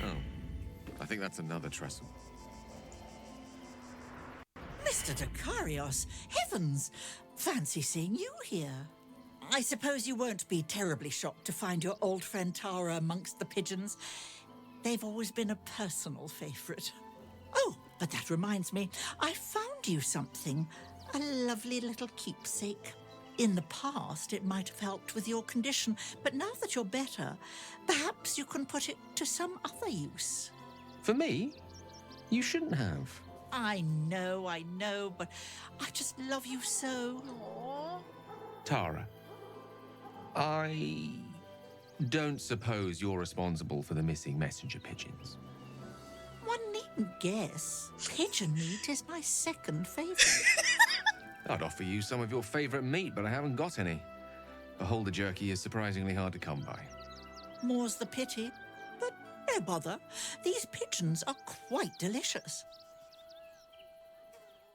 Oh, I think that's another trestle. Mr. Dakarios, heavens! Fancy seeing you here. I suppose you won't be terribly shocked to find your old friend Tara amongst the pigeons. They've always been a personal favourite. Oh, but that reminds me, I found you something. A lovely little keepsake. In the past, it might have helped with your condition, but now that you're better, perhaps you can put it to some other use. For me? You shouldn't have. I know, but I just love you so. Aww. Tara, I don't suppose you're responsible for the missing messenger pigeons. One needn't guess. Pigeon meat is my second favourite. I'd offer you some of your favourite meat, but I haven't got any. Beholder jerky is surprisingly hard to come by. More's the pity. But no bother. These pigeons are quite delicious.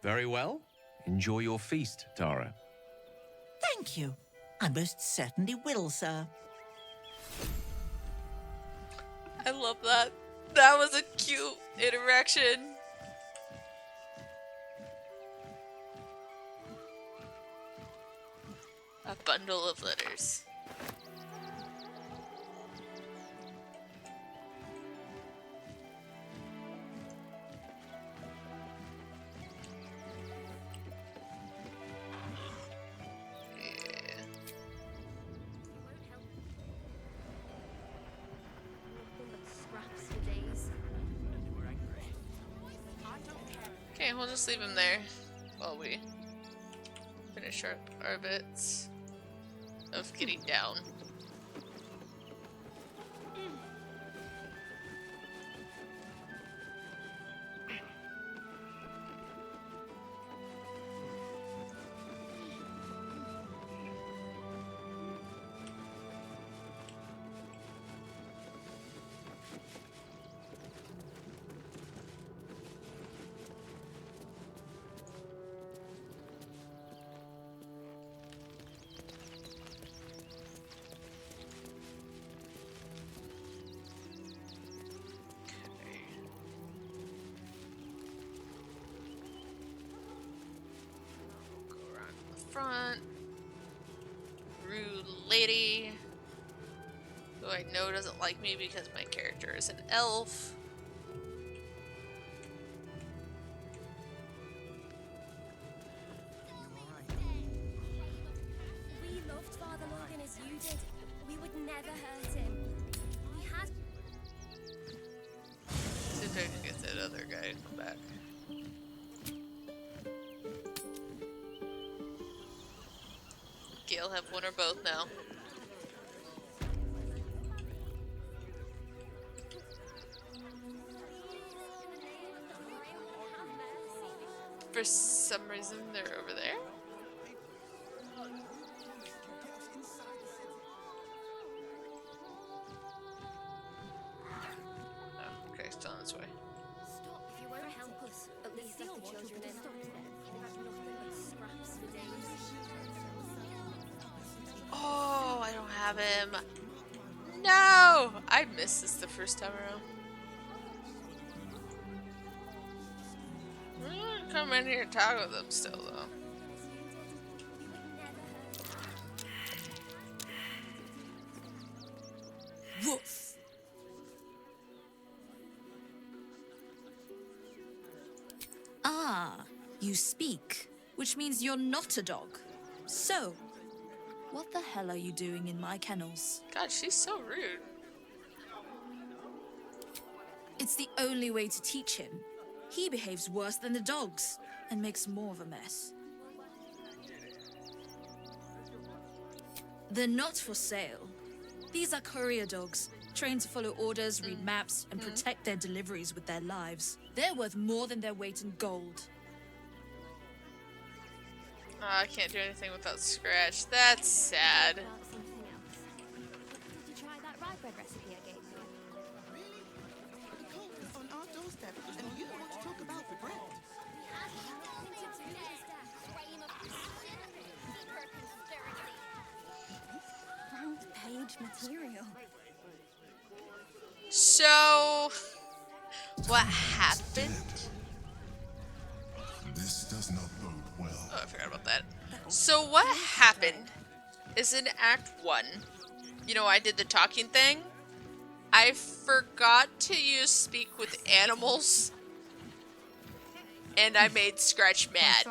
Very well. Enjoy your feast, Tara. Thank you. I most certainly will, sir. I love that. That was a cute interaction. A bundle of letters. Okay, we'll just leave him there while we finish up our bits of getting down. Front. Rude lady. Who I know doesn't like me because my character is an elf. back. Gale have one or both now. For some reason, they're over there. Oh, okay, still on its way. Stop if you won't help us. At least let the children in. They have nothing but scraps for days. Oh, I don't have him. No! I missed this the first time around. I'm gonna come in here and talk with them still, though. Woof. Ah, you speak, which means you're not a dog. So, what the hell are you doing in my kennels? God, she's so rude. It's the only way to teach him. He behaves worse than the dogs and makes more of a mess. They're not for sale. These are courier dogs, trained to follow orders, read maps, and protect their deliveries with their lives. They're worth more than their weight in gold. Oh, I can't do anything without Scratch. That's sad. Did you try that rye bread recipe I gave you? The cold is on our doorstep, and you want to talk about the bread. Front page material. So, what happened? This does not bode well. Oh, I forgot about that. So what happened is in Act 1, you know, I did the talking thing. I forgot to use speak with animals, and I made Scratch mad.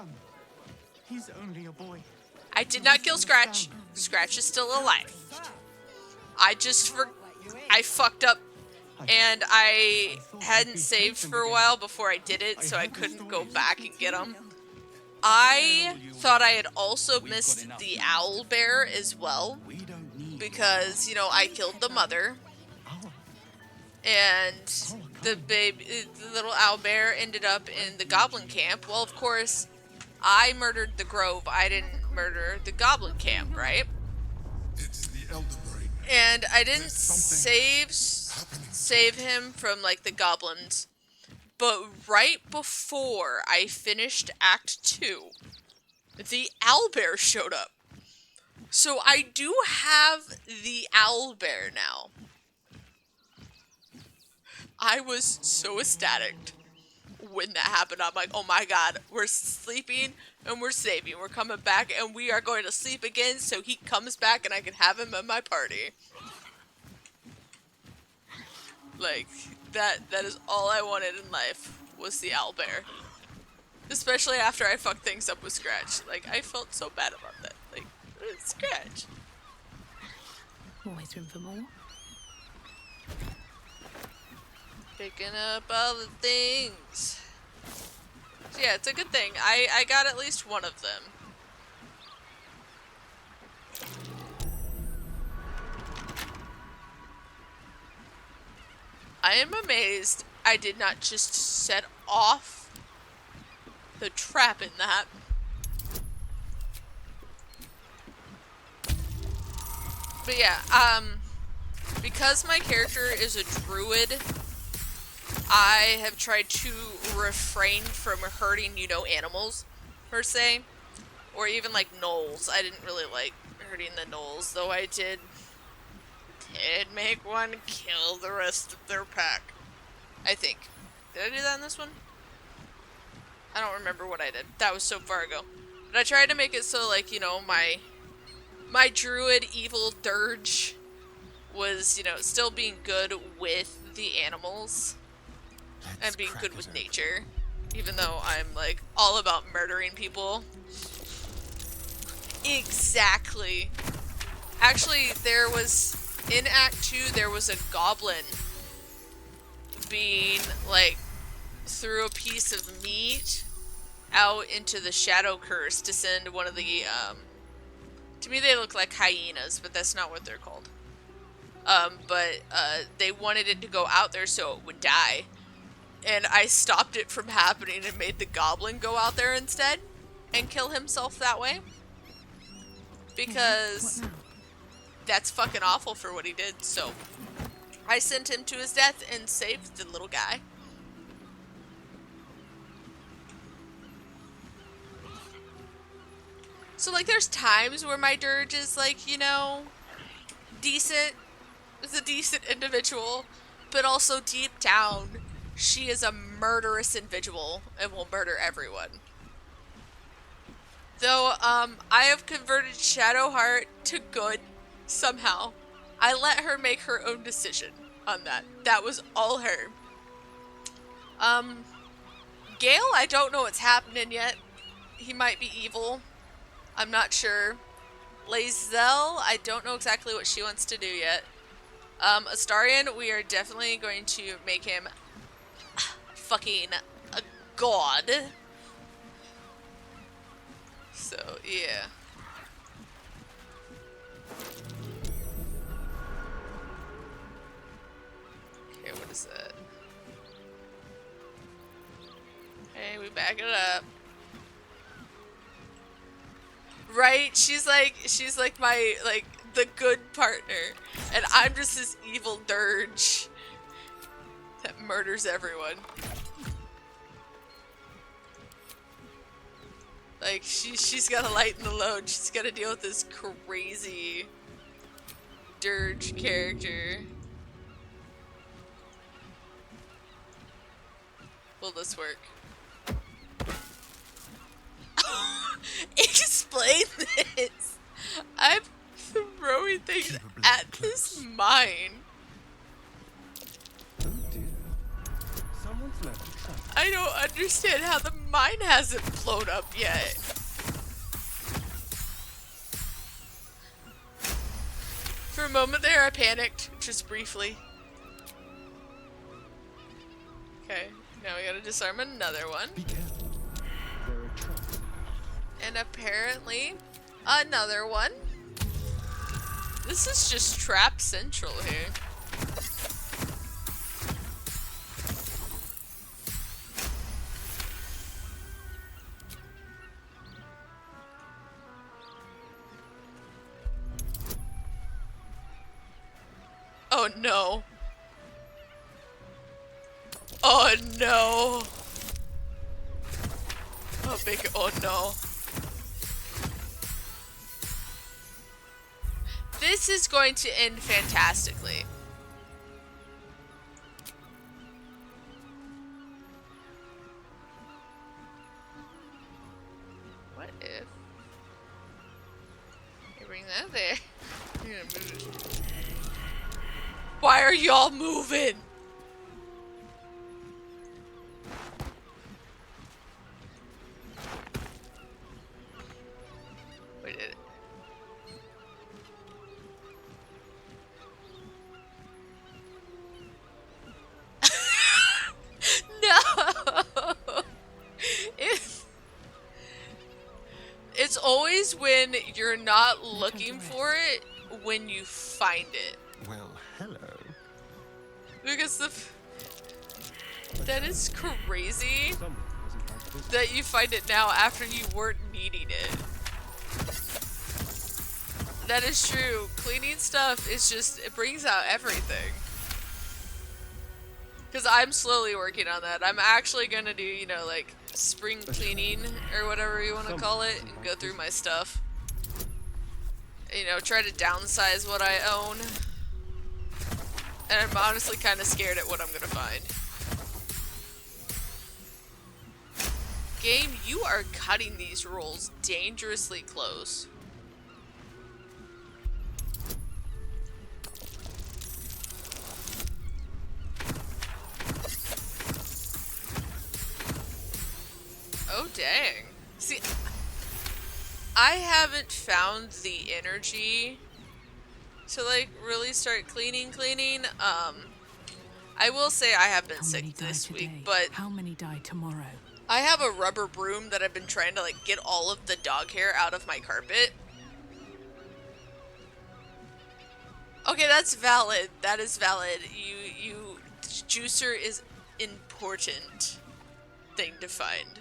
He's only a boy. I did not kill Scratch. Scratch is still alive. I fucked up, and I hadn't saved for a while before I did it, so I couldn't go back and get him. I thought I had also missed the owl bear as well, because, you know, I killed the mother, and the little owl bear ended up in the goblin camp. Well, of course, I murdered the grove. I didn't murder the goblin camp, right? It's the elder brain. And I didn't save him from, like, the goblins. But right before I finished Act 2, the owlbear showed up. So I do have the owlbear now. I was so ecstatic when that happened. I'm like, oh my god, we're sleeping and we're saving. We're coming back and we are going to sleep again so he comes back and I can have him at my party. Like, that is all I wanted in life, was the owlbear. Especially after I fucked things up with Scratch. Like, I felt so bad about that. Like, Scratch. Always room for more. Picking up all the things. So yeah, it's a good thing. I got at least one of them. I am amazed I did not just set off the trap in that. But yeah, because my character is a druid, I have tried to refrain from hurting, you know, animals, per se. Or even, like, gnolls. I didn't really like hurting the gnolls, though I did make one kill the rest of their pack. I think. Did I do that in this one? I don't remember what I did. That was so far ago. But I tried to make it so, like, you know, my druid evil dirge was, you know, still being good with the animals. And being good with nature. Even though I'm, like, all about murdering people. Exactly. Actually, there was, in Act 2, there was a goblin being, like, threw a piece of meat out into the Shadow Curse to send one of the, to me they look like hyenas, but that's not what they're called. They wanted it to go out there so it would die. And I stopped it from happening and made the goblin go out there instead and kill himself that way. Because that's fucking awful for what he did, so I sent him to his death and saved the little guy. So, like, there's times where my dirge is, like, you know, decent. Is a decent individual. But also, deep down, she is a murderous individual and will murder everyone. Though, I have converted Shadowheart to good somehow. I let her make her own decision on that. That was all her. Gale, I don't know what's happening yet. He might be evil. I'm not sure. Lae'zel, I don't know exactly what she wants to do yet. Astarion, we are definitely going to make him fucking a god. So, yeah. Okay, what is that? Hey, we back it up. Right? She's like my, like, the good partner. And I'm just this evil dirge that murders everyone. Like, she's gotta lighten the load. She's gotta deal with this crazy dirge character. Will this work? Explain this! I'm throwing things at this mine. Oh dear. Someone's left a trap. I don't understand how the mine hasn't blown up yet. For a moment there, I panicked, just briefly. Okay, now we gotta disarm another one. Be careful. There are traps. And apparently, another one. This is just trap central here. Oh no. Oh no. Oh big oh no. This is going to end fantastically. What if you bring that there? You're gonna move it. Why are y'all moving? Wait, did it? No! It's always when you're not looking for it when you find it. Well, hello. Because that is crazy that you find it now after you weren't needing it. That is true. Cleaning stuff is just, it brings out everything. Because I'm slowly working on that. I'm actually gonna do, you know, like spring cleaning or whatever you want to call it, and go through my stuff. You know, try to downsize what I own. And I'm honestly kind of scared at what I'm gonna find. Game, you are cutting these rolls dangerously close. Oh dang. See, I haven't found the energy to like really start cleaning. I will say I have been How many sick die this today? week, but How many die tomorrow? I have a rubber broom that I've been trying to like get all of the dog hair out of my carpet. Okay, that's valid. That is valid. Juicer is important thing to find.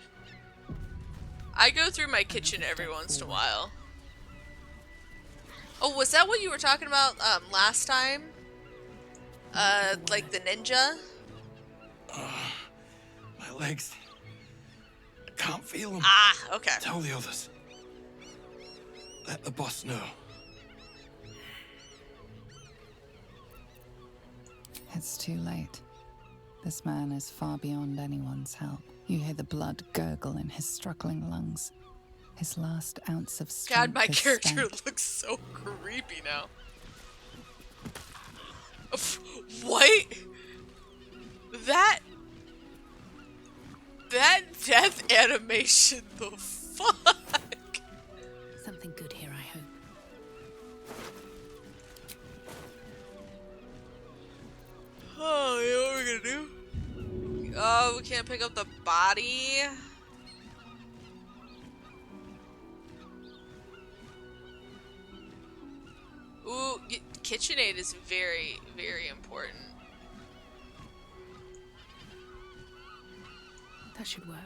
I go through my kitchen every once in a while. Oh, was that what you were talking about last time? Like the ninja? My legs. I can't feel them. Ah, okay. Tell the others. Let the boss know. It's too late. This man is far beyond anyone's help. You hear the blood gurgle in his struggling lungs. His last ounce of strength God, my is character spent. looks so creepy now. What? That death animation, the fuck? Something good here, I hope. Oh, you know what we're gonna do? Oh, we can't pick up the body. Ooh, KitchenAid is very, very important. That should work.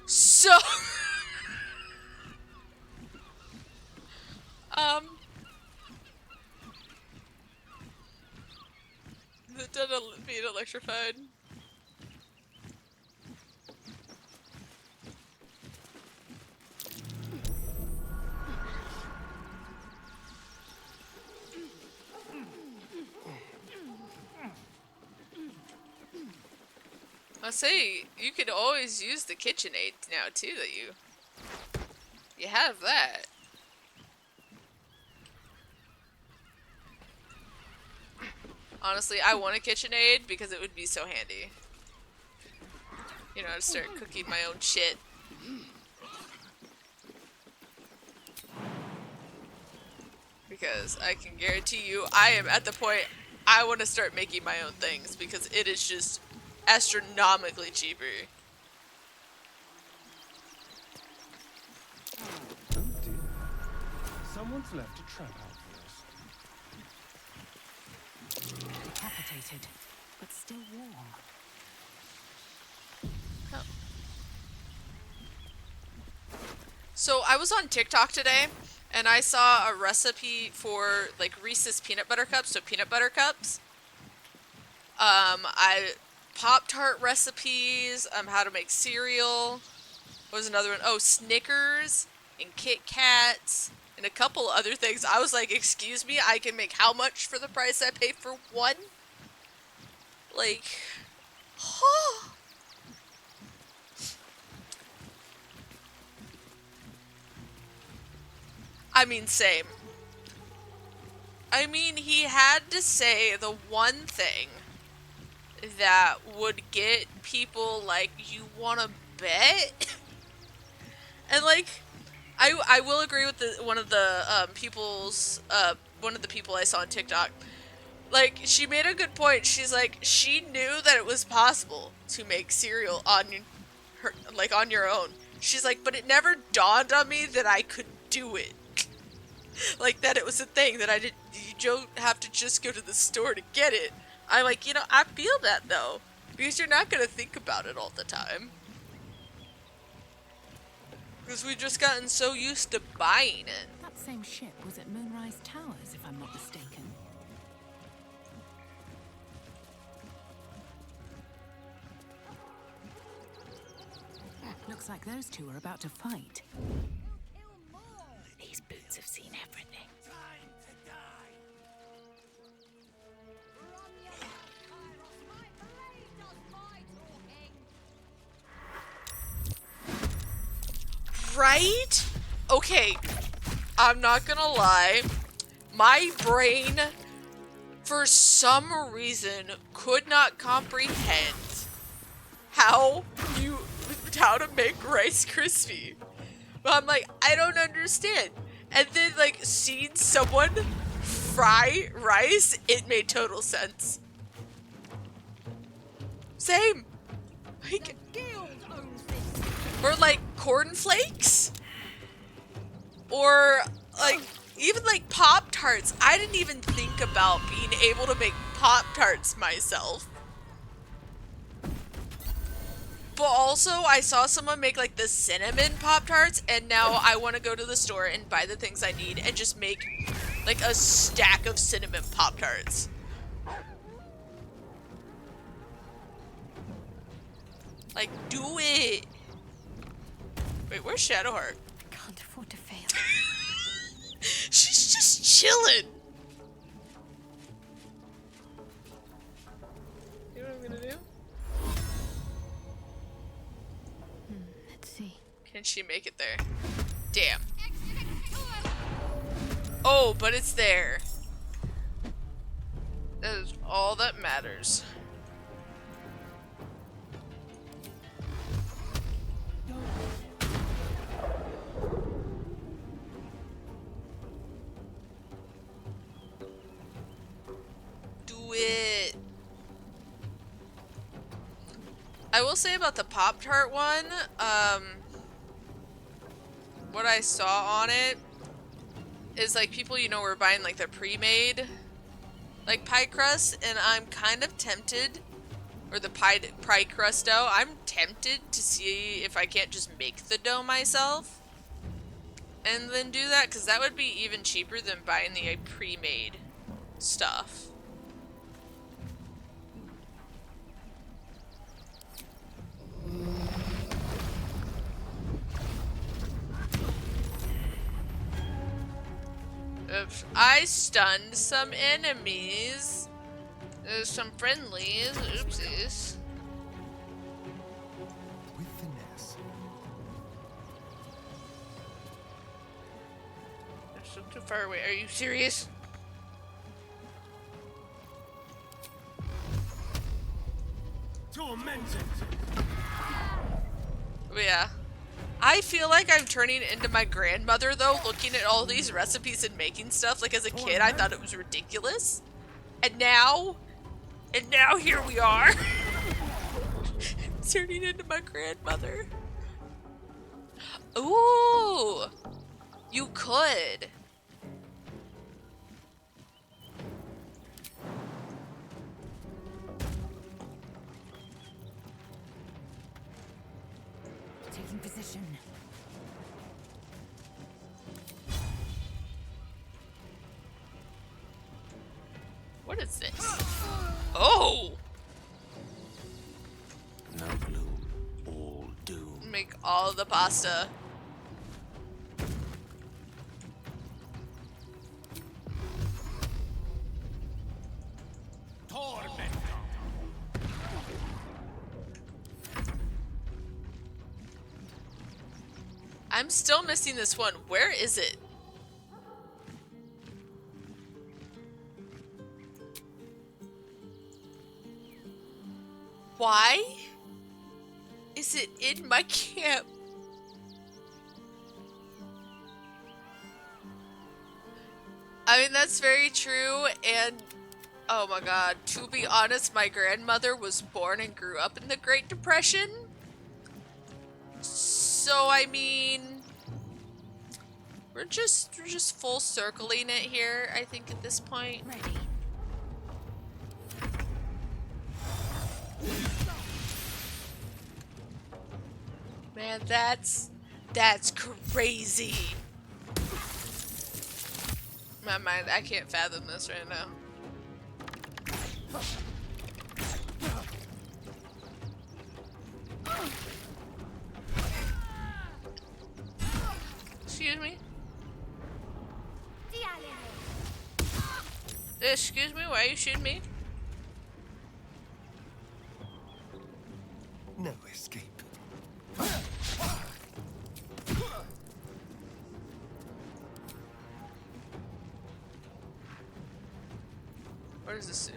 So, it doesn't being electrified. I say you could always use the KitchenAid now too. That you have that. Honestly, I want a KitchenAid because it would be so handy. You know, to start cooking my own shit. Because I can guarantee you, I am at the point I want to start making my own things because it is just astronomically cheaper. Oh dear. Someone's left a trap out for us. Decapitated, but still warm. Oh. So I was on TikTok today and I saw a recipe for like Reese's peanut butter cups, so peanut butter cups. Pop-Tart recipes, how to make cereal. What was another one? Oh, Snickers and Kit Kats and a couple other things. I was like, excuse me, I can make how much for the price I pay for one? Like, huh. I mean, same. I mean, he had to say the one thing that would get people like, you wanna bet? And like, I will agree with one of the people I saw on TikTok. Like, she made a good point. She's like, she knew that it was possible to make cereal on her, like, on your own. She's like, but it never dawned on me that I could do it. Like, that it was a thing that you don't have to just go to the store to get it. I'm like, you know, I feel that though, because you're not gonna think about it all the time. Because we've just gotten so used to buying it. That same ship was at Moonrise Towers, if I'm not mistaken. Looks like those two are about to fight. These boots have seen everything. Right? Okay, I'm not gonna lie. My brain, for some reason, could not comprehend how how to make Rice Krispie. But I'm like, I don't understand. And then, like, seeing someone fry rice, it made total sense. Same. Like, or like cornflakes, or like even like Pop-Tarts. I didn't even think about being able to make Pop-Tarts myself. But also, I saw someone make like the cinnamon Pop-Tarts, and now I want to go to the store and buy the things I need and just make like a stack of cinnamon Pop-Tarts. Like, do it! Wait, where's Shadowheart? I can't afford to fail. She's just chilling! You know what I'm gonna do? Let's see. Can she make it there? Damn. Oh, but it's there. That is all that matters. It. I will say about the Pop-Tart one, what I saw on it is like people, you know, were buying like the pre-made like pie crust, and I'm kind of tempted, or the pie crust dough, I'm tempted to see if I can't just make the dough myself and then do that, because that would be even cheaper than buying the pre-made stuff. If I stunned some enemies, some friendlies, oopsies. With finesse. They're still too far away. Are you serious? Tormented. Oh, yeah. I feel like I'm turning into my grandmother, though, looking at all these recipes and making stuff. Like, as a kid, I thought it was ridiculous. And now here we are. Turning into my grandmother. Ooh! You could. Taking position. What is this? Oh! No gloom, all doom. Make all the pasta. I'm still missing this one. Where is it? Why is it in my camp? I mean, that's very true, and oh my god, to be honest, my grandmother was born and grew up in the Great Depression. So, I mean, we're just full circling it here, I think, at this point. Ready. Man, that's crazy. My mind, I can't fathom this right now. Excuse me? Excuse me, why are you shooting me? No escape. What does this do?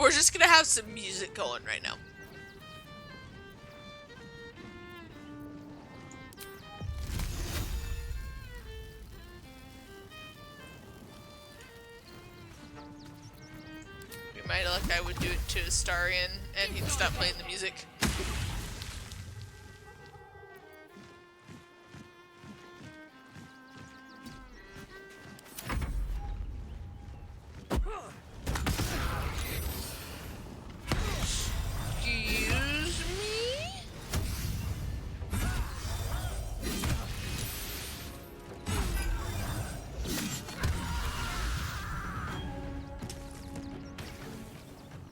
We're just gonna have some music going right now. We might look, I would do it to Astarion and he'd stop playing the music. Excuse me?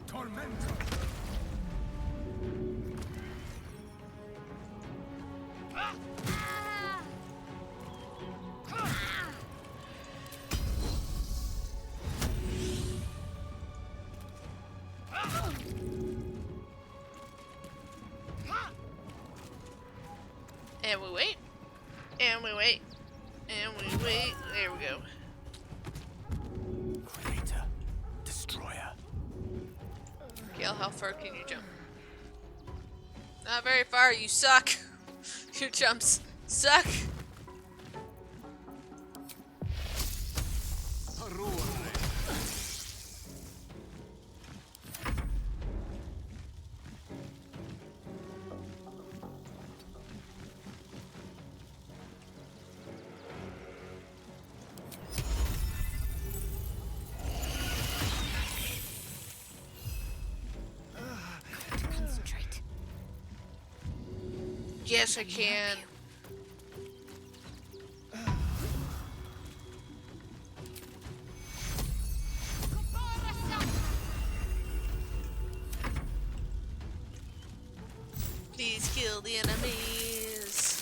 Tormento. And we wait. And we wait. And we wait. There we go. Creator. Destroyer. Gale, how far can you jump? Not very far, you suck. Your jumps suck. Concentrate. Yes, I can. Please kill the enemies.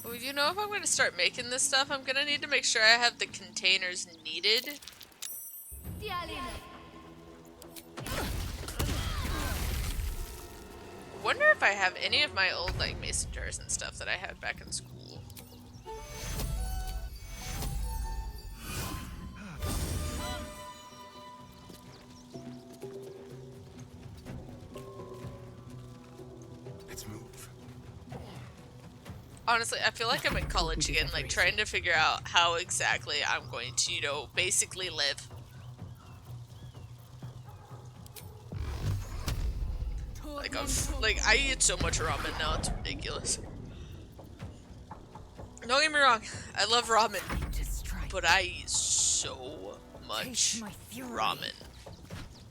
Well, you know, if I'm going to start making this stuff, I'm going to need to make sure I have the containers needed. Wonder if I have any of my old, like, mason jars and stuff that I had back in school. Let's move. Honestly, I feel like I'm in college again, like, trying to figure out how exactly I'm going to, you know, basically live. Like, I eat so much ramen now, it's ridiculous. Don't get me wrong, I love ramen, but I eat so much ramen.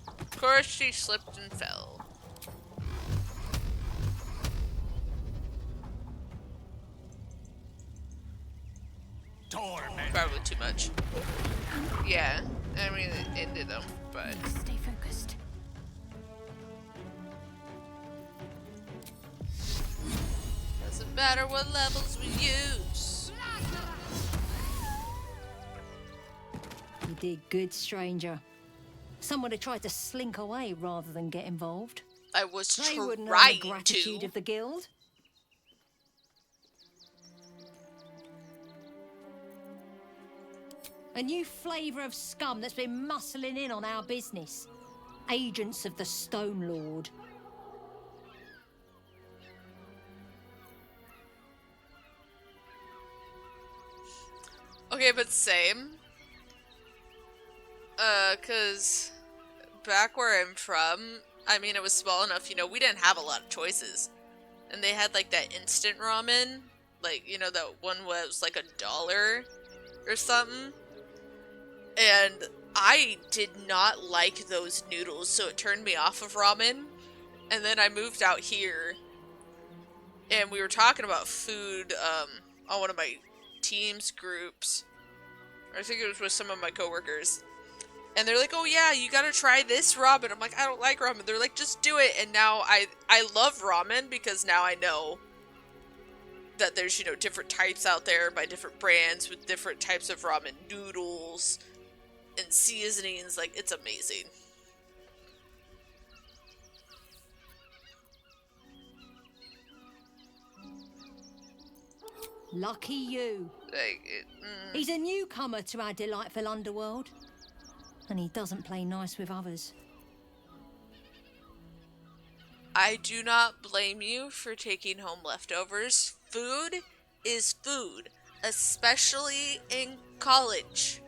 Of course, she slipped and fell. Probably too much. Yeah, I mean, it did them, but... Stay focused. Doesn't matter what levels we use. You did good, stranger. Someone had tried to slink away rather than get involved. I was They wouldn't earn trying the gratitude to. of the guild. A new flavour of scum that's been muscling in on our business. Agents of the Stone Lord. Okay, but same. Cause back where I'm from, I mean, it was small enough, you know, we didn't have a lot of choices. And they had, like, that instant ramen. Like, you know, that one was, like, $1 or something. And I did not like those noodles, so it turned me off of ramen. And then I moved out here, and we were talking about food on one of my team's groups. I think it was with some of my coworkers. And they're like, oh yeah, you gotta try this ramen. I'm like, I don't like ramen. They're like, just do it. And now I love ramen because now I know that there's, you know, different types out there by different brands with different types of ramen noodles and seasonings. Like, it's amazing. Lucky you. He's a newcomer to our delightful underworld, and he doesn't play nice with others. I do not blame you for taking home leftovers. Food is food, especially in college.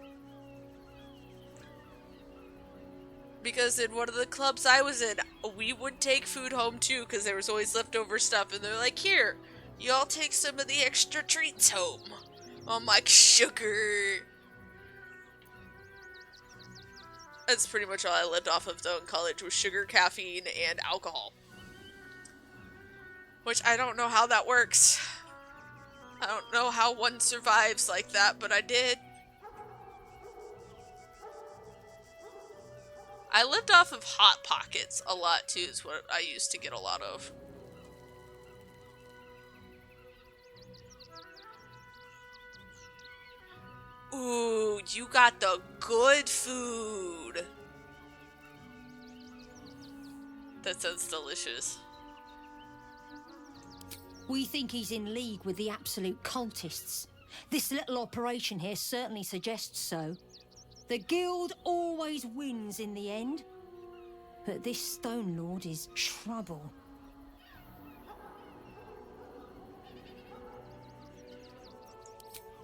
Because in one of the clubs I was in, we would take food home too, because there was always leftover stuff, and they're like, here, y'all take some of the extra treats home. I'm like, sugar. That's pretty much all I lived off of though in college, was sugar, caffeine, and alcohol. Which I don't know how that works. I don't know how one survives like that, but I did. I lived off of Hot Pockets a lot too, is what I used to get a lot of. Ooh, you got the good food. That sounds delicious. We think he's in league with the absolute cultists. This little operation here certainly suggests so. The guild always wins in the end. But this Stone Lord is trouble.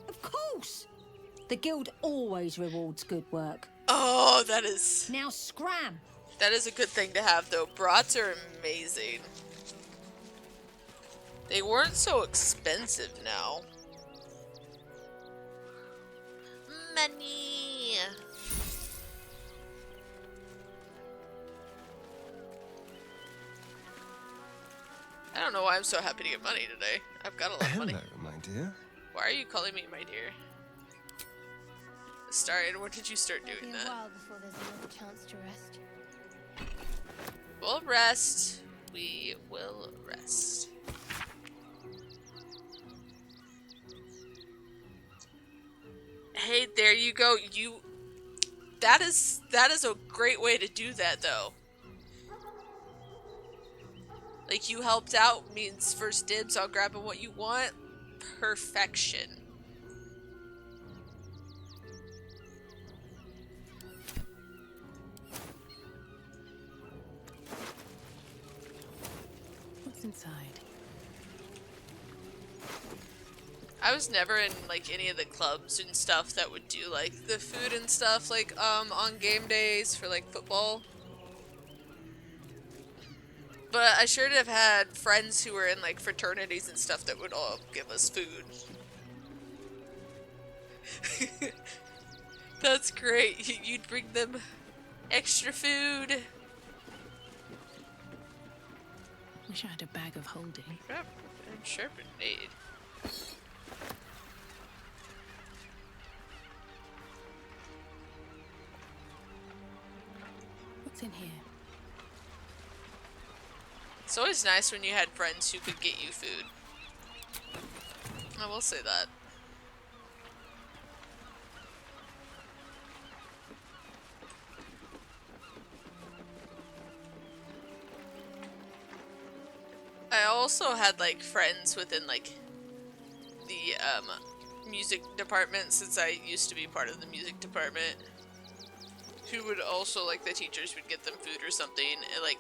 Of course! The guild always rewards good work. Oh, that is... Now scram! That is a good thing to have, though. Brats are amazing. They weren't so expensive now. Money! I don't know why I'm so happy to get money today. I've got a lot of money. Hello, my dear. Why are you calling me my dear? Started. When did you start doing that? A while before there's another chance to rest. We'll rest. We will rest. Hey, there you go. That is a great way to do that, though. Like, you helped out means first dibs on grabbing what you want. Perfection. What's inside? I was never in like any of the clubs and stuff that would do like the food and stuff like on game days for like football. But I sure have had friends who were in like fraternities and stuff that would all give us food. That's great. You'd bring them extra food. Wish I had a bag of holding. Yep, and sharpened aid. What's in here? It's always nice when you had friends who could get you food. I will say that. I also had like friends within like the music department, since I used to be part of the music department, who would also like the teachers would get them food or something, and like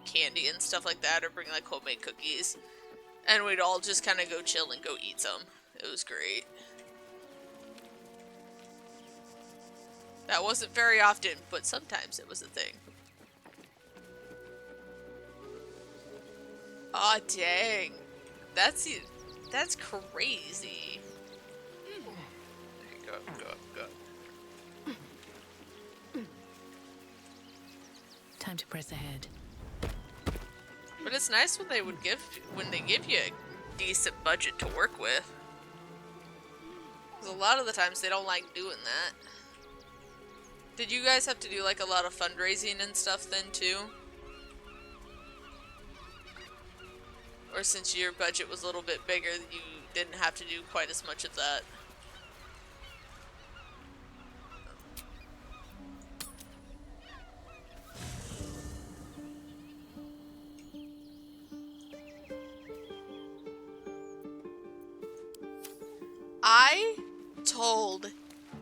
candy and stuff like that, or bring like homemade cookies, and we'd all just kind of go chill and go eat some. It was great. That wasn't very often, but sometimes it was a thing. Aw, dang. That's crazy. There you go, go up, go up. Time to press ahead. But it's nice when they give you a decent budget to work with. Because a lot of the times they don't like doing that. Did you guys have to do like a lot of fundraising and stuff then too? Or since your budget was a little bit bigger, you didn't have to do quite as much of that? I told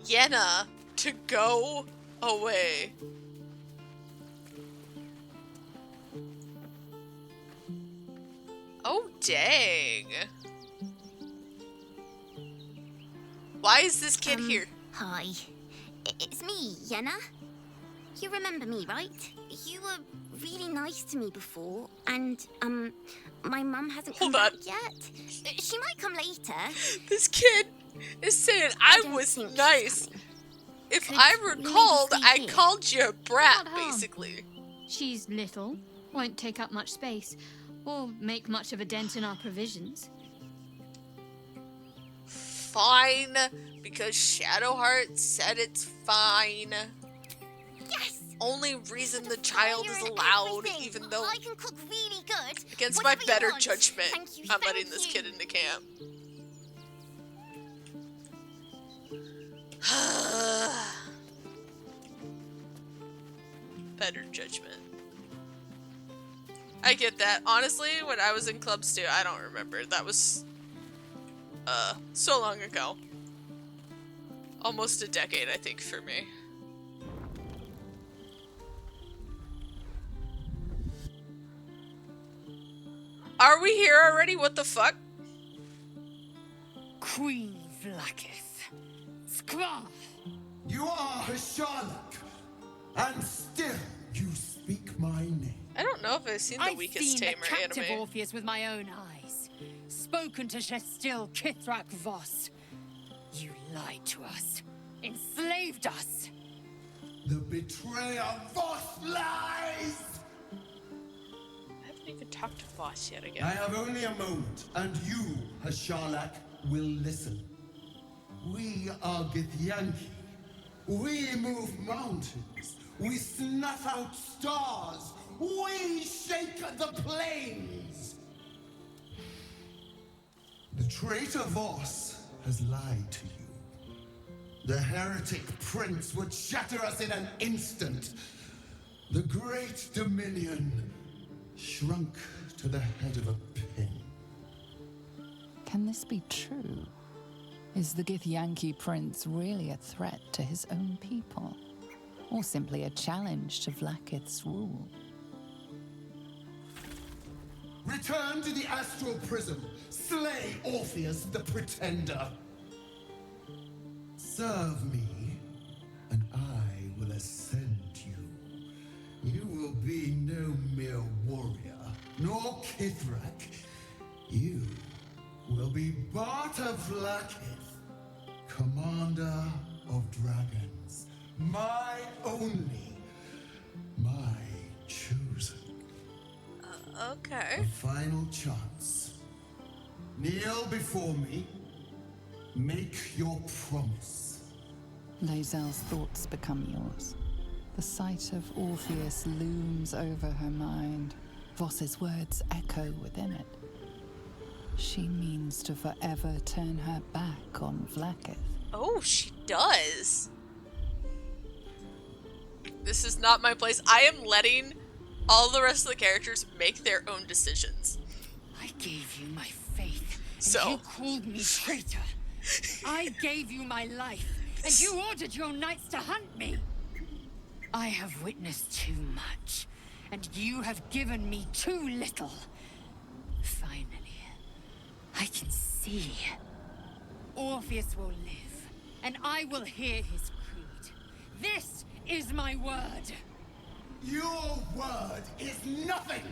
Yenna to go away. Oh, dang. Why is this kid here? Hi. It's me, Yenna. You remember me, right? You were really nice to me before, and, my mum hasn't come back yet. She might come later. This kid is saying I was nice. If I recalled, I called you a brat, basically. She's little, won't take up much space, or make much of a dent in our provisions. Fine, because Shadowheart said it's fine. Yes! Only reason the child is allowed, even though I can cook really good. against my Whatever you better want. judgment, Thank you, I'm thank letting this you. kid into camp. Better judgment. I get that. Honestly, when I was in clubs too, I don't remember. That was so long ago. Almost a decade, I think, for me. Are we here already? What the fuck? Queen Vlakith. Skvar! You are Hasharlak, and still you speak my name. I don't know if I've seen the I've Weakest seen Tamer the captive anime. Orpheus with my own eyes. Spoken to Shestil Kithrak Voss. You lied to us. Enslaved us. The betrayer Voss lies! I haven't even talked to Voss yet again. I have only a moment, and you, Hasharlak, will listen. We are Githyanki. We move mountains. We snuff out stars. We shake the plains. The traitor Voss has lied to you. The heretic prince would shatter us in an instant. The great dominion shrunk to the head of a pin. Can this be true? Is the Githyanki prince really a threat to his own people? Or simply a challenge to Vlakith's rule? Return to the astral prism. Slay Orpheus the Pretender. Serve me, and I will ascend you. You will be no mere warrior, nor Kithrak. You will be Barta Vlakith, commander of dragons. My only, my chosen. Okay. A final chance. Kneel before me. Make your promise. Lae'zel's thoughts become yours. The sight of Orpheus looms over her mind. Voss's words echo within it. She means to forever turn her back on Vlakith. Oh, she does. This is not my place. I am letting all the rest of the characters make their own decisions. I gave you my faith, and So. you called me traitor. I gave you my life, and you ordered your knights to hunt me. I have witnessed too much, and you have given me too little. Finally, I can see. Orpheus will live, and I will hear his creed. This is my word. Your word is nothing!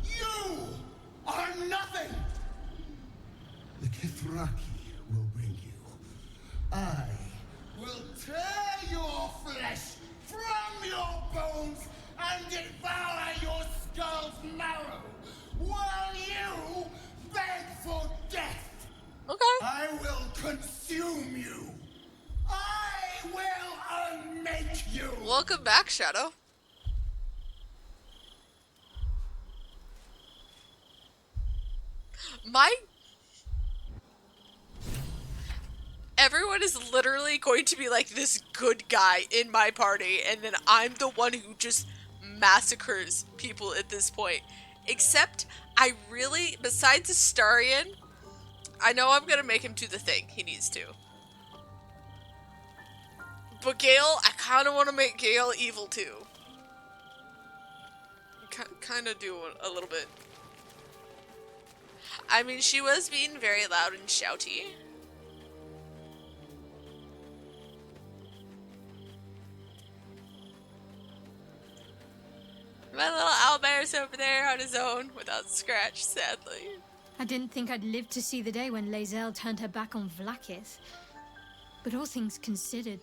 You are nothing! The Kithraki will bring you. I will tear your flesh from your bones and devour your skull's marrow, while you beg for death. Okay. I will consume you. I will unmake you. Welcome back, Shadow. Everyone is literally going to be like this good guy in my party, and then I'm the one who just massacres people at this point. Except, I really, besides Astarion, I know I'm gonna make him do the thing he needs to. But Gale, I kind of want to make Gale evil too. Kind of do a little bit. I mean, she was being very loud and shouty. My little owlbear's over there on his own without Scratch, sadly. I didn't think I'd live to see the day when Lae'zel turned her back on Vlaakith. But all things considered,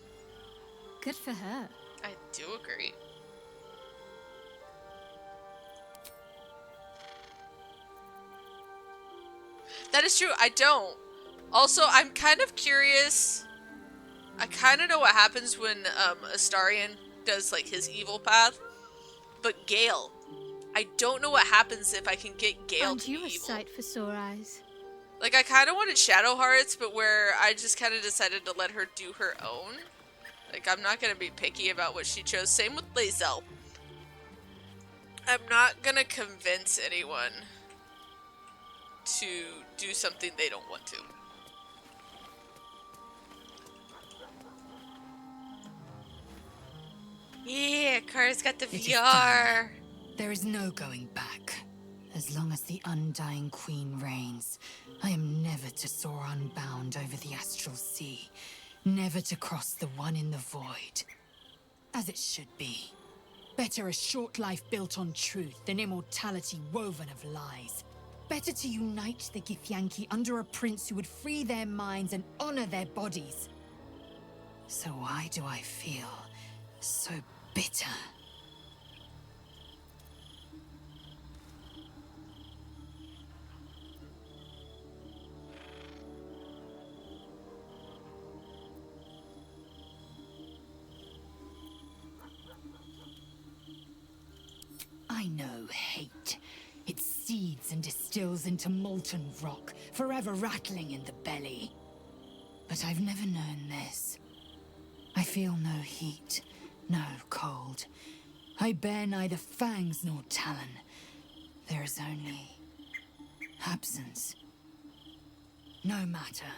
good for her. I do agree. That is true, I don't. Also, I'm kind of curious. I kind of know what happens when Astarion does like his evil path. But Gale, I don't know what happens if I can get Gale to be evil. Aren't you a sight for sore eyes? Like, I kind of wanted Shadow Hearts, but where I just kind of decided to let her do her own. Like, I'm not going to be picky about what she chose. Same with Lae'zel. I'm not going to convince anyone to do something they don't want to. Yeah, Kara's got the VR. There is no going back. As long as the Undying Queen reigns, I am never to soar unbound over the astral sea, never to cross the one in the void. As it should be. Better a short life built on truth than immortality woven of lies. Better to unite the Githyanki under a prince who would free their minds and honor their bodies. So why do I feel so bitter? I know hate. It seeds and distills into molten rock, forever rattling in the belly. But I've never known this. I feel no heat, no cold. I bear neither fangs nor talon. There is only absence. No matter.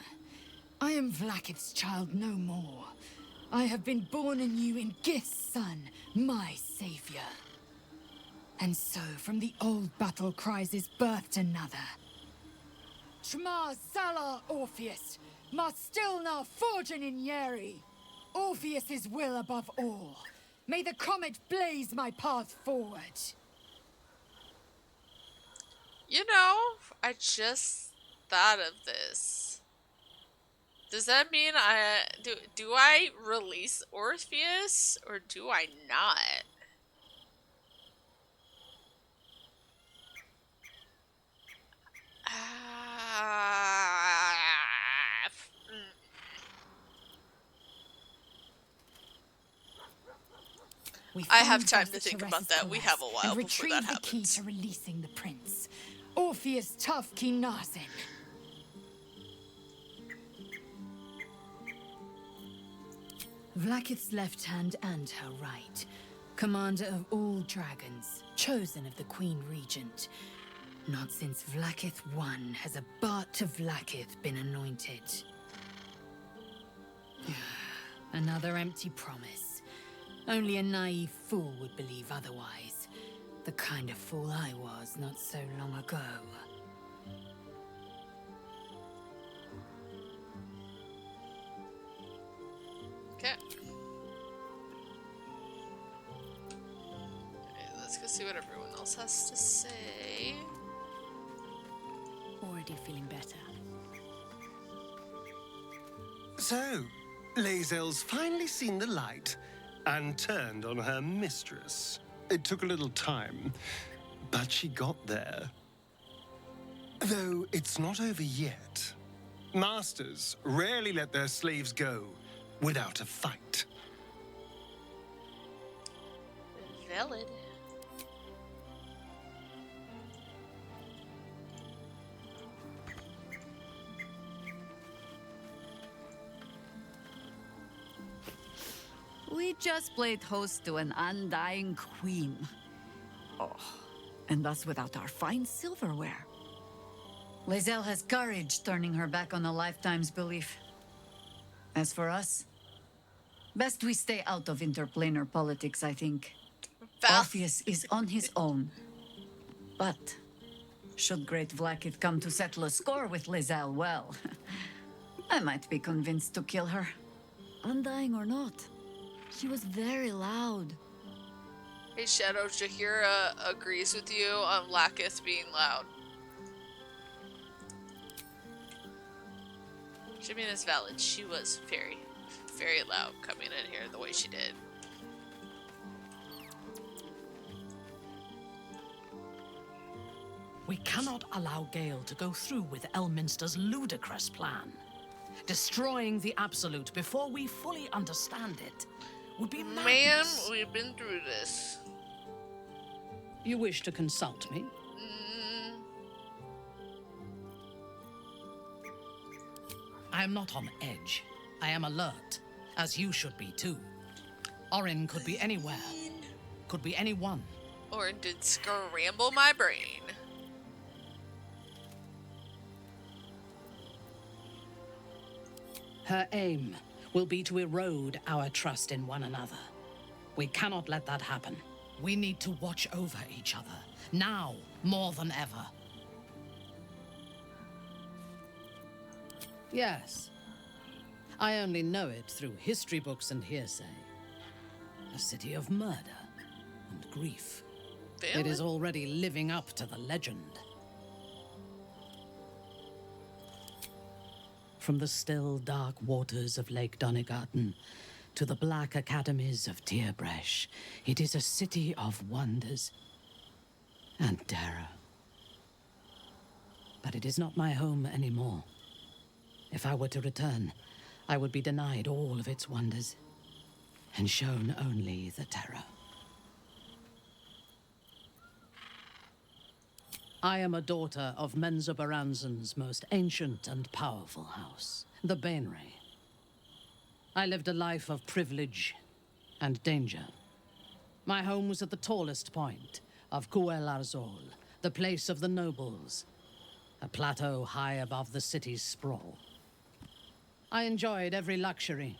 I am Vlaakith's child no more. I have been born anew in Gith's son, my savior. And so, from the old battle cries is birthed another. Shema Zala Orpheus, Ma Stilna Forgin in Yeri. Orpheus's will above all. May the comet blaze my path forward. You know, I just thought of this. Does that mean do I release Orpheus or do I not? I have time to think about that. We have a while before that happens. Retrieve the key to releasing the prince. Orpheus Tough Kinazin. Vlaakith's left hand and her right. Commander of all dragons, chosen of the Queen Regent. Not since Vlaakith I has a Bart of Vlaakith been anointed. Another empty promise. Only a naive fool would believe otherwise. The kind of fool I was not so long ago. Okay. Let's go see what everyone else has to say. Already feeling better. So, Lae'zel's finally seen the light and turned on her mistress. It took a little time, but she got there. Though it's not over yet. Masters rarely let their slaves go without a fight. Valid. We just played host to an undying queen. Oh, and that's without our fine silverware. Lae'zel has courage turning her back on a lifetime's belief. As for us, Best we stay out of interplanar politics, I think. Val- Orpheus is on his own. But should Great Vlaakith come to settle a score with Lizelle, well, I might be convinced to kill her. Undying or not. She was very loud. Hey Shadow, Jahira agrees with you on Vlaakith being loud. Shimin is valid. She was very, very loud coming in here the way she did. We cannot allow Gale to go through with Elminster's ludicrous plan. Destroying the Absolute before we fully understand it would be madness. Ma'am, we've been through this. You wish to consult me? I am not on edge. I am alert, as you should be too. Orin could be anywhere. Could be anyone. Or did scramble my brain. Her aim will be to erode our trust in one another. We cannot let that happen. We need to watch over each other, now more than ever. Yes. I only know it through history books and hearsay. A city of murder and grief. It is already living up to the legend. From the still, dark waters of Lake Donegarten to the black academies of Tierbresh, it is a city of wonders and terror. But it is not my home anymore. If I were to return, I would be denied all of its wonders and shown only the terror. I am a daughter of Menzoberranzan's most ancient and powerful house, the Bainray. I lived a life of privilege and danger. My home was at the tallest point of Cuel Arzol, the place of the nobles, a plateau high above the city's sprawl. I enjoyed every luxury,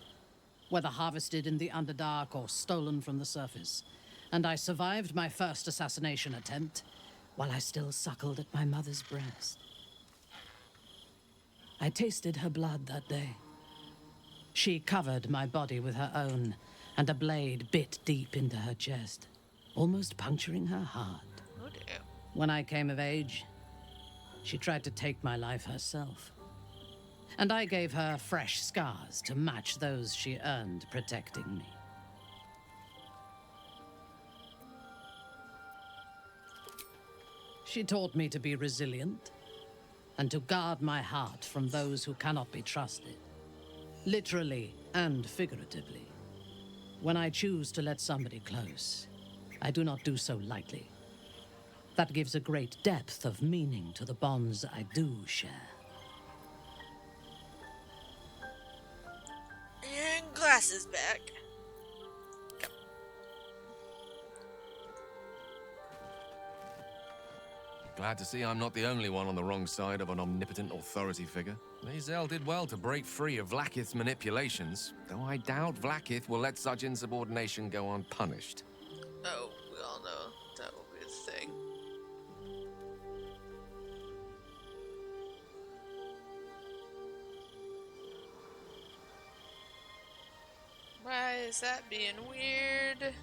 whether harvested in the Underdark or stolen from the surface, and I survived my first assassination attempt while I still suckled at my mother's breast. I tasted her blood that day. She covered my body with her own, and a blade bit deep into her chest, almost puncturing her heart. Oh dear. When I came of age, she tried to take my life herself. And I gave her fresh scars to match those she earned protecting me. She taught me to be resilient and to guard my heart from those who cannot be trusted, literally and figuratively. When I choose to let somebody close, I do not do so lightly. That gives a great depth of meaning to the bonds I do share. And glasses back. Glad to see I'm not the only one on the wrong side of an omnipotent authority figure. Lizelle did well to break free of Vlaakith's manipulations, though I doubt Vlaakith will let such insubordination go unpunished. Oh, we all know that will be the thing. Why is that being weird?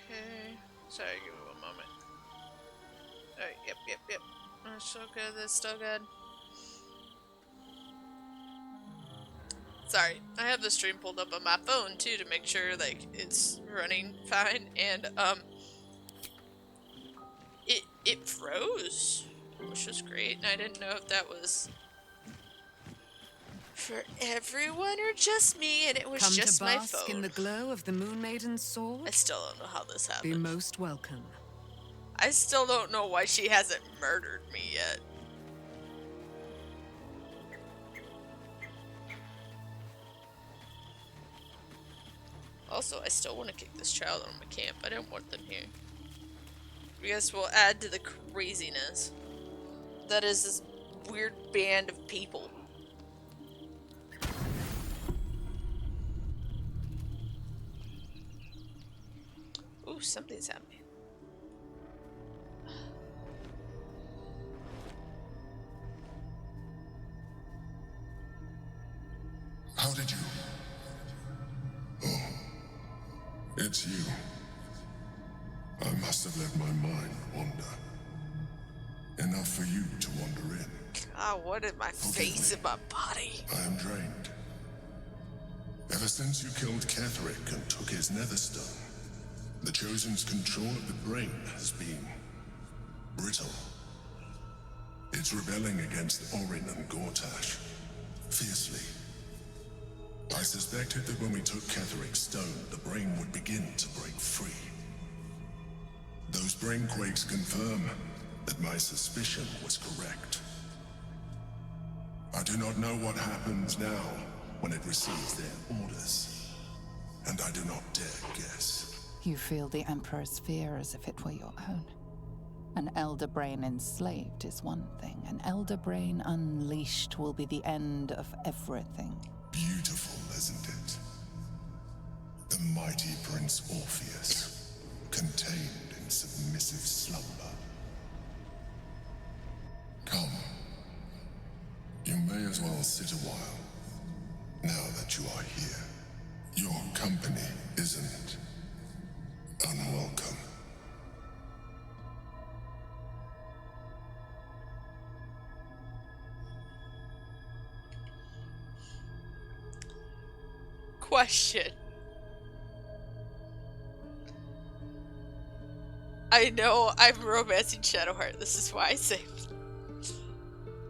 Okay. Sorry, give me one moment. Alright, yep. That's so good, that's still good. Sorry, I have the stream pulled up on my phone too to make sure like it's running fine, and it froze, which was great, and I didn't know if that was for everyone or just me, and it was just my phone. Come to bask in the glow of the Moon Maiden's sword? I still don't know how this happened. Be most welcome. I still don't know why she hasn't murdered me yet. Also, I still want to kick this child out of my camp. I don't want them here. I guess we'll add to the craziness that is this weird band of people. something's happening. How did you? Oh, it's you. I must have let my mind wander. Enough for you to wander in. God, what in my face and my body? I am drained. Ever since you killed Ketherick and took his netherstone, the Chosen's control of the brain has been brittle. It's rebelling against Orin and Gortash fiercely. I suspected that when we took Ketherick's stone, the brain would begin to break free. Those brain quakes confirm that my suspicion was correct. I do not know what happens now when it receives their orders, and I do not dare guess. You feel the Emperor's fear as if it were your own. An elder brain enslaved is one thing. An elder brain unleashed will be the end of everything. Beautiful, isn't it? The mighty Prince Orpheus, contained in submissive slumber. Come. You may as well sit a while, now that you are here. Your company isn't unwelcome. Question. I know I'm romancing Shadowheart. This is why I say.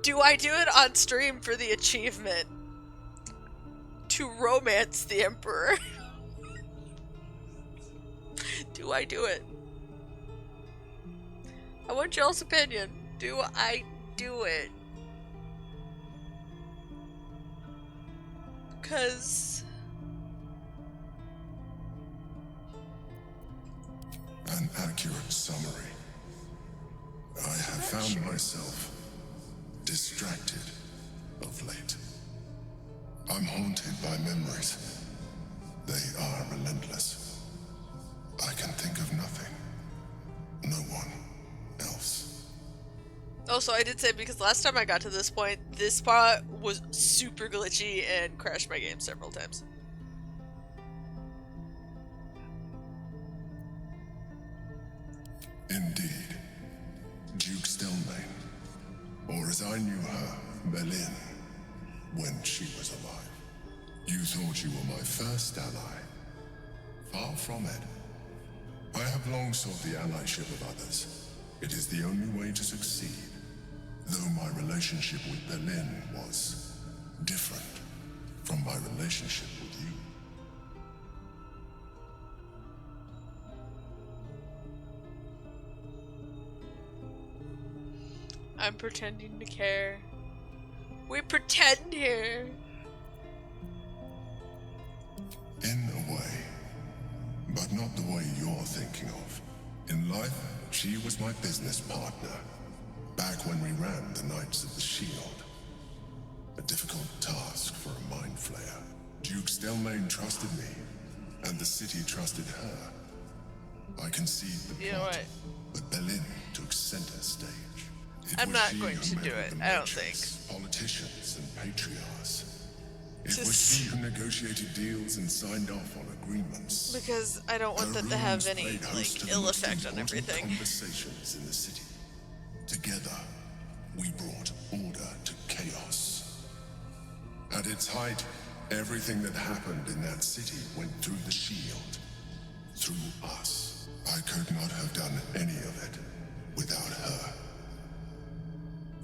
Do I do it on stream for the achievement to romance the Emperor? Do I do it? I want y'all's opinion. Do I do it? Because an accurate summary. I have found myself distracted of late. I'm haunted by memories. They are relentless. I can think of nothing. No one else. Also, I did say because last time I got to this point, this spot was super glitchy and crashed my game several times. Indeed. Duke Stelmane, or as I knew her, Belin, when she was alive. You thought you were my first ally. Far from it. I have long sought the allyship of others. It is the only way to succeed. Though my relationship with Belin was different from my relationship with you. I'm pretending to care. We pretend here. In a way, but not the way you're thinking of. In life, she was my business partner. Back when we ran the Knights of the Shield. A difficult task for a mind flayer. Duke Stelmane trusted me, and the city trusted her. I conceived the plot, but Belin took center stage. I'm not going to do it, I don't think. Politicians and patriarchs. It was she who negotiated deals and signed off on agreements. Because I don't want that to have any, like, ill effect on everything. Conversations in the city. Together, we brought order to chaos. At its height, everything that happened in that city went through the shield. Through us. I could not have done any of it without her.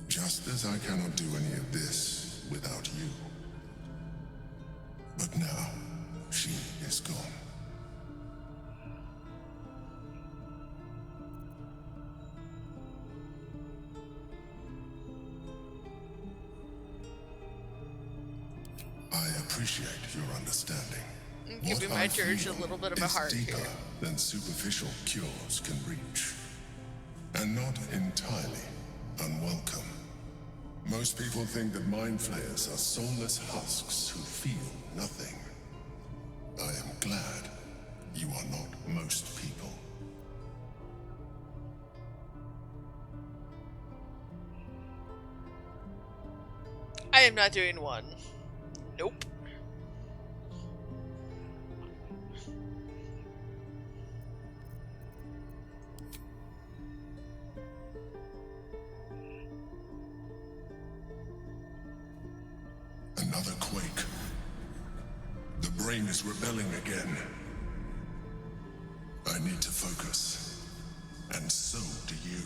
Just as I cannot do any of this without you. But now, she is gone. I appreciate your understanding. I'm giving my church a little bit of a heart deeper here. than superficial cures can reach. And not entirely unwelcome. Most people think that mind flayers are soulless husks who feel nothing. I am glad you are not most people. I am not doing one. Nope. Another quake. The brain is rebelling again. I need to focus. And so do you.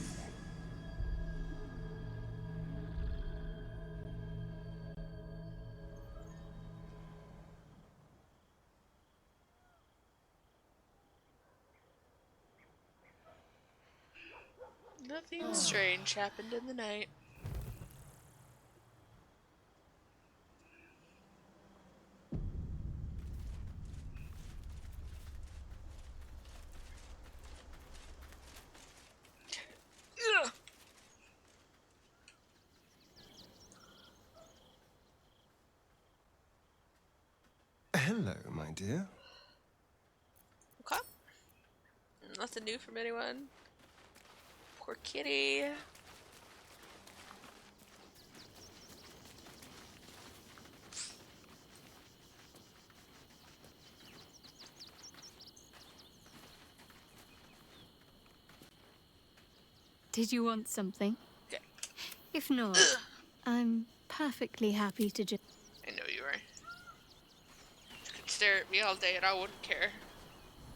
Nothing strange happened in the night. Ugh. Hello, my dear. Okay. Nothing new from anyone. Poor kitty. Did you want something? Okay. If not, I'm perfectly happy to just... I know you are. You could stare at me all day and I wouldn't care.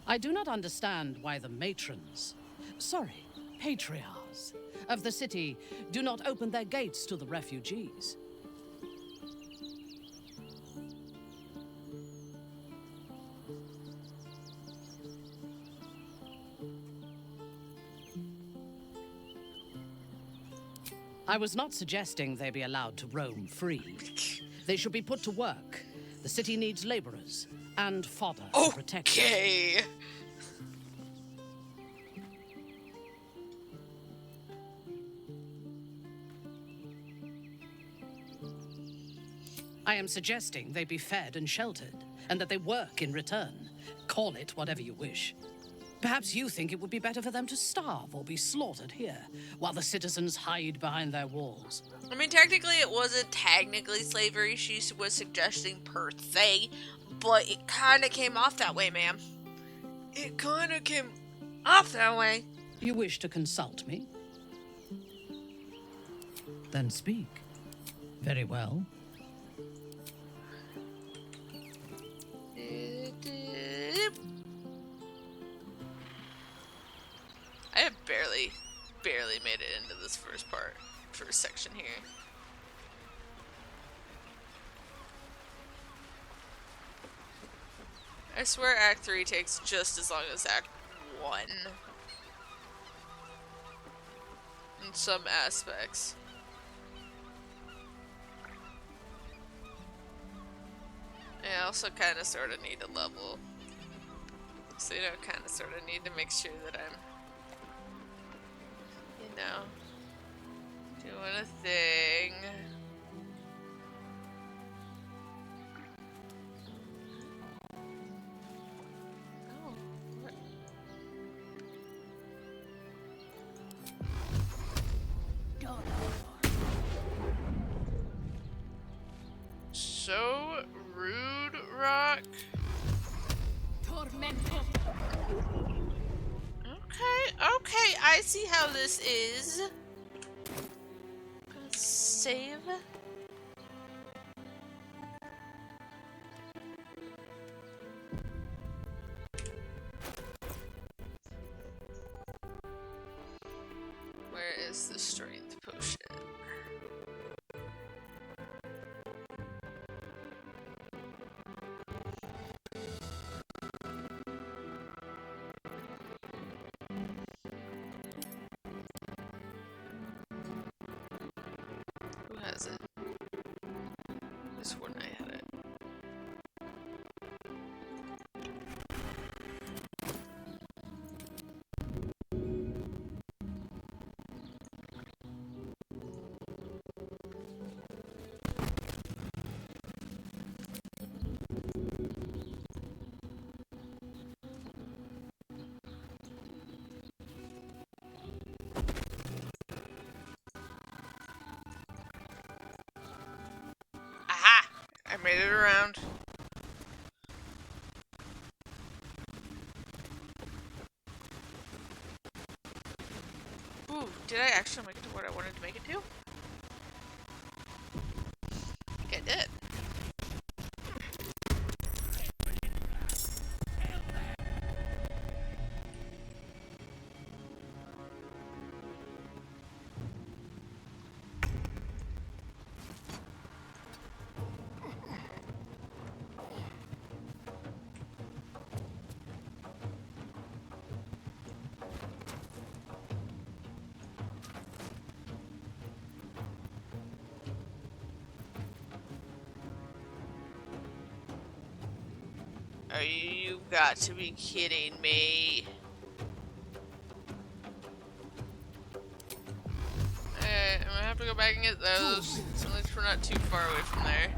I do not understand why the matrons, sorry, patriarchs of the city do not open their gates to the refugees. I was not suggesting they be allowed to roam free. They should be put to work. The city needs laborers and fodder to protect it. Okay. I am suggesting they be fed and sheltered, and that they work in return. Call it whatever you wish. Perhaps you think it would be better for them to starve or be slaughtered here, while the citizens hide behind their walls. I mean, technically it wasn't technically slavery she was suggesting per se, but it kind of came off that way, ma'am. It kind of came off that way. You wish to consult me? Then speak. Very well. I have barely made it into this first section here. I swear Act 3 takes just as long as Act 1. In some aspects. I also kind of sort of need a level. So, you know, kind of sort of need to make sure that I'm, you know, doing a thing. Oh, what? So rude, Rock. Okay, I see how this is. Save. Where is the strength potion? Who has it? This one I had it. made it around. Ooh, did I actually make it to what I wanted to make it to? I think I did. Oh, you got to be kidding me. I'm gonna have to go back and get those. At least we're not too far away from there.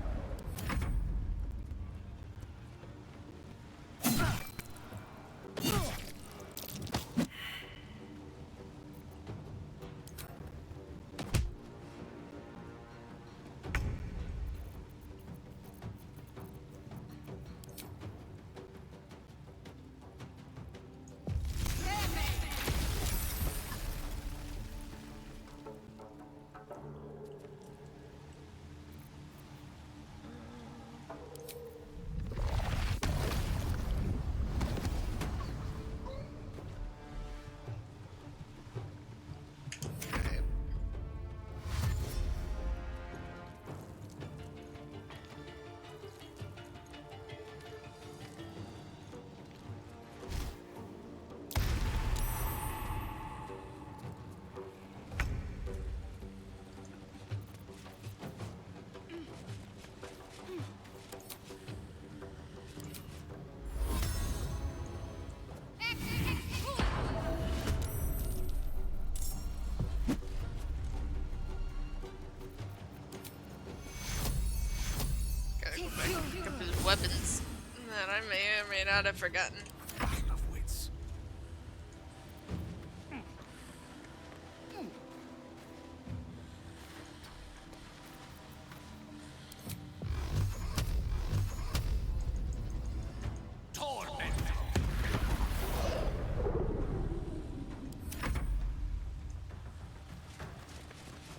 Pick up his weapons that I may or may not have forgotten. Battle of wits.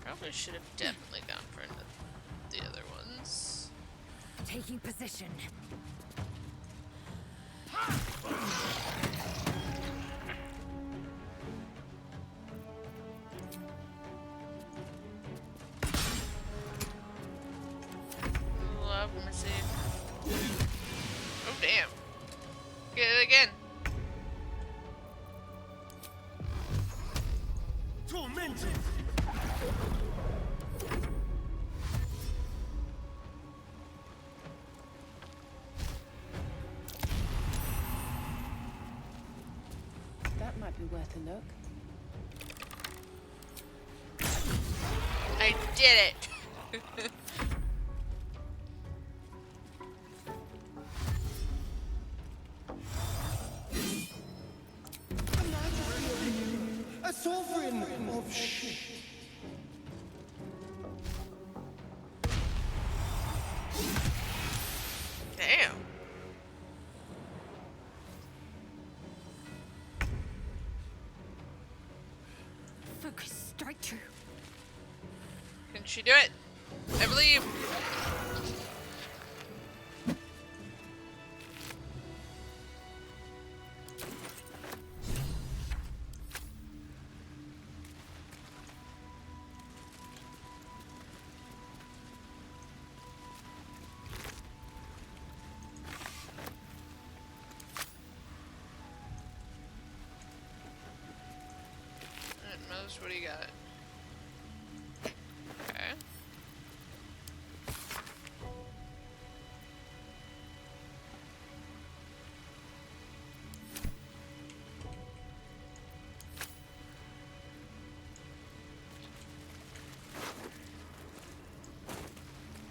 Probably should have definitely gone for the other ones. Taking position. Love mercy. Oh damn. Get it again. Tormented. That might be worth a look. I did it. A sovereign of shit. Damn. Focus, strike true. Can she do it? I believe. Alright, Mose, what do you got? Okay.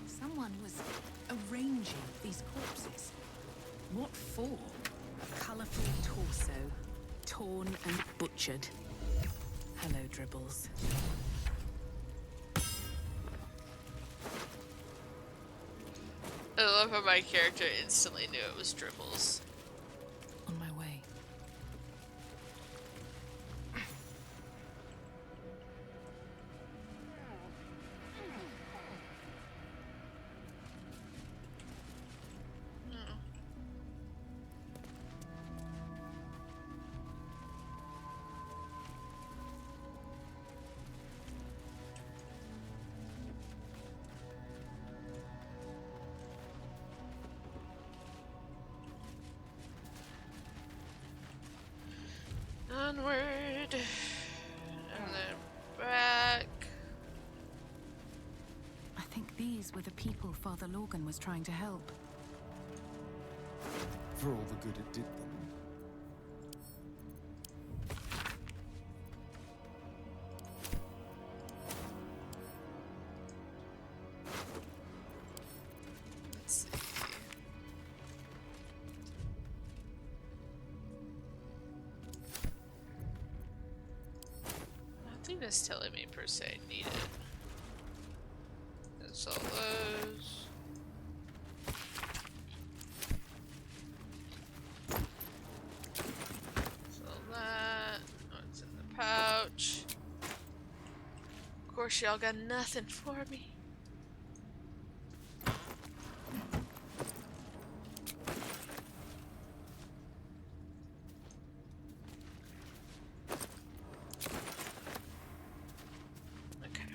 Someone was arranging these corpses. What for? A colourful torso, torn and butchered. Hello, Dribbles. I love how my character instantly knew it was Dribbles. On my way. Onward. And then back. I think these were the people Father Lorgan was trying to help. For all the good it did them. Let's see. Nothing is telling me per se need it. That's all those. That's all that. What's in the pouch? Of course, y'all got nothing for me. Okay.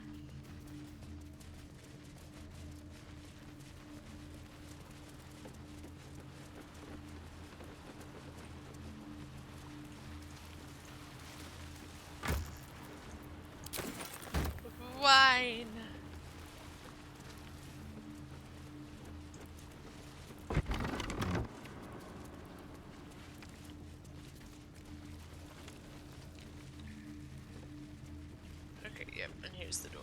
Wine. Okay, yep, and here's the door.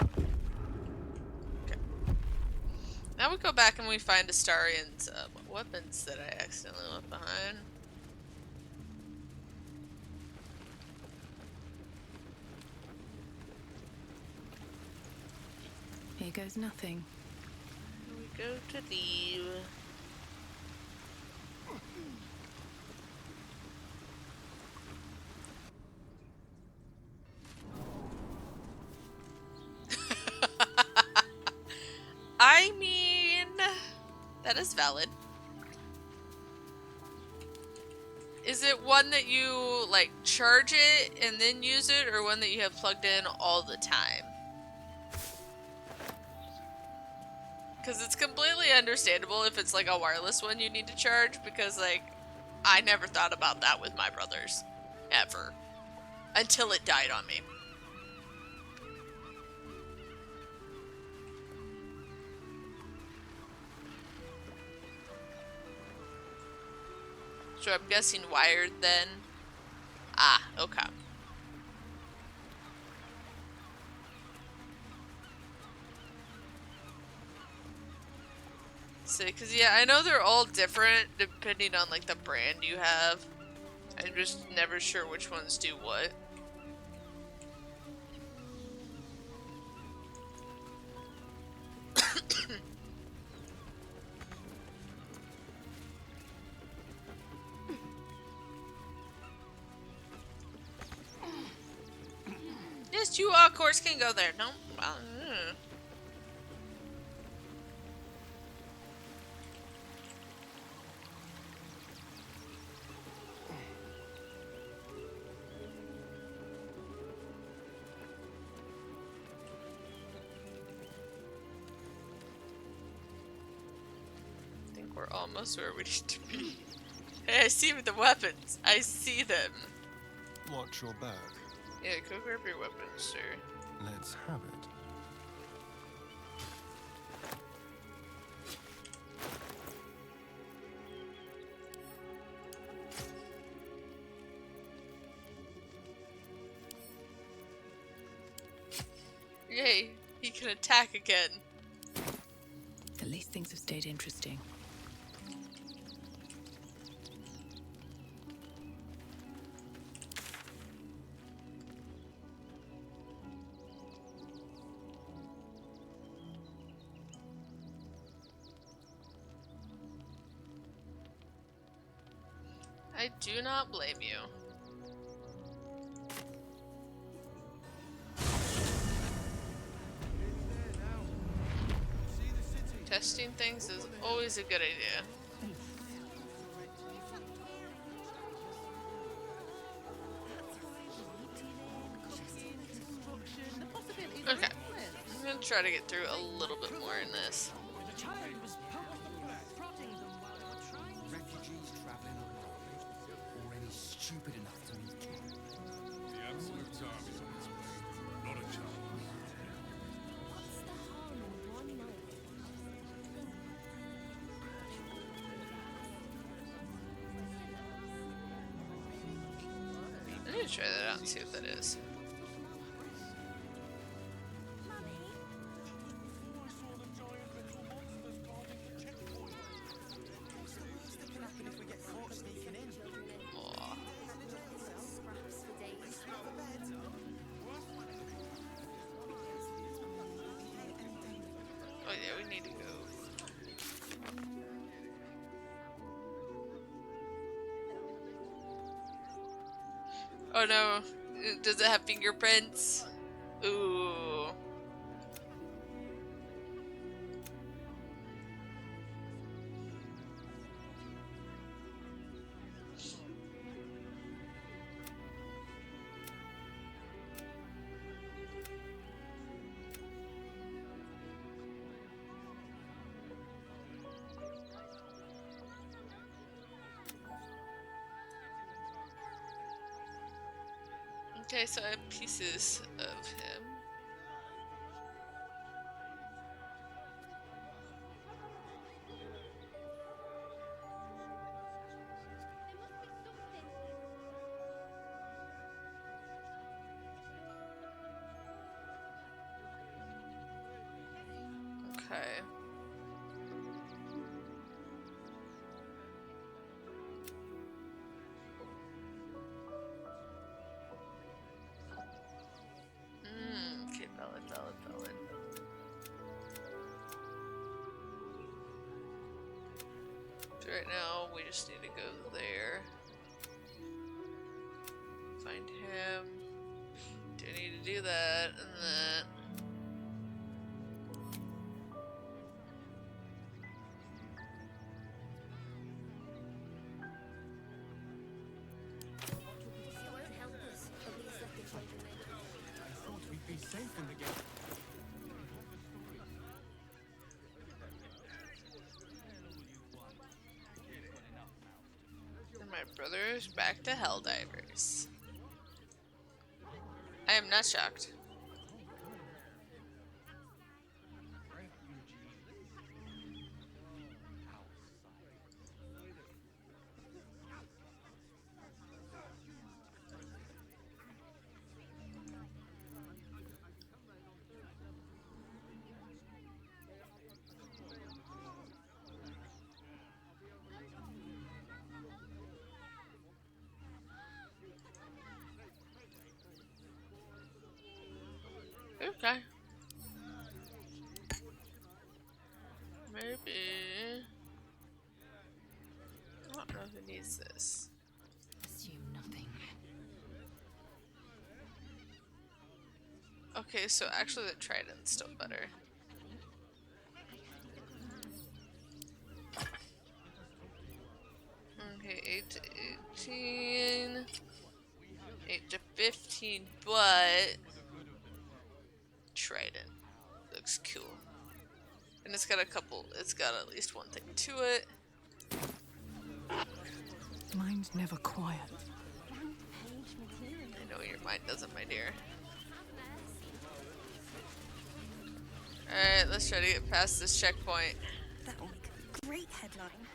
Okay. Now we go back and we find Astarian's weapons that I accidentally left behind. Here goes nothing. Here we go to leave. I mean, that is valid. Is it one that you, like, charge it and then use it, or one that you have plugged in all the time? Because it's completely understandable if it's, like, a wireless one you need to charge, because, like, I never thought about that with my brothers. Ever. Until it died on me. So I'm guessing wired then. Ah, okay. See, because yeah, I know they're all different depending on like the brand you have. I'm just never sure which ones do what. Yes, you of course can go there. No, well, I think we're almost where we need to be. Hey, I see the weapons. I see them. Watch your back. Yeah, go grab your weapons, sir. Let's have it. Yay, he can attack again. At least things have stayed interesting. I do not blame you. Testing things is always a good idea. Okay, I'm gonna try to get through a little bit more in this. Refugees traveling alone, already stupid enough to meet kin. The absolute time is on its way. Not a chance. What's the harm in one night? I need to try that out and see what that is. Oh yeah, we need to go. Oh no, does it have fingerprints? Ooh. Okay, so I have pieces of him. Okay. Okay, valid. So right now, we just need to go there. Find him. Do need to do that, and that. I thought we'd be safe in the game. And my brother's back to Helldivers. I am not shocked. Okay. Maybe. I don't know who needs this. Assume nothing. Okay, so actually the trident's still better. Okay, 8 to 18. 8 to 15, but trident looks cool. And it's got at least one thing to it. Mine's never quiet. I know your mind doesn't, my dear. Alright, let's try to get past this checkpoint. That will make a great headline.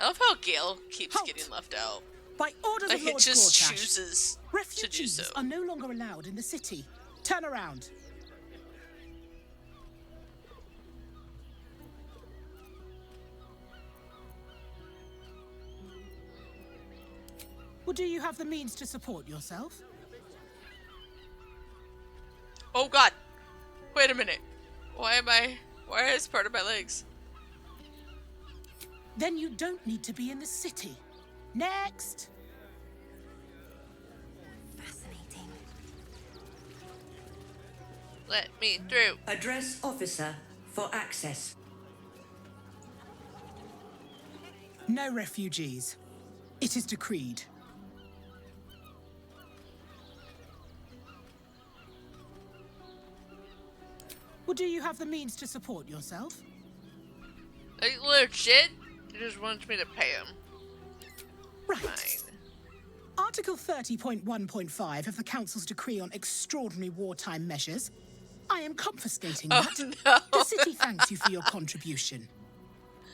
I love how Gale keeps getting left out. By orders Like of it Lord just Gortash, chooses to do refugees so. are no longer allowed in the city. Turn around. Well, do you have the means to support yourself? Oh god! Wait a minute. Why is part of my legs? Then you don't need to be in the city. Next! Fascinating. Let me through. Address officer for access. No refugees. It is decreed. Well, do you have the means to support yourself? Like, legit? He just wants me to pay him. Right. Fine. Article 30.1.5 of the Council's decree on extraordinary wartime measures. I am confiscating that. No. The city thanks you for your contribution.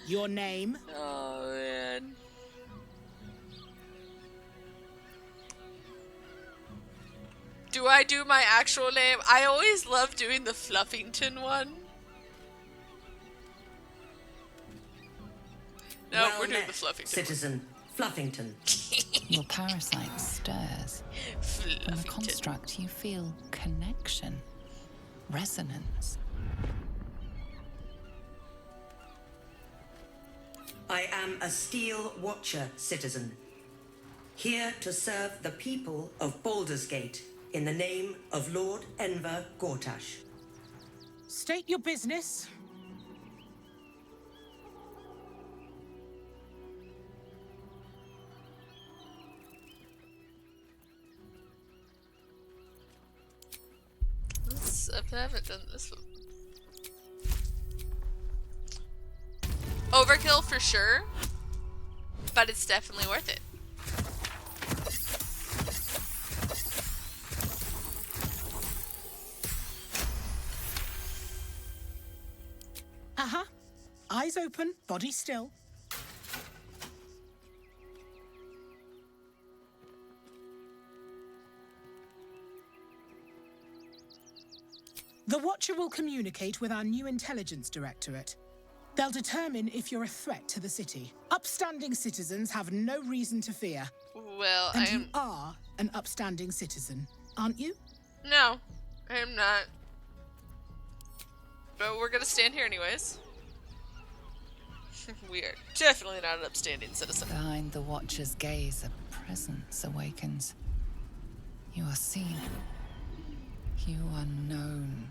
Your name? Oh, man. Do I do my actual name? I always love doing the Fluffington one. No, Well we're doing met, the Fluffington citizen Fluffington. Your parasite stirs. From the construct, you feel connection, resonance. I am a Steel Watcher, citizen. Here to serve the people of Baldur's Gate in the name of Lord Enver Gortash. State your business. I haven't done this one. Overkill for sure, but it's definitely worth it. Uh-huh. Eyes open, body still. The Watcher will communicate with our new intelligence directorate. They'll determine if you're a threat to the city. Upstanding citizens have no reason to fear. Well, and I am... you are an upstanding citizen, aren't you? No, I am not. But we're gonna stand here anyways. We are definitely not an upstanding citizen. Behind the Watcher's gaze, a presence awakens. You are seen. You are known.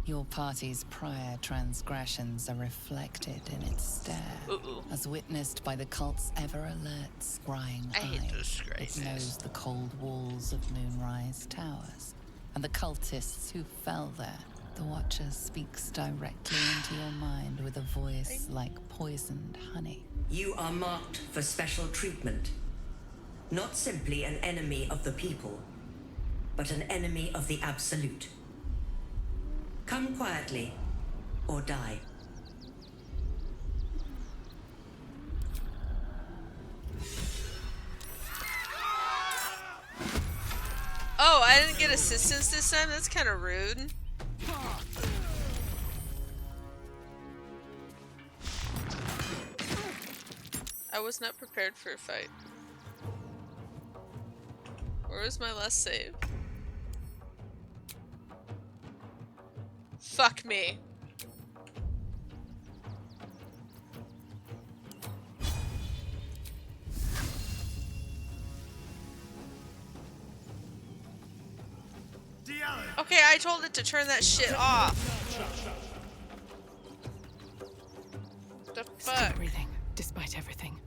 Your party's prior transgressions are reflected in its stare, as witnessed by the cult's ever-alert, scrying eyes. It knows the cold walls of Moonrise Towers, and the cultists who fell there. The Watcher speaks directly into your mind with a voice like poisoned honey. You are marked for special treatment. Not simply an enemy of the people, but an enemy of the Absolute. Come quietly, or die. Oh, I didn't get assistance this time? That's kind of rude. I was not prepared for a fight. Where was my last save? Fuck me. Okay, I told it to turn that shit off. The fuck? Still breathing, despite everything.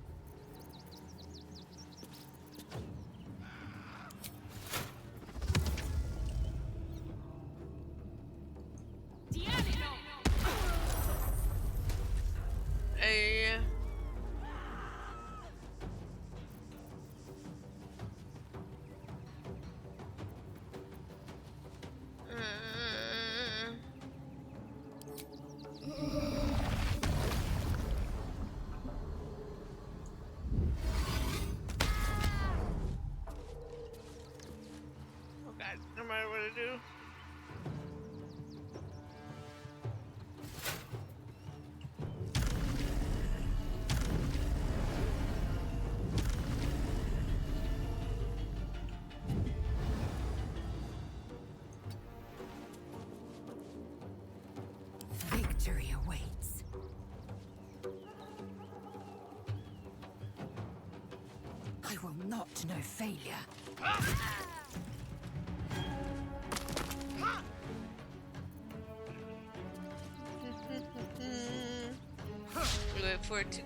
not no failure. We look forward to.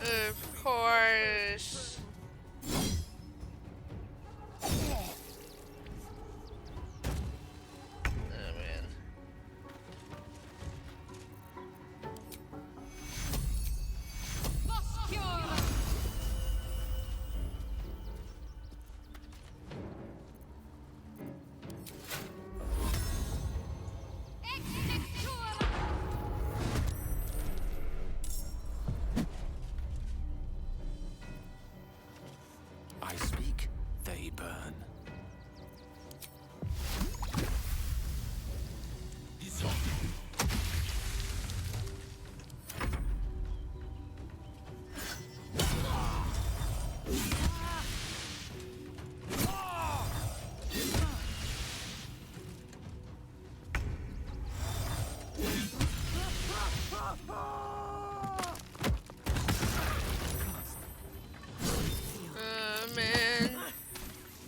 Of course. Oh man. I speak, they burn. Man.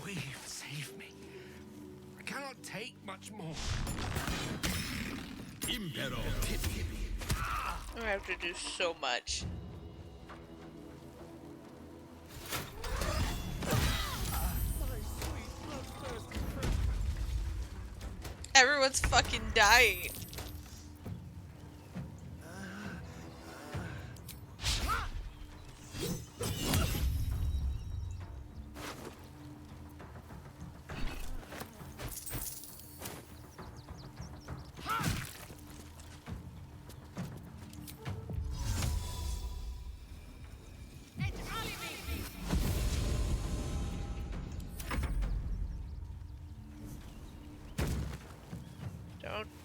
Weave, save me. I cannot take much more. I have to do so much. Everyone's fucking dying.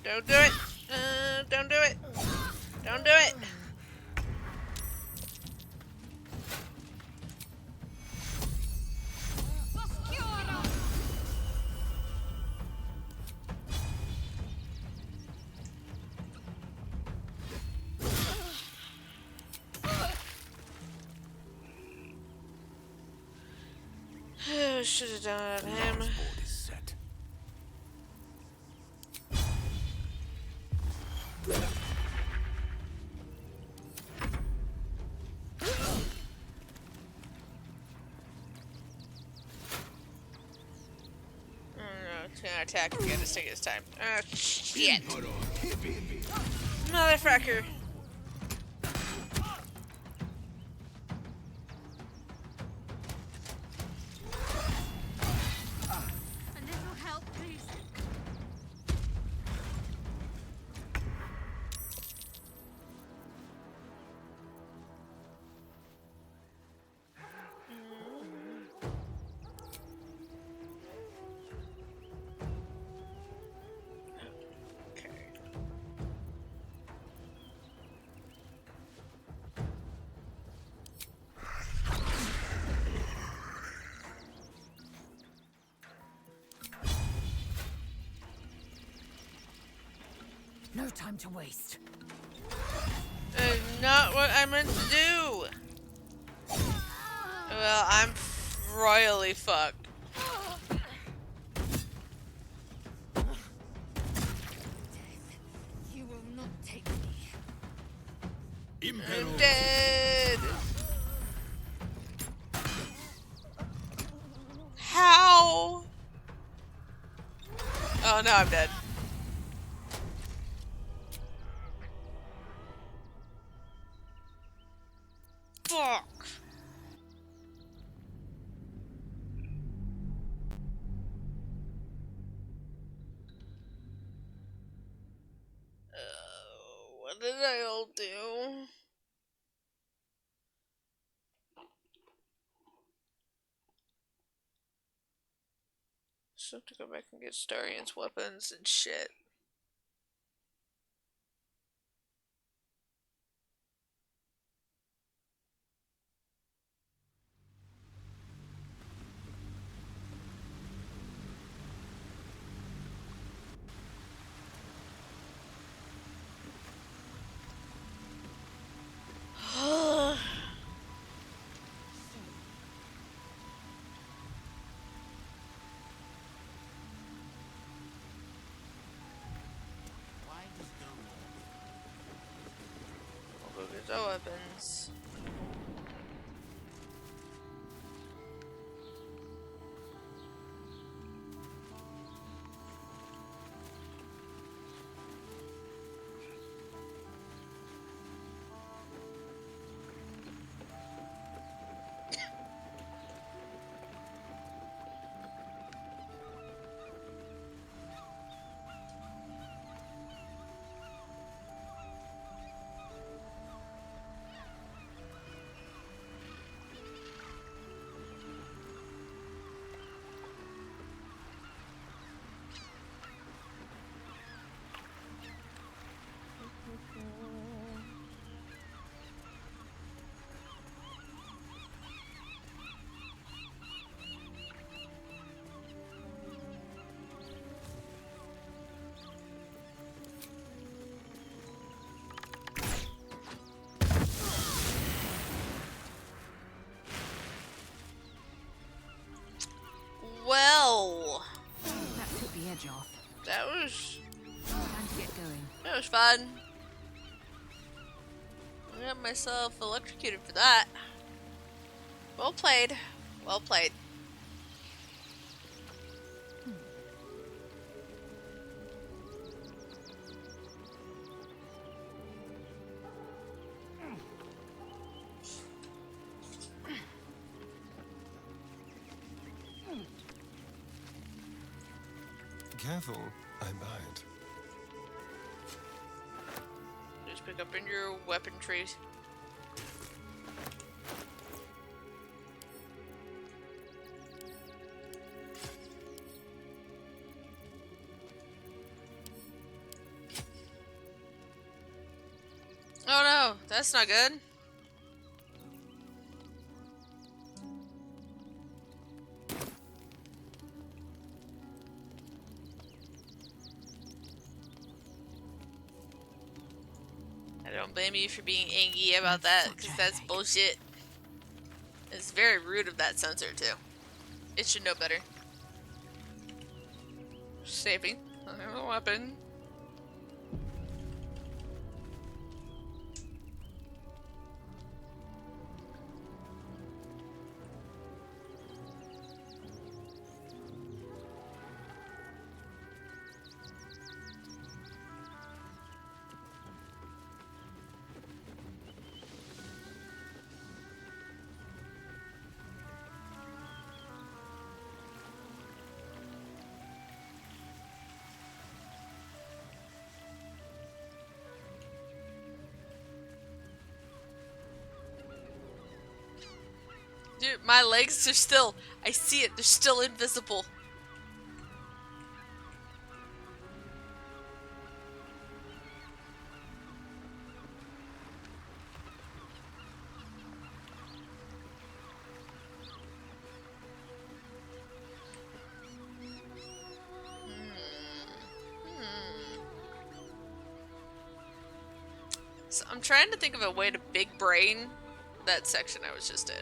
Don't do it. Don't do it. Don't do it. Should have done it on him. It's gonna attack again. It's taking its time. Shit. Motherfucker. A little help, please. No time to waste. Not what I meant to do. Well, I'm royally fucked. You will not take me. I'm dead. How? Oh, no, I'm dead. Fuck. What did I all do? So I have to go back and get Starian's weapons and shit. No weapons. Well, That took the edge off. that was Time to get going. that was fun. I got myself electrocuted for that. Well played. Well played. Careful, I bite. Just pick up in your weaponry. Oh no, that's not good. I don't blame you for being angry about that, because that's bullshit. It's very rude of that sensor, too. It should know better. Saving. I have a weapon. Dude, my legs are still... I see it. They're still invisible. So I'm trying to think of a way to big brain that section I was just in.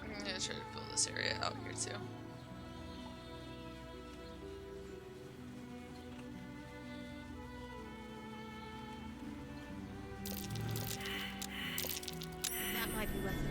I'm gonna try to fill this area out here too. That might be worth it.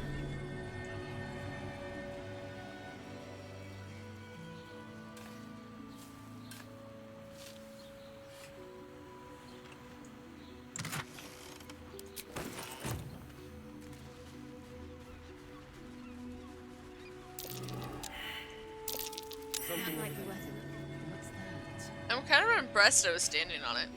That might be worth it. What's that? I'm kind of impressed I was standing on it.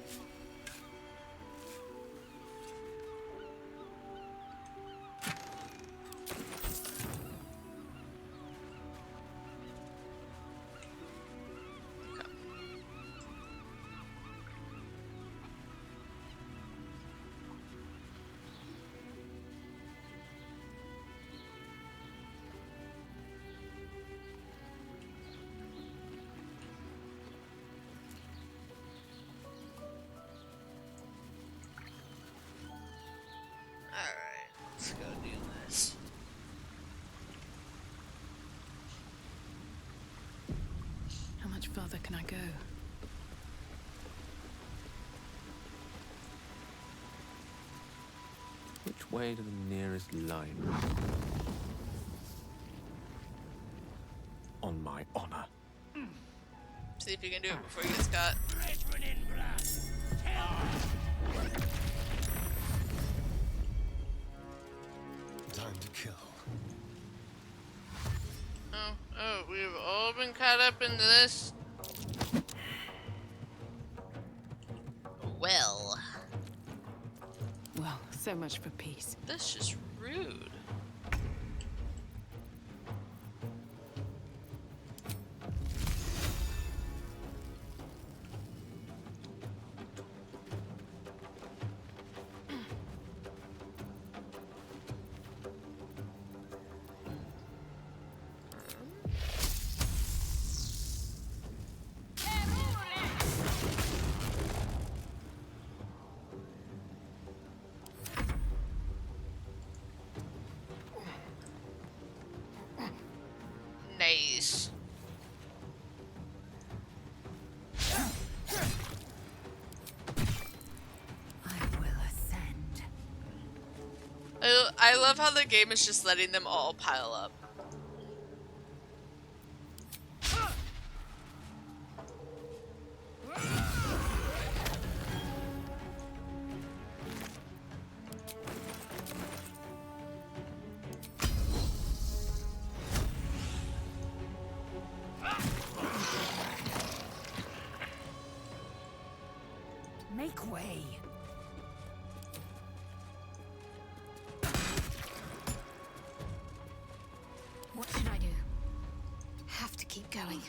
Alright, let's go do this. further can I go? Which way to the nearest line? On my honor. See if you can do it before you get caught. Time to kill. Oh, we've all been caught up into this. Well. Well, so much for peace. That's just rude. Nice. I love how the game is just letting them all pile up. Make way. What should I do? Have to keep going.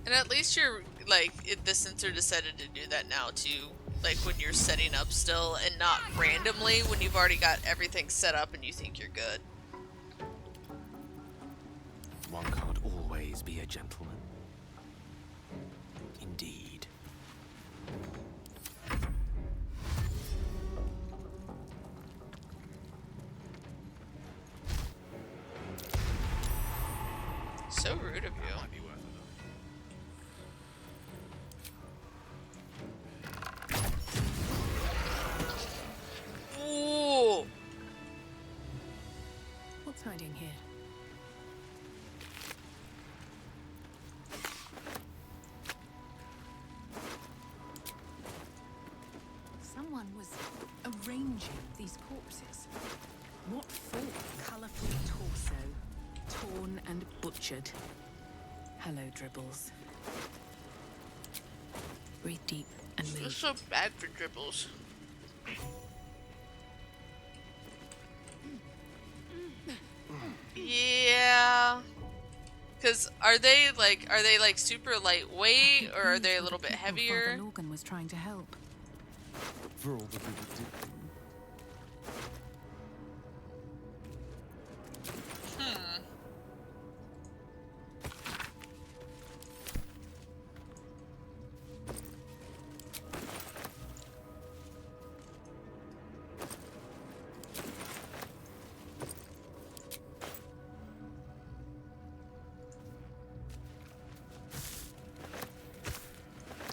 And at least you're like the sensor decided to do that now too. Like when you're setting up still and not randomly when you've already got everything set up and you think you're good. One can't always be a gentleman. Indeed. So rude of you. Ooh. What's hiding here? Someone was arranging these corpses. What for? Colourful torso, torn and butchered. Hello, Dribbles. Breathe deep and move. It's so bad for Dribbles. Yeah. Cause are they like super lightweight or are they a little bit heavier? Father Lorgan was trying to help. For all the good it did.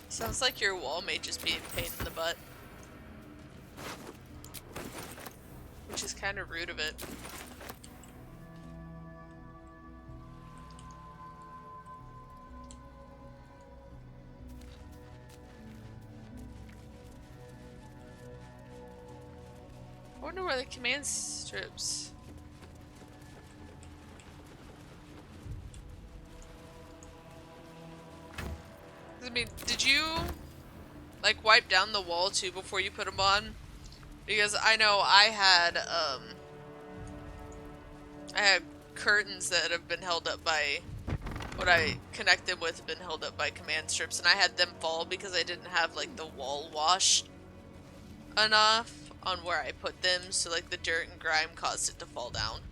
Sounds like your wall may just be a pain in the butt. Which is kind of rude of it. I wonder where the command strips. I mean, did you like wipe down the wall too before you put them on? Because I know I had curtains that have been held up by what I connected with have been held up by command strips, and I had them fall because I didn't have like the wall washed enough on where I put them, so like the dirt and grime caused it to fall down.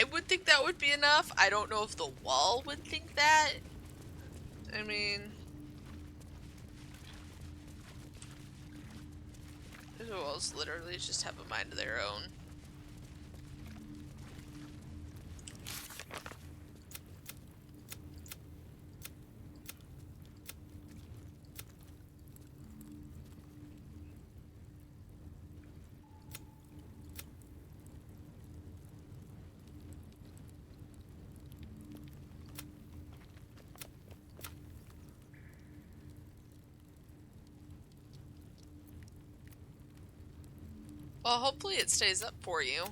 I would think that would be enough. I don't know if the wall would think that. I mean, the walls literally just have a mind of their own. Well, hopefully it stays up for you.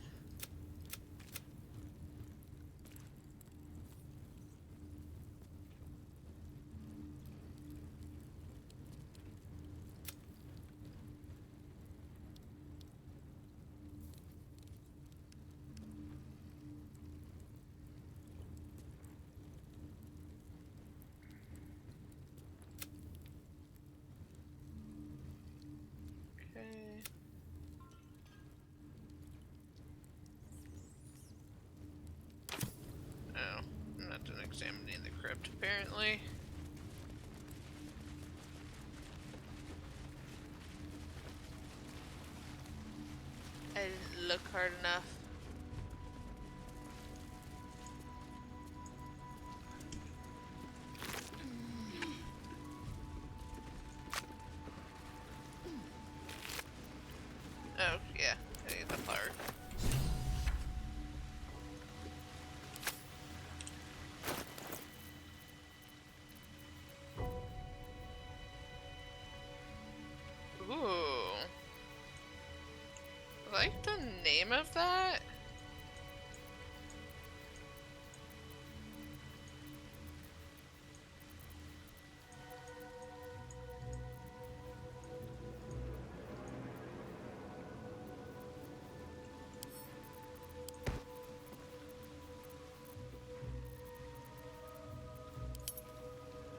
Okay. Oh, I'm not done examining the crypt, apparently. I didn't look hard enough. Oh, yeah, I need the fire. Ooh. I like the name of that.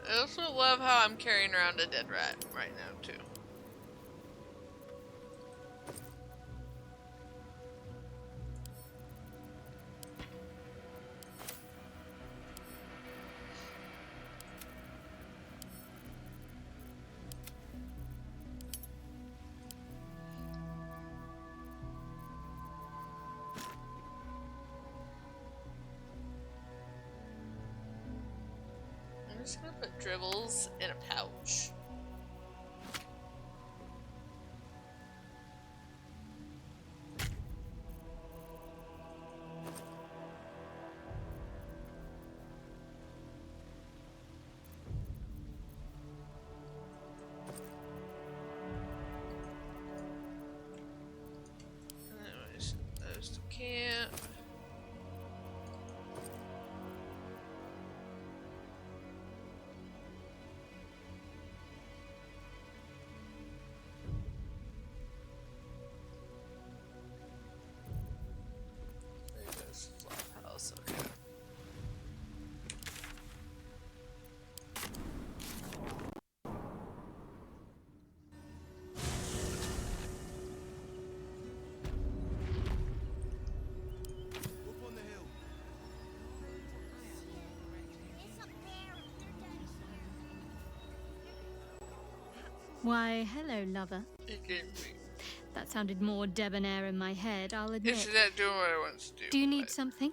I also love how I'm carrying around a dead rat right now, too. I'm just gonna put dribbles in a pouch. Anyways, those to camp. Flophouse, okay. Why, hello, lover. That sounded more debonair in my head, I'll admit. She's not doing what I want to do. Do you need something?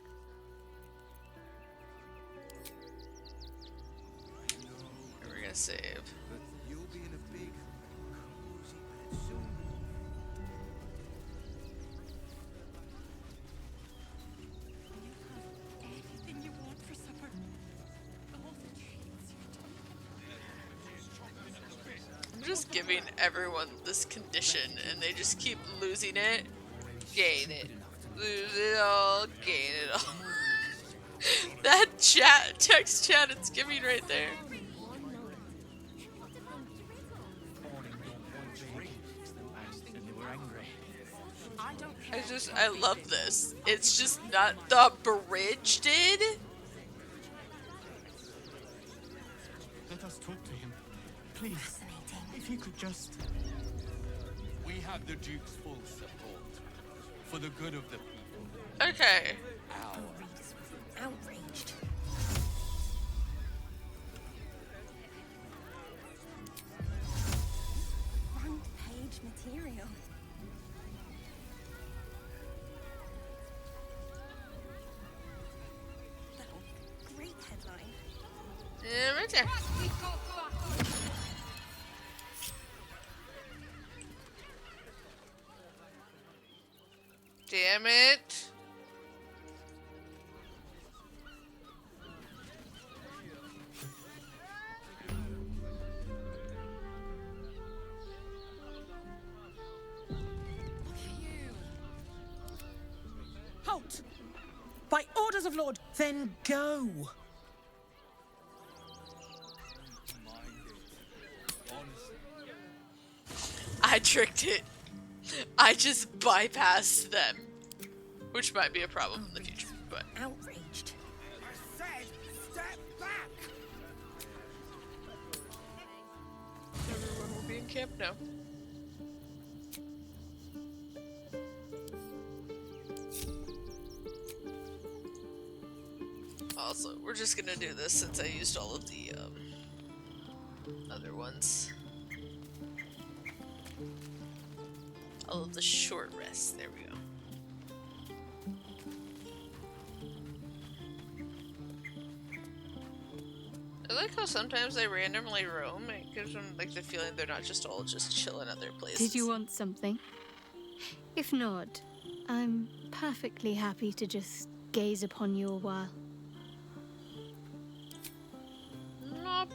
We're gonna save. You'll be in a big, cozy bed soon. Anything you want for supper. All the treats I'm just giving everyone this condition and they just keep losing it, gain it, lose it all, gain it all. That text chat it's giving right there. I love this. It's just not the bridge did. Let us talk to him. Please, if you could just... We have the Duke's full support. For the good of the people. Okay. Outraged. Front page material. That'll great headline. Yeah, right there. Damn it. Halt! By orders of Lord, then go. I tricked it. I just bypassed them. Which might be a problem in the future, but... Outraged. I said, step back! Everyone will be in camp now. Also, we're just gonna do this since I used all of the, other ones. All of the short rests. There we go. I like how sometimes they randomly roam. It gives them like the feeling they're not just all just chilling other places. Did you want something? If not, I'm perfectly happy to just gaze upon you a while. Nope.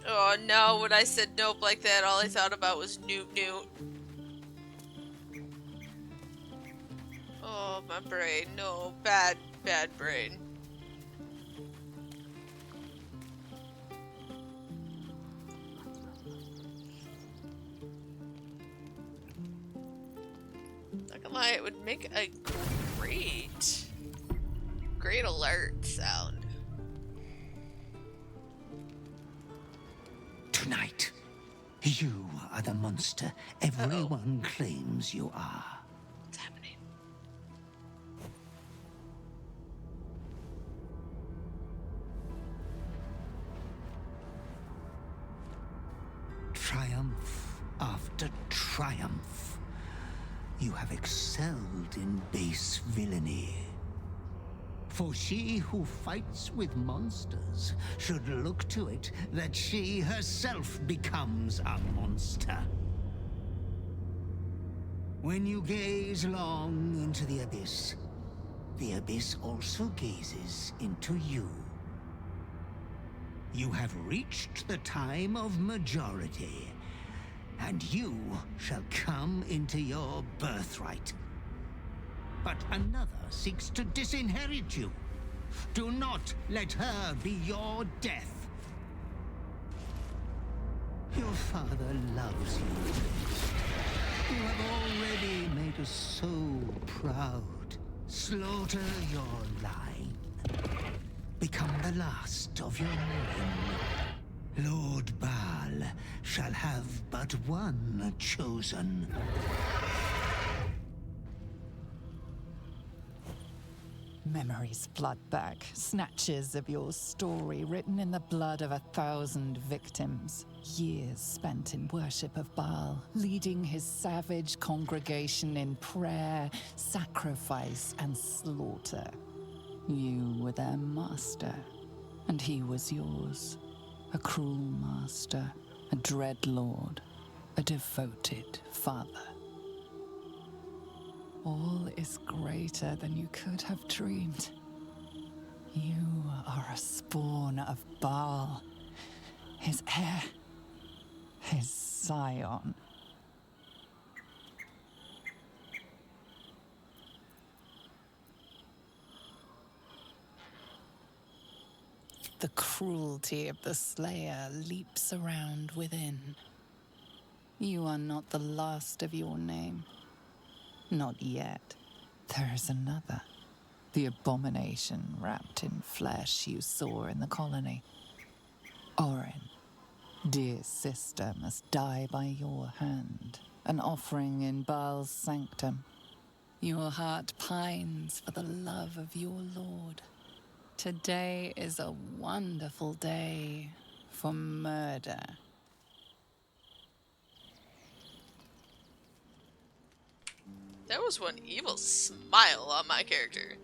Oh no, when I said nope like that, all I thought about was newt. Oh, my brain. No, bad brain. Not gonna lie, it would make a great alert sound. Tonight, you are the monster everyone claims you are. What's happening? Triumph after triumph. You have excelled in base villainy. For she who fights with monsters should look to it that she herself becomes a monster. When you gaze long into the abyss also gazes into you. You have reached the time of majority, and you shall come into your birthright. But another seeks to disinherit you. Do not let her be your death. Your father loves you. You have already made us so proud. Slaughter your line. Become the last of your name. Lord Baal shall have but one chosen. Memories flood back, snatches of your story written in the blood of 1,000 victims. Years spent in worship of Baal, leading his savage congregation in prayer, sacrifice, and slaughter. You were their master, and he was yours. A cruel master, a dread lord, a devoted father. All is greater than you could have dreamed. You are a spawn of Baal, his heir, his scion. The cruelty of the Slayer leaps around within. You are not the last of your name. Not yet. There is another. The abomination wrapped in flesh you saw in the colony. Orin, dear sister, must die by your hand, an offering in Baal's sanctum. Your heart pines for the love of your lord. Today is a wonderful day for murder. There was one evil smile on my character.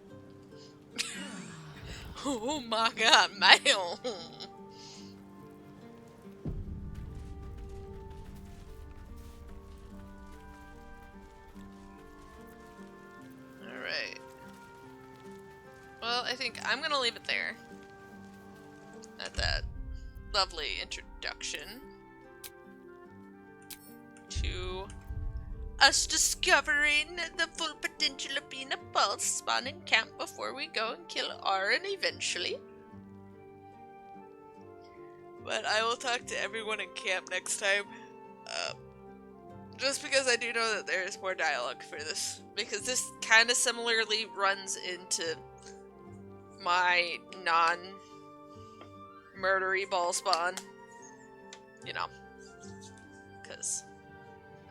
Oh my god, man. Alright. Well, I think I'm gonna leave it there. At that lovely introduction to us discovering the full potential of being a pulse spawn in camp before we go and kill Aaron eventually. But I will talk to everyone in camp next time. Just because I do know that there is more dialogue for this. Because this kind of similarly runs into my non-murdery ball spawn. You know. Because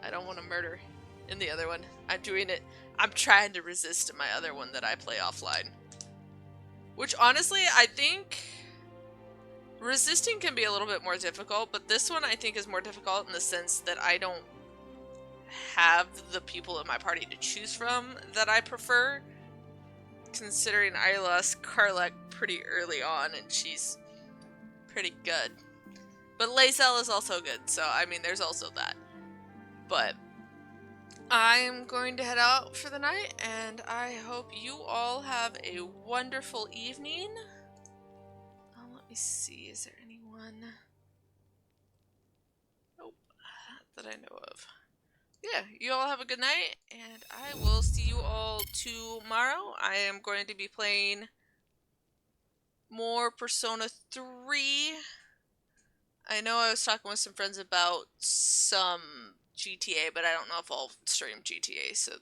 I don't want to murder in the other one. I'm doing it. I'm trying to resist in my other one that I play offline. Which honestly, I think resisting can be a little bit more difficult, but this one I think is more difficult in the sense that I don't have the people in my party to choose from that I prefer, considering I lost Karlek pretty early on and she's pretty good. But Lae'zel is also good, so I mean there's also that. But I'm going to head out for the night, and I hope you all have a wonderful evening. Let me see, is there anyone? Nope, that I know of. Yeah, you all have a good night, and I will see you all tomorrow. I am going to be playing more Persona 3. I know I was talking with some friends about some GTA, but I don't know if I'll stream GTA, so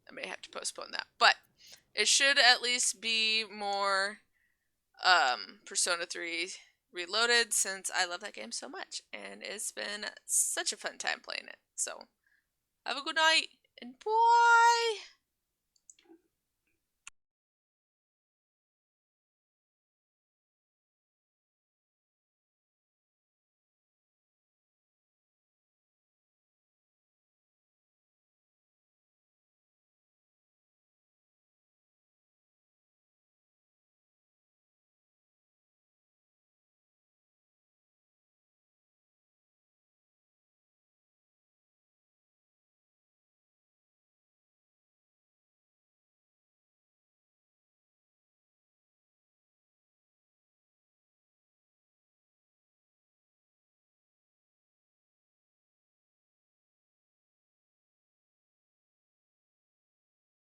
I may have to postpone that. But it should at least be more Persona 3 Reloaded, since I love that game so much, and it's been such a fun time playing it. So have a good night, and bye!